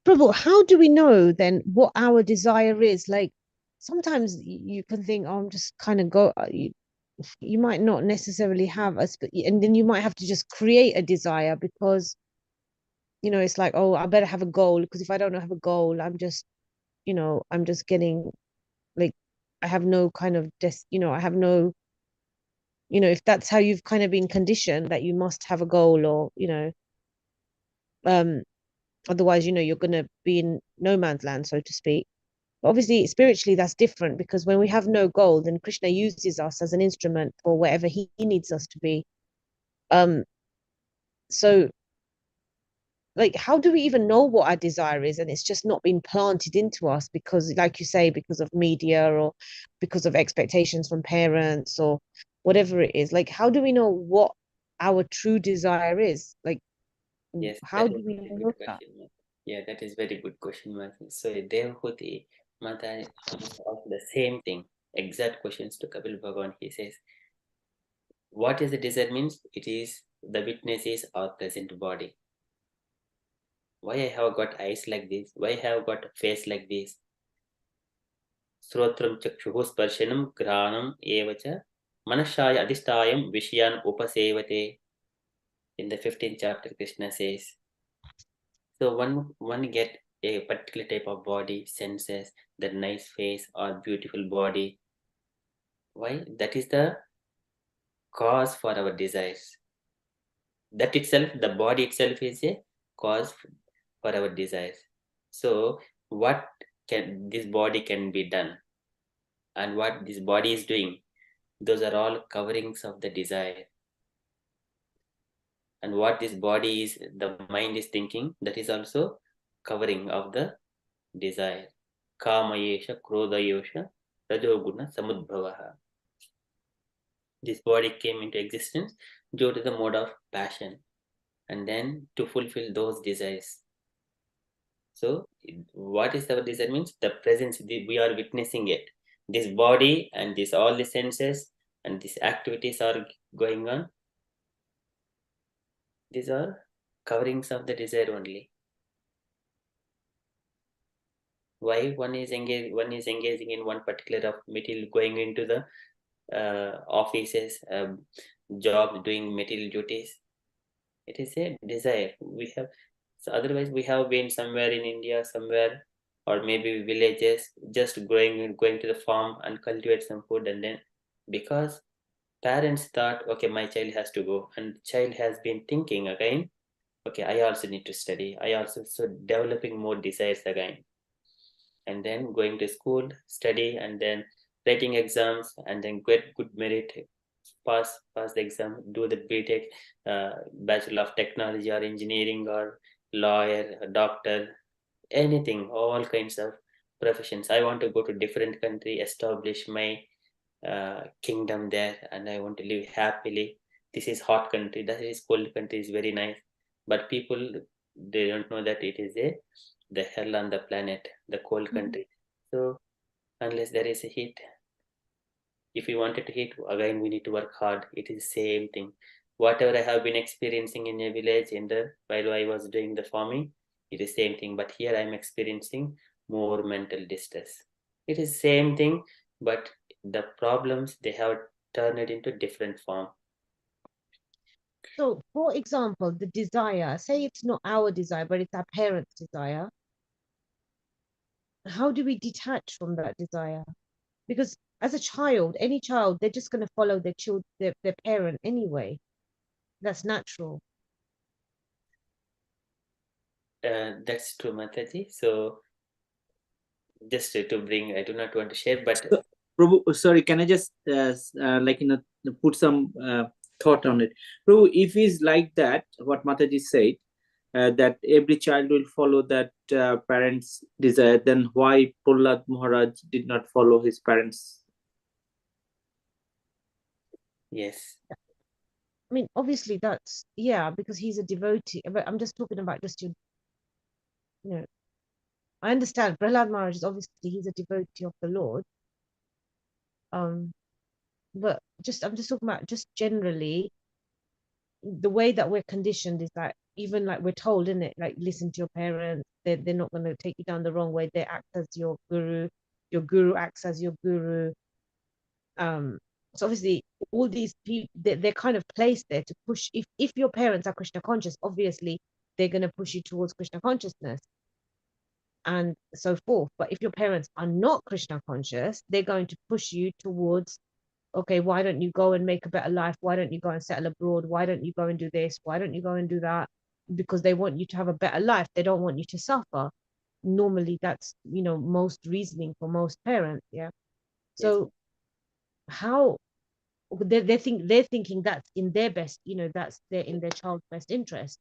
Prabhu, how do we know then what our desire is? Like sometimes you can think, oh, I'm just kind of you might not necessarily have us, and then you might have to just create a desire because, you know, it's like, oh, I better have a goal, because if I don't have a goal, I'm just, you know, I'm just getting like, I have no kind of I have no, you know, if that's how you've kind of been conditioned that you must have a goal, or, you know, otherwise, you know, you're going to be in no man's land, so to speak. But obviously, spiritually, that's different, because when we have no goal, then Krishna uses us as an instrument for whatever he needs us to be. So like, how do we even know what our desire is? And it's just not been planted into us because, like you say, because of media or because of expectations from parents or whatever it is. Like, how do we know what our true desire is? Like, Yes, how that do is we a very know good that? question. Yeah, that is very good question, Mata. So Devahuti Mata asked the same thing, exact questions to Kapil Bhagavan. He says, what is the desire means? It is the witnesses or present body. Why I have got eyes like this? Why I have got a face like this? Srotram chakshuhu sparshanam granam evacha manashaya adhistayam vishayan upasevate. In the 15th chapter, Krishna says, so one get a particular type of body, senses, that nice face or beautiful body. Why? That is the cause for our desires. That itself, the body itself is a cause for our desires. So what can this body can be done, and what this body is doing, those are all coverings of the desire. And what this body is, the mind is thinking, that is also covering of the desire. Kamayesha, Krodayosha, Rajoguna, Samudbhavaha. This body came into existence due to the mode of passion, and then to fulfill those desires. So, what is our desire means? The presence, we are witnessing it. This body and this all the senses and these activities are going on. These are coverings of the desire only. Why one is engaging in one particular of material, going into the offices, job, doing material duties. It is a desire we have. So otherwise, we have been somewhere in India, somewhere, or maybe villages, just going to the farm and cultivate some food, and then because parents thought, okay, my child has to go, and the child has been thinking again, okay, I also need to study. I also so developing more desires again, and then going to school, study, and then writing exams, and then get good merit, pass the exam, do the BTech, Bachelor of Technology or Engineering or lawyer, a doctor, anything, all kinds of professions. I want to go to different country, establish my kingdom there, and I want to live happily. This is hot country, that is cold country is very nice, but people, they don't know that it is the hell on the planet, the cold country. So unless there is a heat, if we wanted to hit again, we need to work hard. It is same thing. Whatever I have been experiencing in a village in the while I was doing the farming, it is same thing. But here I am experiencing more mental distress. It is same thing, but the problems they have turned it into different form. So, for example, the desire, say it's not our desire, but it's our parents' desire. How do we detach from that desire? Because as a child, any child, they're just going to follow their parent anyway. That's natural. That's true, Mataji. So just to bring, I do not want to share, but So, Prabhu, sorry, can I just put some thought on it? Prabhu, if it's like that, what Mataji said, that every child will follow that parents' desire, then why Prahlad Maharaj did not follow his parents? yes. I mean, obviously that's, yeah, because he's a devotee, but I'm just talking about just your, you know, I understand Prahlad Maharaj is obviously, he's a devotee of the Lord. But I'm just talking about just generally, the way that we're conditioned is that even like we're told, isn't it? Like, listen to your parents, they're not going to take you down the wrong way. They act as your guru acts as your guru. So obviously all these people, they're kind of placed there to push. If your parents are Krishna conscious, obviously they're going to push you towards Krishna consciousness and so forth. But if your parents are not Krishna conscious, they're going to push you towards, okay, why don't you go and make a better life? Why don't you go and settle abroad? Why don't you go and do this? Why don't you go and do that? Because they want you to have a better life. They don't want you to suffer. Normally that's, most reasoning for most parents. Yeah. So Yes. how they're thinking that's in their best, that's in their child's best interest.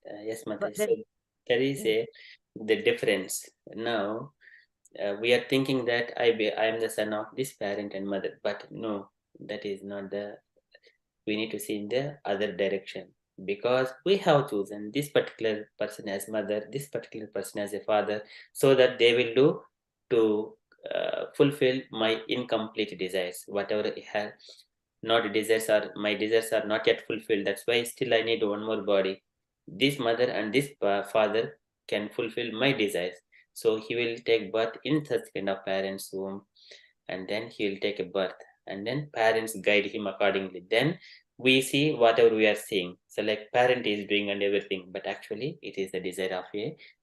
Yes, But Mataji. then, So there is the difference now. We are thinking that I am the son of this parent and mother, but no, that is not the. We need to see in the other direction, because we have chosen this particular person as mother, this particular person as a father, so that they will do to fulfill my incomplete desires, whatever I have. Not desires are my desires are not yet fulfilled. That's why still I need one more body. This mother and this father can fulfill my desires. So he will take birth in such kind of parents' womb, and then he will take a birth, and then parents guide him accordingly. Then we see whatever we are seeing. So like parent is doing and everything, but actually it is the desire of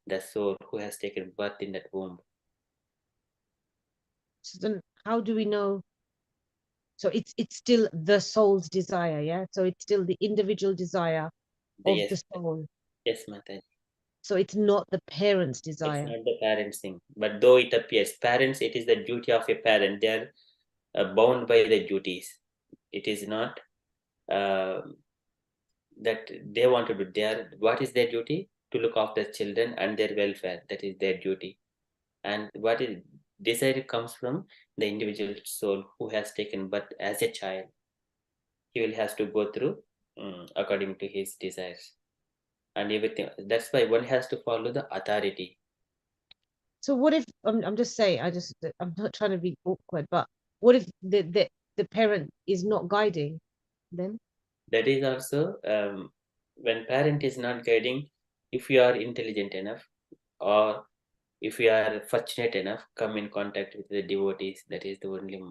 the soul who has taken birth in that womb. so then how do we know? So it's still the soul's desire, yeah. So it's still the individual desire of Yes, the soul. yes, Mataji. So it's not the parents' It's desire. not the parents thing, but though it appears parents, it is the duty of a parent. They are bound by the duties. It is not uh, that they want to do. What is their duty? To look after children and their welfare. That is their duty. And what is desire comes from the individual soul who has taken birth as a child. He will has to go through according to his desires and everything. That's why one has to follow the authority. So what if I'm just saying, I'm not trying to be awkward, but what if the parent is not guiding them? That is also when parent is not guiding. If you are intelligent enough, or if you are fortunate enough, come in contact with the devotees. That is the only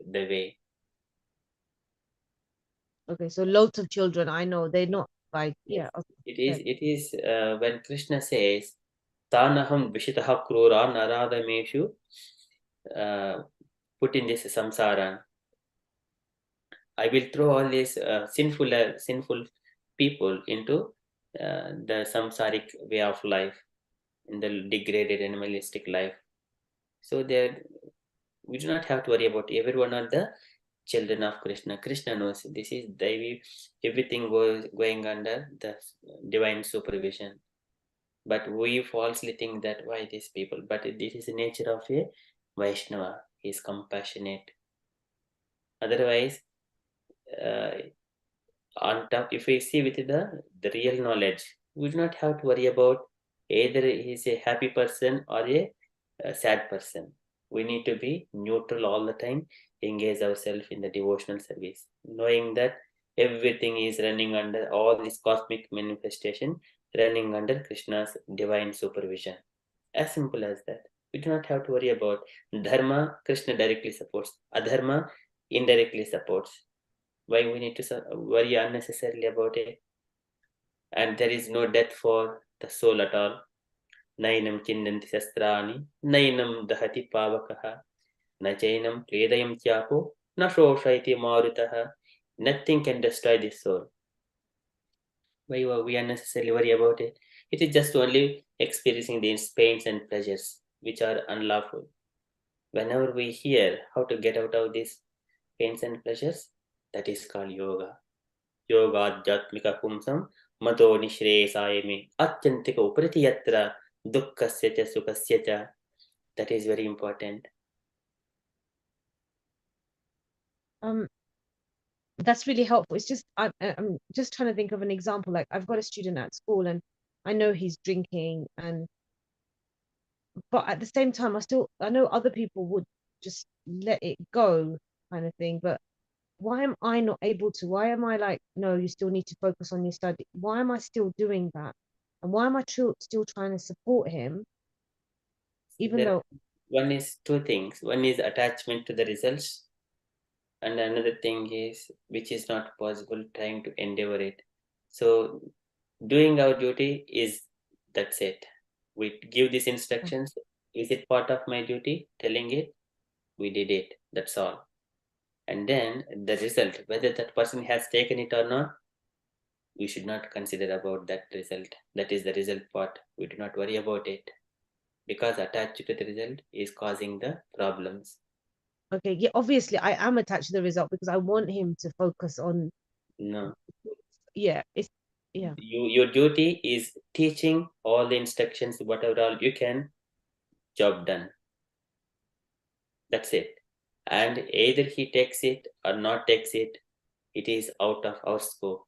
the way. Okay, so loads of children, I know they're not like, Yes. yeah. Okay. It is when Krishna says, Tanaham Vishitaha Krura Naradameshu, put in this samsara. I will throw all these sinful people into the samsaric way of life, in the degraded animalistic life. So there, we do not have to worry about everyone are the children of Krishna. Krishna knows this is Devi, everything going under the divine supervision. But we falsely think that why these people, but this is the nature of a Vaishnava. He is compassionate. Otherwise, uh, on top, if we see with the real knowledge, we do not have to worry about either he is a happy person or a sad person. We need to be neutral all the time, engage ourselves in the devotional service, knowing that everything is running under all this cosmic manifestation, running under Krishna's divine supervision. As simple as that. We do not have to worry about dharma. Krishna directly supports, adharma indirectly supports. Why we need to worry unnecessarily about it? And there is no death for the soul at all. Nainam chindanti sastrani, nainam dahati pavakaha, na chainam pledayam tyapo, na shoshaiti marutaha. Nothing can destroy this soul. Why we unnecessarily worry about it? It is just only experiencing these pains and pleasures which are unlawful. Whenever we hear how to get out of these pains and pleasures, that is called yoga. योगाध्यात्मिक पुंसं मतो निःश्रेयसाय मे आत्यन्तिक उपरति यत्र दुःखस्य च सुखस्य च. That is very important. That's really helpful. It's just I'm just trying to think of an example. Like I've got a student at school and I know he's drinking, but at the same time I know other people would just let it go kind of thing. But why am I not able to? Why am I like, no, you still need to focus on your study? Why am I still doing that? And why am I still trying to support him, even though one is two things. One is attachment to the results, and another thing is which is not possible, trying to endeavor it. So doing our duty is, that's it. We give these instructions. Is it part of my duty? Telling it, we did it. That's all. And then the result, whether that person has taken it or not, we should not consider about that result. That is the result part. We do not worry about it, because attached to the result is causing the problems. okay, yeah, obviously I am attached to the result because I want him to focus on. No. Yeah, it's yeah. Your duty is teaching all the instructions, whatever all you can, job done. That's it. And either he takes it or not takes it, it is out of our scope.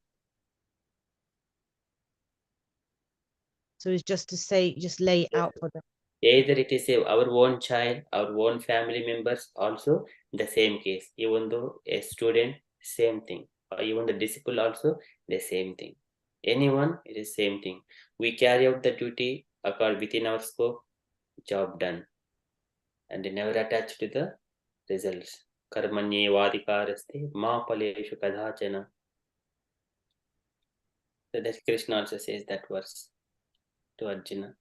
So it's just to say, just lay it out for them. Either it is our own child, our own family members, also the same case. Even though a student, same thing. Or even the disciple also, the same thing. Anyone, it is same thing. We carry out the duty within our scope, job done. And they never attach to the results. Karmanye vadikaraste ma paleshu kadachana. So that Krishna also says that verse to Arjuna.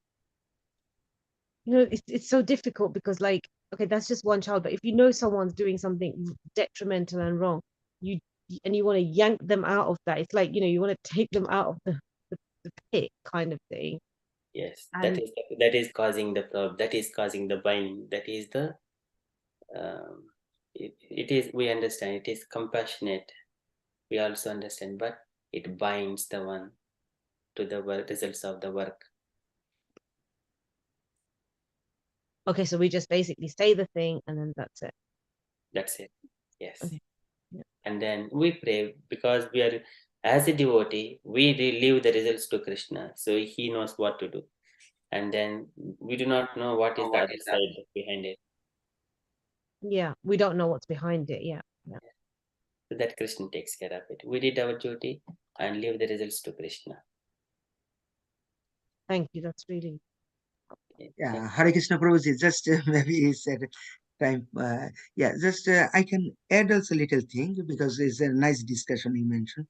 You know, it's so difficult because, like, okay, that's just one child, but if you know someone's doing something detrimental and wrong, you want to yank them out of that. It's like, you know, you want to take them out of the pit kind of thing. Yes, And that is causing the problem. That is causing the binding. That is the it is, we understand, it is compassionate. We also understand, but it binds the one to the results of the work. okay, so we just basically say the thing and then that's it. That's it. Yes. Okay. Yeah. And then we pray, because we are, as a devotee, we leave the results to Krishna, so he knows what to do. And then we do not know what is the other side behind it. Yeah, we don't know what's behind it. Yeah. So that Krishna takes care of it. We did our duty and leave the results to Krishna. Thank you. That's really. Yeah, Hare Krishna Prabhuji, just maybe he said, time. Yeah, just I can add also little thing because it's a nice discussion you mentioned.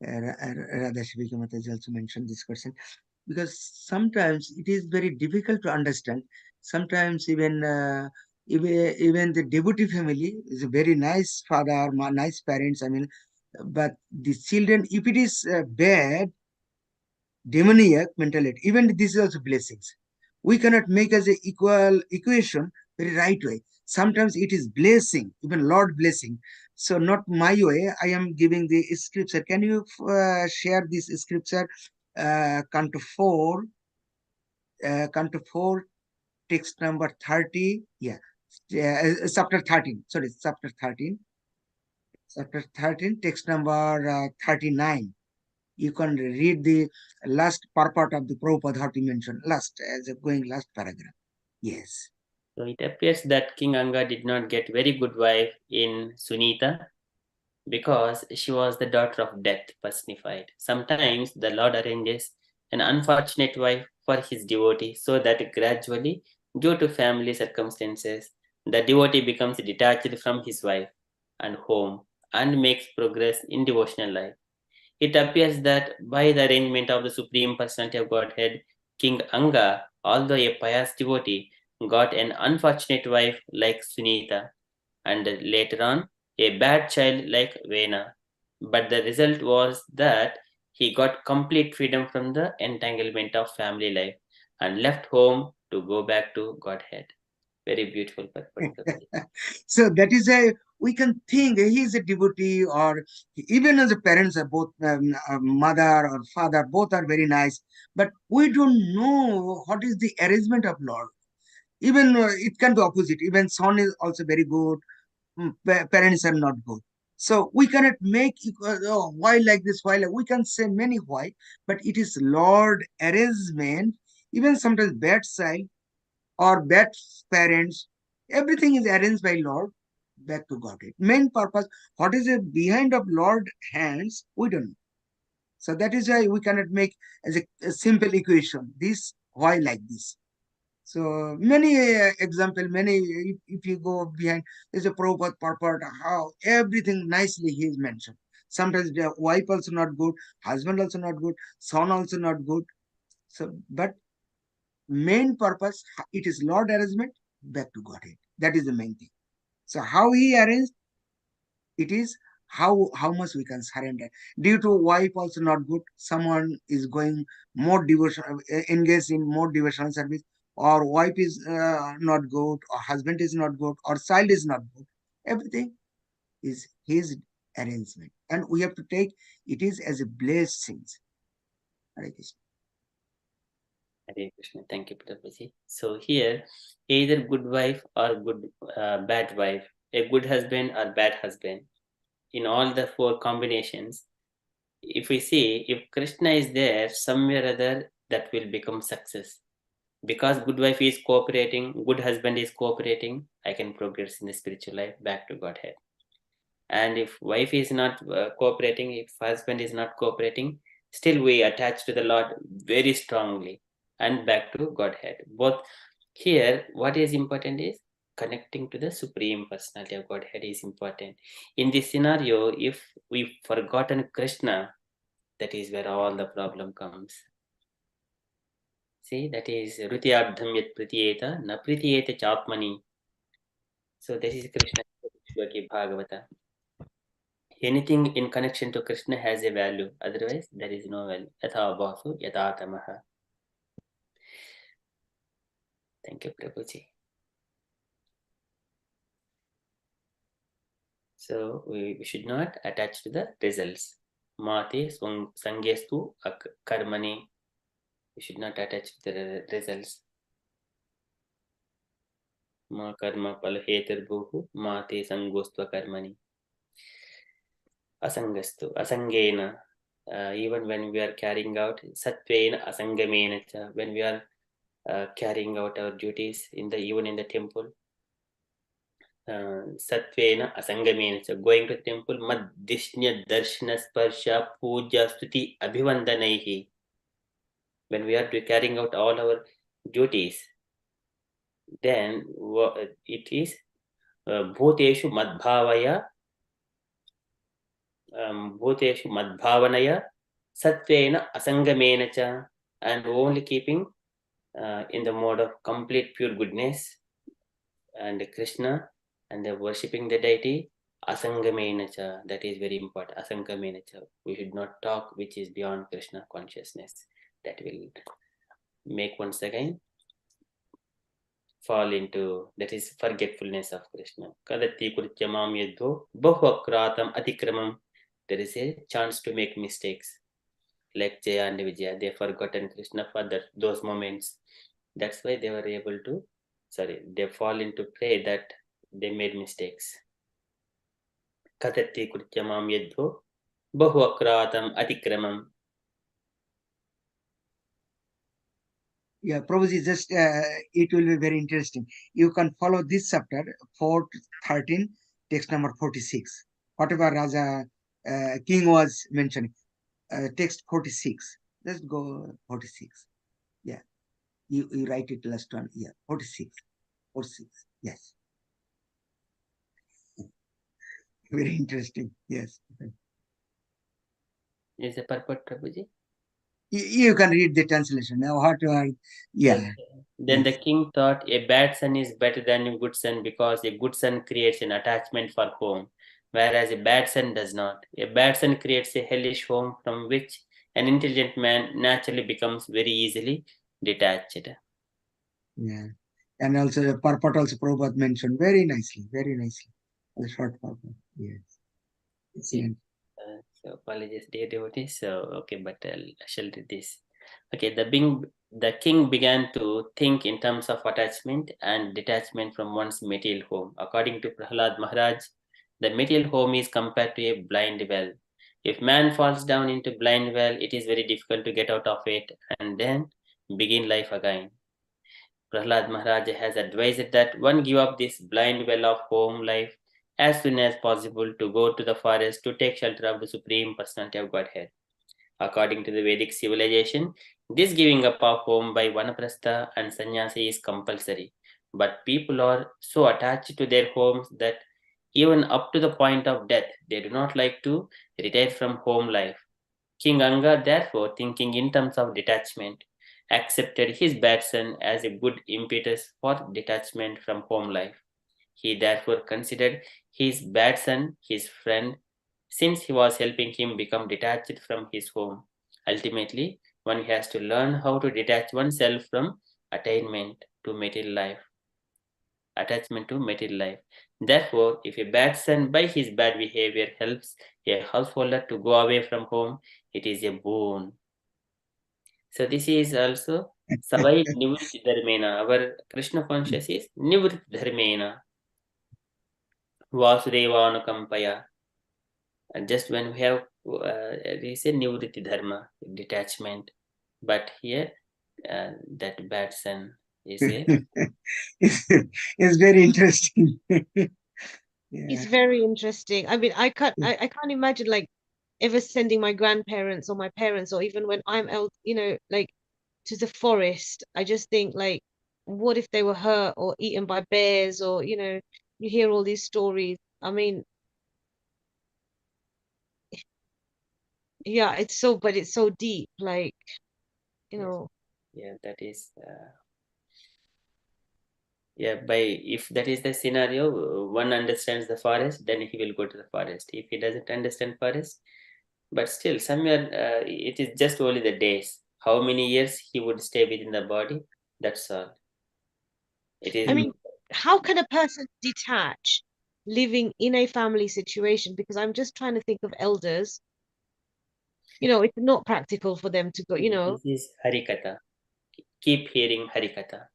Radha Shivika Mataji also mentioned this question because sometimes it is very difficult to understand. Sometimes even the devotee family is a very nice father, nice parents. I mean, but the children, if it is bad, demoniac mentality, even this is also blessings. We cannot make as a equal equation very right way. Sometimes it is blessing, even Lord blessing. So not my way. I am giving the scripture. Can you share this scripture? Canto 4, Canto 4, text number 30. Yeah, chapter 13. Sorry, chapter 13. Chapter 13, text number 39. You can read the last purport of the Prabhupada how to mention last as a going last paragraph. Yes. So it appears that King Anga did not get very good wife in Sunita because she was the daughter of death personified. Sometimes the Lord arranges an unfortunate wife for his devotee so that gradually, due to family circumstances, the devotee becomes detached from his wife and home and makes progress in devotional life. It appears that by the arrangement of the Supreme Personality of Godhead, King Anga, although a pious devotee, got an unfortunate wife like Sunita, and later on a bad child like Vena. But the result was that he got complete freedom from the entanglement of family life and left home to go back to Godhead. Very beautiful purport. So that is a we can think he is a devotee or even as a parents are both mother or father both are very nice, but we don't know what is the arrangement of Lord. Even it can be opposite. Even son is also very good. Parents are not good. So we cannot make why like this, why like, we can say many why, but it is Lord arrangement. Even sometimes bad side or bad parents, everything is arranged by Lord back to Godhead. Main purpose, what is the behind of Lord hands, we don't know. So that is why we cannot make as a simple equation. This why like this. So many example, many if you go behind, there's a Prabhupada purport how everything nicely he is mentioned. Sometimes the wife also not good, husband also not good, son also not good. So but main purpose, it is Lord arrangement back to Godhead. That is the main thing. So how he arranged, it is how much we can surrender. Due to wife also not good, someone is going more devotion, engaged in more devotional service, or wife is not good, or husband is not good, or child is not good. Everything is his arrangement, and we have to take it is as a blessing. Hare Krishna. Hare Krishna. Thank you, Prabhuji. So here, either good wife or bad wife, a good husband or bad husband, in all the four combinations, if we see, if Krishna is there, somewhere or other, that will become success. Because good wife is cooperating, good husband is cooperating, I can progress in the spiritual life back to Godhead. And if wife is not cooperating, if husband is not cooperating, still we attach to the Lord very strongly and back to Godhead. Both here, what is important is connecting to the Supreme Personality of Godhead is important. In this scenario, if we've forgotten Krishna, that is where all the problem comes. See, that is Rutyardham yat pritiyeta, na pritiyeta chatmani. So this is Krishna Bhagavata. Anything in connection to Krishna has a value, otherwise there is no value. Yatha basu yatha tamaha. Thank you, Prabhuji. So we should not attach to the results. Mate sangestu karmani. We should not attach to the results. Ma karma pal hetarbuhu mate sangostva karmani. Asangastu, asangena. Even when we are carrying out satvena asangamena, when we are carrying out our duties even in the temple, satvena asangamena, going to the temple, madishnya darshana sparsha puja stuti abhivandanaihi. When we are carrying out all our duties, then it is bhuteshu madbhavaya bhuteshu madbhavanaya satvena asangamena cha, and only keeping in the mode of complete pure goodness and Krishna, and they're worshipping the deity asangamena cha. That is very important. Asangamena cha. We should not talk which is beyond Krishna consciousness. That will make once again fall into, that is forgetfulness of Krishna. Kadati kuryamam yadho bahvakratam atikramam. There is a chance to make mistakes. Like Jaya and Vijaya, they forgotten Krishna for those moments. That's why they were able to, they fall into prey that they made mistakes. Kadati kuryamam yadho bahvakratam atikramam. Yeah, Prabhuji, just it will be very interesting. You can follow this chapter 4 to 13, text number 46. Whatever Raja King was mentioning, text 46. Let's go 46. Yeah, you write it last one. Yeah, 46. 46. Yes. Very interesting. Yes. Is the purport, Prabhuji? You can read the translation. Now, what you are, yeah. Then Yes. the king thought a bad son is better than a good son because a good son creates an attachment for home, whereas a bad son does not. A bad son creates a hellish home from which an intelligent man naturally becomes very easily detached. Yeah. And also the purport also Prabhupada mentioned very nicely, very nicely. The short purport. Yes. Excellent. So apologies, dear devotees. So okay, but I shall read this. Okay, the king began to think in terms of attachment and detachment from one's material home. According to Prahlad Maharaj, the material home is compared to a blind well. If man falls down into blind well, it is very difficult to get out of it and then begin life again. Prahlad Maharaj has advised that one give up this blind well of home life as soon as possible to go to the forest to take shelter of the Supreme Personality of Godhead. According to the Vedic civilization, this giving up of home by vanaprastha and sannyasi is compulsory. But people are so attached to their homes that even up to the point of death, they do not like to retire from home life. King Anga, therefore, thinking in terms of detachment, accepted his bad son as a good impetus for detachment from home life. He therefore considered his bad son his friend, since he was helping him become detached from his home. Ultimately, one has to learn how to detach oneself from attainment to material life, attachment to material life. Therefore, if a bad son by his bad behavior helps a householder to go away from home, it is a boon. So this is also Savai Nivritti Dharmena. Our Krishna conscious is Nivritti Dharmena. Vasudevanukampaya. And just when we have we say Nivritti Dharma, detachment. But here that bad son is a It's very interesting. It's very interesting. I mean, I can't imagine like ever sending my grandparents or my parents or even when I'm out, like to the forest. I just think like, what if they were hurt or eaten by bears or you hear all these stories. I mean, yeah, but it's so deep, like, yeah, that is if that is the scenario, one understands the forest, then he will go to the forest. If he doesn't understand forest, but still somewhere it is just only the days. How many years he would stay within the body? That's all. It is. I mean, how can a person detach living in a family situation? Because I'm just trying to think of elders. It's not practical for them to go, This is Harikatha. Keep hearing Harikatha.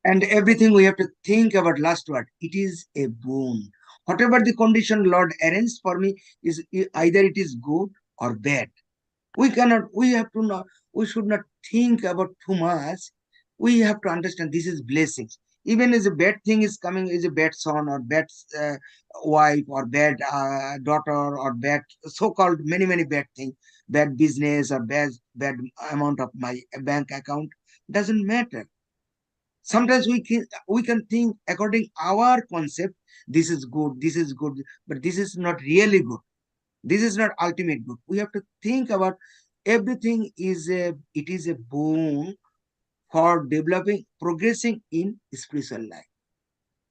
And everything we have to think about last word. It is a boon. Whatever the condition Lord arranged for me is either it is good or bad. We should not think about too much. We have to understand this is blessings. Even if a bad thing is coming, is a bad son or bad wife or bad daughter or bad so-called many bad things, bad business or bad amount of my bank account, doesn't matter. Sometimes we can think according our concept, this is good, but this is not really good. This is not ultimate good. We have to think about everything it is a boon for developing, progressing in spiritual life.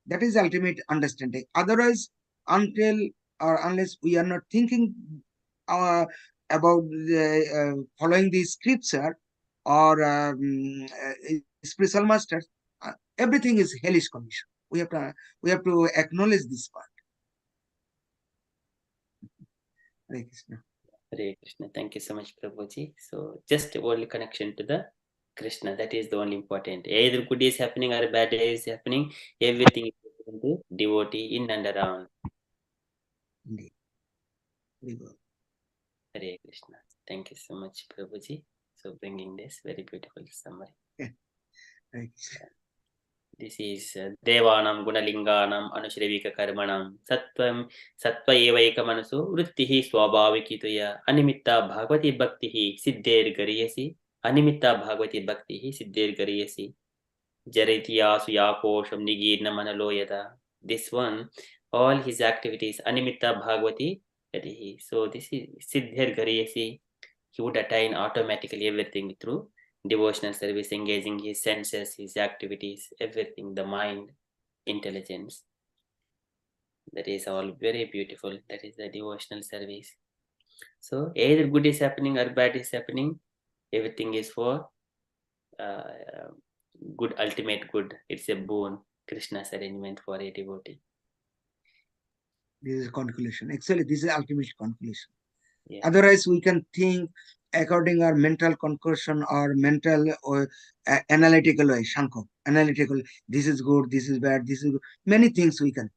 That is ultimate understanding. Otherwise, until or unless we are not thinking about following the scripture or spiritual masters, everything is hellish condition. We have to acknowledge this part. Hare Krishna. Hare Krishna. Thank you so much, Prabhuji. So just only connection to the Krishna. That is the only important. Either good is happening or bad is happening. Everything is happening to devotee in and around. Indeed. Very good. Hare Krishna. Thank you so much, Prabhuji. So bringing this very beautiful summary. Hare Krishna. This is Devanam Gunalinganam Anushravika Karmanam Sattvam Sattva Evaika Manasu Vrittihi Swabhavikituya Animitta Bhagavati Bhaktihi Siddher Gariyasi Animitta Bhagavati Bhaktihi Siddher Gariyasi Jaritiyasu Yakosham Nigirna Manaloyada. This one, all his activities Animitta Bhagavati Garihi. So this is Siddher Gariyasi. He would attain automatically everything through devotional service, engaging his senses, his activities, everything, the mind, intelligence. That is all very beautiful. That is the devotional service. So either good is happening or bad is happening, everything is for good, ultimate good. It's a boon, Krishna's arrangement for a devotee. This is conclusion. Actually, this is ultimate conclusion. Yeah. Otherwise, we can think according our mental conclusion or mental or analytical way, Shanko, analytical, this is good, this is bad, this is good. Many things we can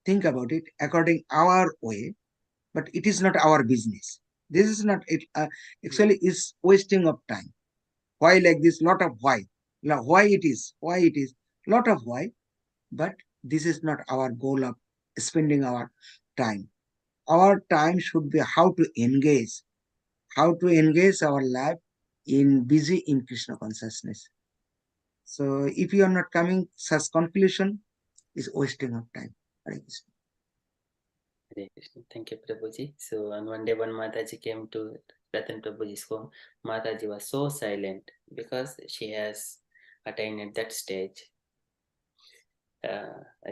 think about it according our way, but it is not our business. This is not it. Actually, is wasting of time. Why like this? Lot of why. Why it is? Lot of why, but this is not our goal of spending our time. Our time should be how to engage our life in busy in Krishna consciousness. So if you are not coming such conclusion, is wasting of time. Hare Krishna. Hare Krishna. Thank you, Prabhuji. So on one day, when Mataji came to Ratan Prabhuji's home, Mataji was so silent because she has attained at that stage.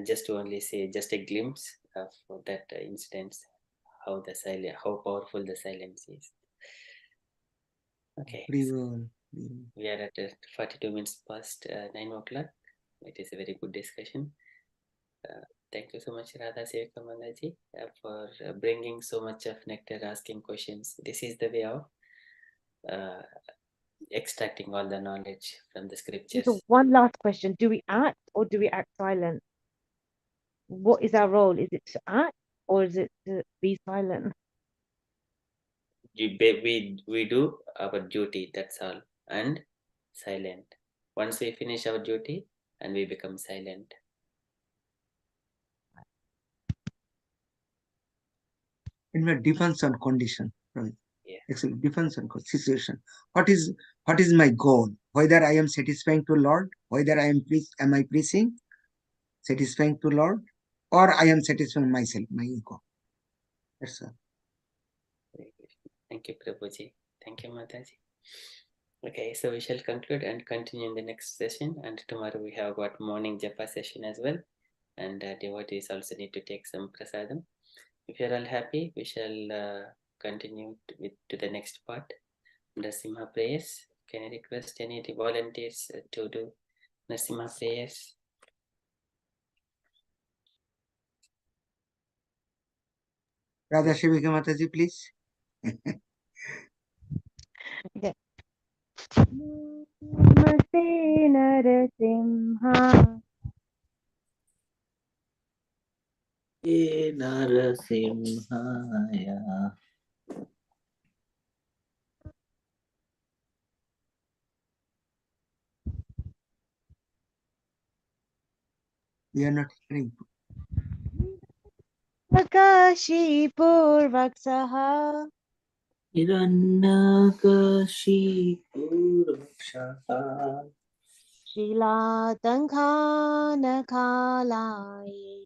Just to only say, just a glimpse of that incident, how powerful the silence is. Okay. So we are at 42 minutes past 9 o'clock. It is a very good discussion. Thank you so much, Radha Sevika Mataji, for bringing so much of nectar, asking questions. This is the way of extracting all the knowledge from the scriptures. So one last question. Do we act or do we act silent? What is our role? Is it to act or is it to be silent? We do our duty, that's all, and silent. Once we finish our duty and we become silent. It depends on condition, right? Yeah. Actually, depends on situation. What is my goal? Whether I am satisfying to Lord, whether am I pleasing, satisfying to Lord, or I am satisfying myself, my ego. That's all. Thank you, Prabhuji. Thank you, Mataji. Okay, so we shall conclude and continue in the next session. And tomorrow we have got morning japa session as well. And devotees also need to take some prasadam. If you're all happy, we shall continue to the next part. Narasimha prayers. Can I request any volunteers to do Narasimha prayers? Radha Sevika Mataji, please. Okay. Namaste Narasimha. Narasimhaya. We are not hearing. Prakashi Purvaksaha. Hiranyakashi Purvakshaha. शीलातङ्खानकालाये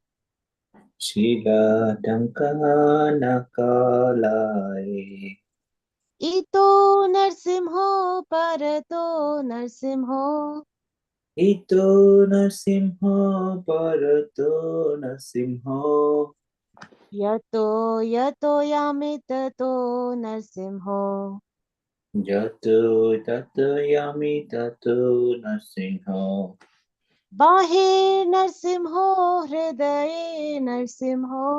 शीलाटङ्कनकालाये इतो नरसिंहो परतो नरसिंहो इतो नरसिंहो परतो नरसिंहो यतो यतो यामिततो नरसिंहो जतो ततो यामि ततो नरसिंहो बाहिर्नरसिंहो हृदये नरसिंहो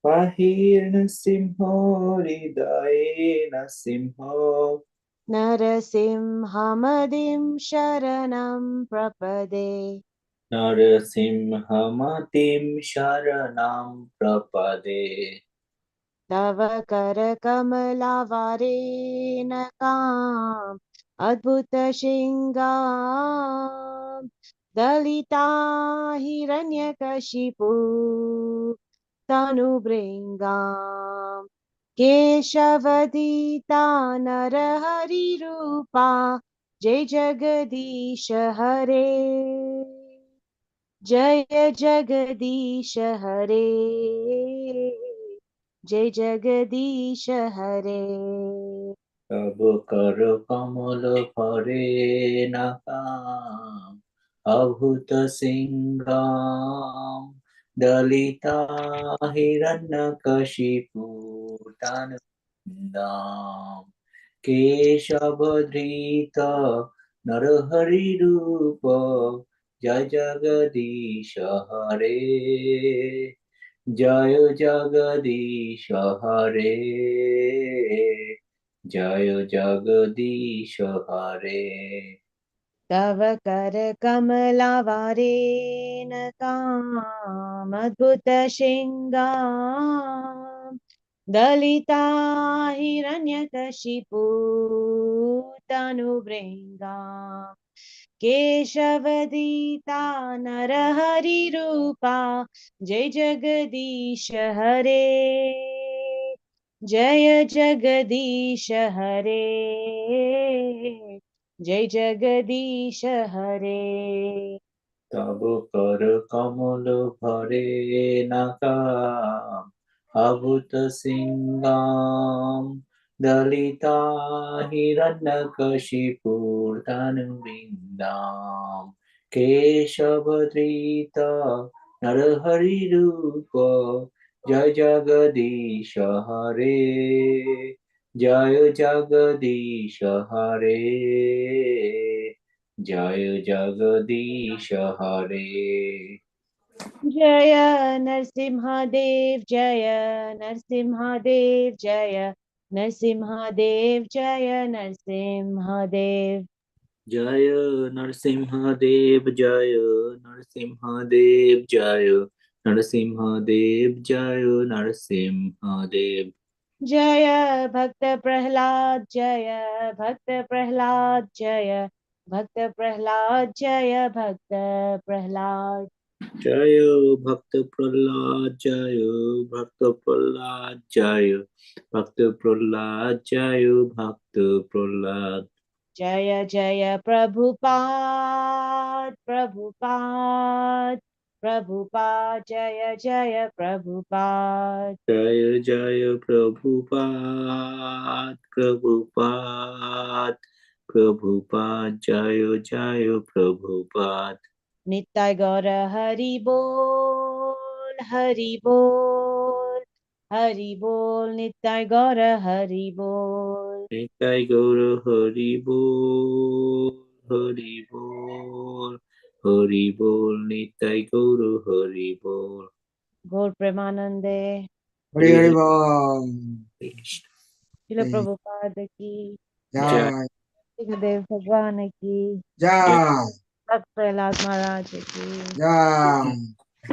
बाहिर्नरसिंहो हृदये नरसिंहो नरसिंहमदिं शरणं प्रपदे नरसिंहमतिं शरणं प्रपदे तव करकमलावारेण काम् अद्भुतशृङ्गां दलिता हिरण्यकशिपु तनुभृङ्गाम् केशवदिता नरहरिरूपा जय जगदीश हरे जय जगदीश हरे जय जगदीश हरे तब कर कमल भरे नकाम अभूत सिंगाम दलिता हिरण्यकशिपु तनुदाम केशवधृत नरहरि रूप जय जगदीश हरे जय जगदीश हरे जय जगदीश हरे तव करकमलावारेण कामद्भुतशृङ्गाम् दलिता हिरण्यकशिपु तनुभृङ्गाम् केशवदिता नरहरिरूपा जय जगदीश हरे जय जगदीश हरे जय जगदीश हरे तब कर कमल भरे नकाम अभूत सिंगाम दलिता हिरण्यकशिपूर्धनुबिंदाम केशवधृत नरहरि रूप जय जगदीश हरे जय जगदीश हरे जय जगदीश हरे जय नरसिंहदेव जय नरसिंहदेव जय नरसिंहदेव जय नरसिंहदेव जय नरसिंहदेव जय नरसिंहदेव जय नरसिंहदेव जय नरसिंहदेव जय भक्त प्रह्लाद जय भक्त प्रह्लाद जय भक्त प्रह्लाद जय भक्त प्रह्लाद जय भक्त प्रह्लाद जय भक्त प्रह्लाद जय भक्त प्रह्लाद जय भक्त प्रह्लाद जय जय प्रभुपाद प्रभुपाद प्रभुपाद जय जय प्रभुपाद जय जय प्रभुपाद प्रभुपाद प्रभुपाद जय जय प्रभुपाद नित्य गौर हरि बोल हरि बोल हरि बोल नित्य गौर हरि बोल निताय गौर हरि बोल हरि बोल हरि बोल निताय गौर हरि बोल गौर प्रेमानंदे हरि हरि बोल शिल प्रभुपाद की जय देव भगवान की जय भक्त प्रहलाद महाराज की जय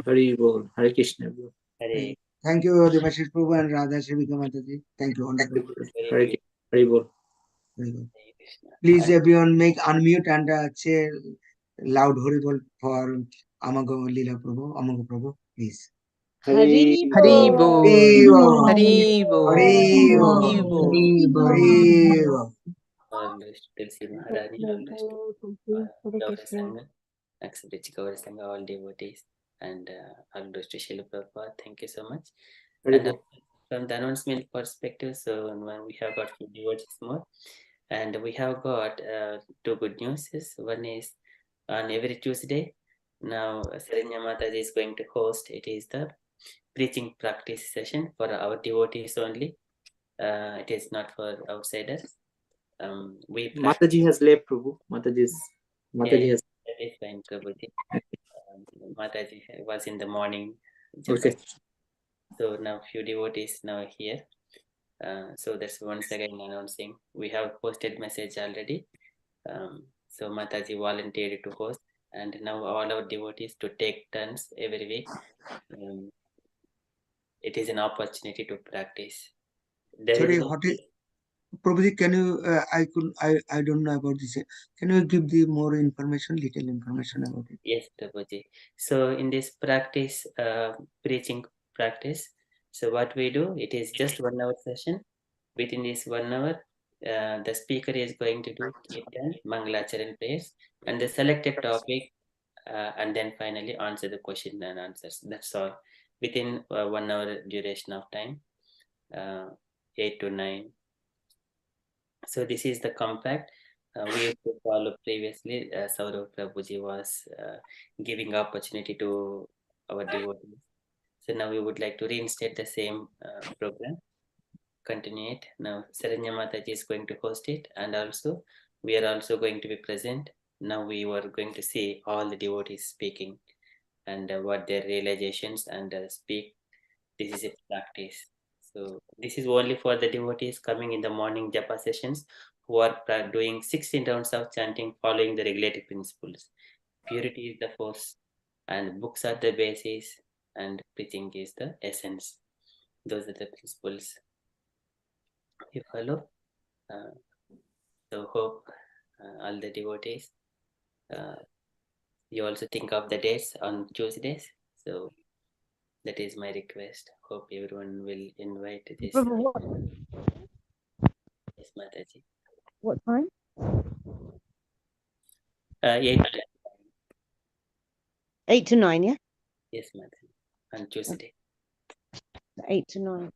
हरि बोल हरे कृष्ण बोल हरे Thank you, Devashish Prabhu and Radha Shrivika Mataji. Thank you, wonderful. Hari बोल Very good. Please, everyone, make unmute and say loud Haribol for Amogha Lila Prabhu, Amogha Prabhu, please. Hari Hari बोल बोल हरि बोल Haribol, हरि Haribol, बोल Haribol. all those Tulsi Maharani, all those Gaura Sangha, Aksabrich Gaura Sangha, all devotees, and all those to Srila Prabhupada. Thank you so much. And from the announcement perspective, so we have got few devotees more, and we have got two good news. One is on every Tuesday, now Saranya Mataji is going to host. It is the preaching practice session for our devotees only. It is not for outsiders. Mataji has left, Prabhu. Mataji has. That is fine, Prabhuji. Mataji was in the morning. Okay. So now few devotees now here. So that's once again announcing. We have posted message already. So Mataji volunteered to host, and now all our devotees to take turns every week. It is an opportunity to practice. Sorry, Prabhuji, can you? I don't know about this. Can you give the more information, little information about it? Yes, Prabhuji. So in this practice, preaching practice, so what we do, it is just 1 hour session. Within this 1 hour, the speaker is going to do Kirtan, Mangalacharan prayers, and the selected topic, and then finally answer the question and answers. That's all. Within 1 hour duration of time, 8 to 9. So this is the compact. We used to follow previously. Saurav Prabhuji was giving opportunity to our devotees. So now we would like to reinstate the same program. Continue it. Now Saranya Mataji is going to host it, and also we are also going to be present. Now we were going to see all the devotees speaking and what their realizations and speak. This is a practice. So this is only for the devotees coming in the morning japa sessions who are doing 16 rounds of chanting following the regulative principles. Purity is the force, and books are the basis, and preaching is the essence. Those are the principles you follow. So hope all the devotees, you also think of the dates on Tuesdays. So that is my request. Hope everyone will invite this. Yes, Mataji. What time? 8 to 9, yeah? Yes, Mataji. On Tuesday. 8 to 9.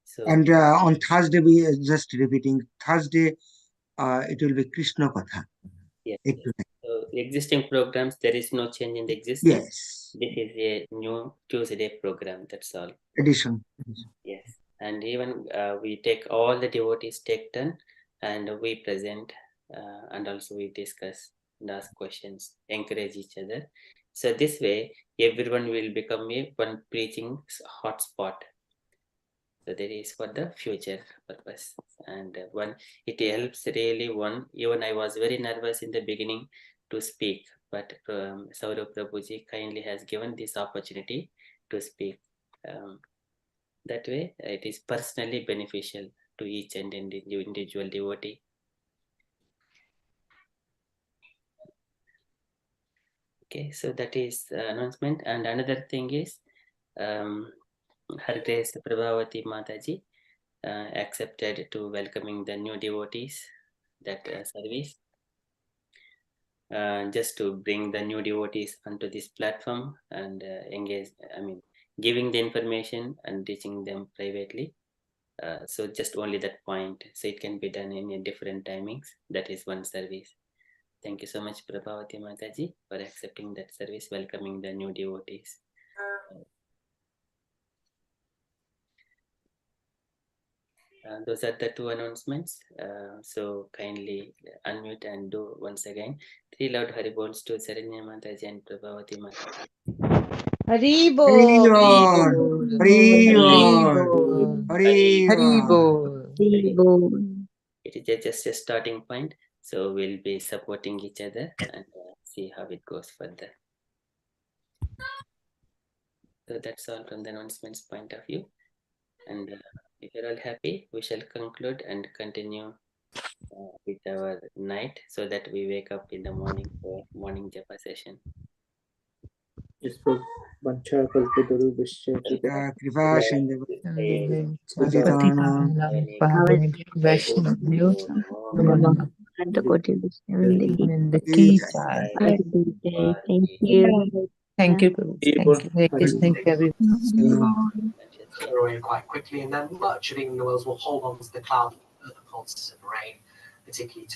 So, and on Thursday, we just repeating, Thursday, it will be Krishna Katha. Yes. So existing programs, there is no change in the existing. Yes. This is a new Tuesday program. That's all. Addition. Yes. And even we take all the devotees take turn, and we present, and also we discuss and ask questions, encourage each other. So this way, everyone will become a one preaching hotspot. So that is for the future purpose. And one, it helps really one, even I was very nervous in the beginning to speak, but Saurav Prabhuji kindly has given this opportunity to speak. That way, it is personally beneficial to each and individual devotee. Okay, so that is the announcement. And another thing is, Her Grace Prabhavati Mataji accepted to welcoming the new devotees that service. Just to bring the new devotees onto this platform and engage, giving the information and teaching them privately. So just only that point. So it can be done in different timings. That is one service. Thank you so much, Prabhavati Mataji, for accepting that service, welcoming the new devotees. Those are the two announcements. So kindly unmute and do once again 3 loud Hari Bols to Saranya Mataji and Prabhavati Mataji. Hari Bol. It is just a starting point. So we'll be supporting each other and see how it goes further. So that's all from the announcements point of view. And if you're all happy, we shall conclude and continue with our night so that we wake up in the morning for morning japa session. Vanchakalpatarubhasya कृपा Sindhu Vaishnavyo, Please, Have a good day. Thank you. Thank you, Prabhu. Thank you. Hare Krishna, everyone. Growing quite quickly, and then much of England and Wales will hold on to the cloud of pulses of rain, particularly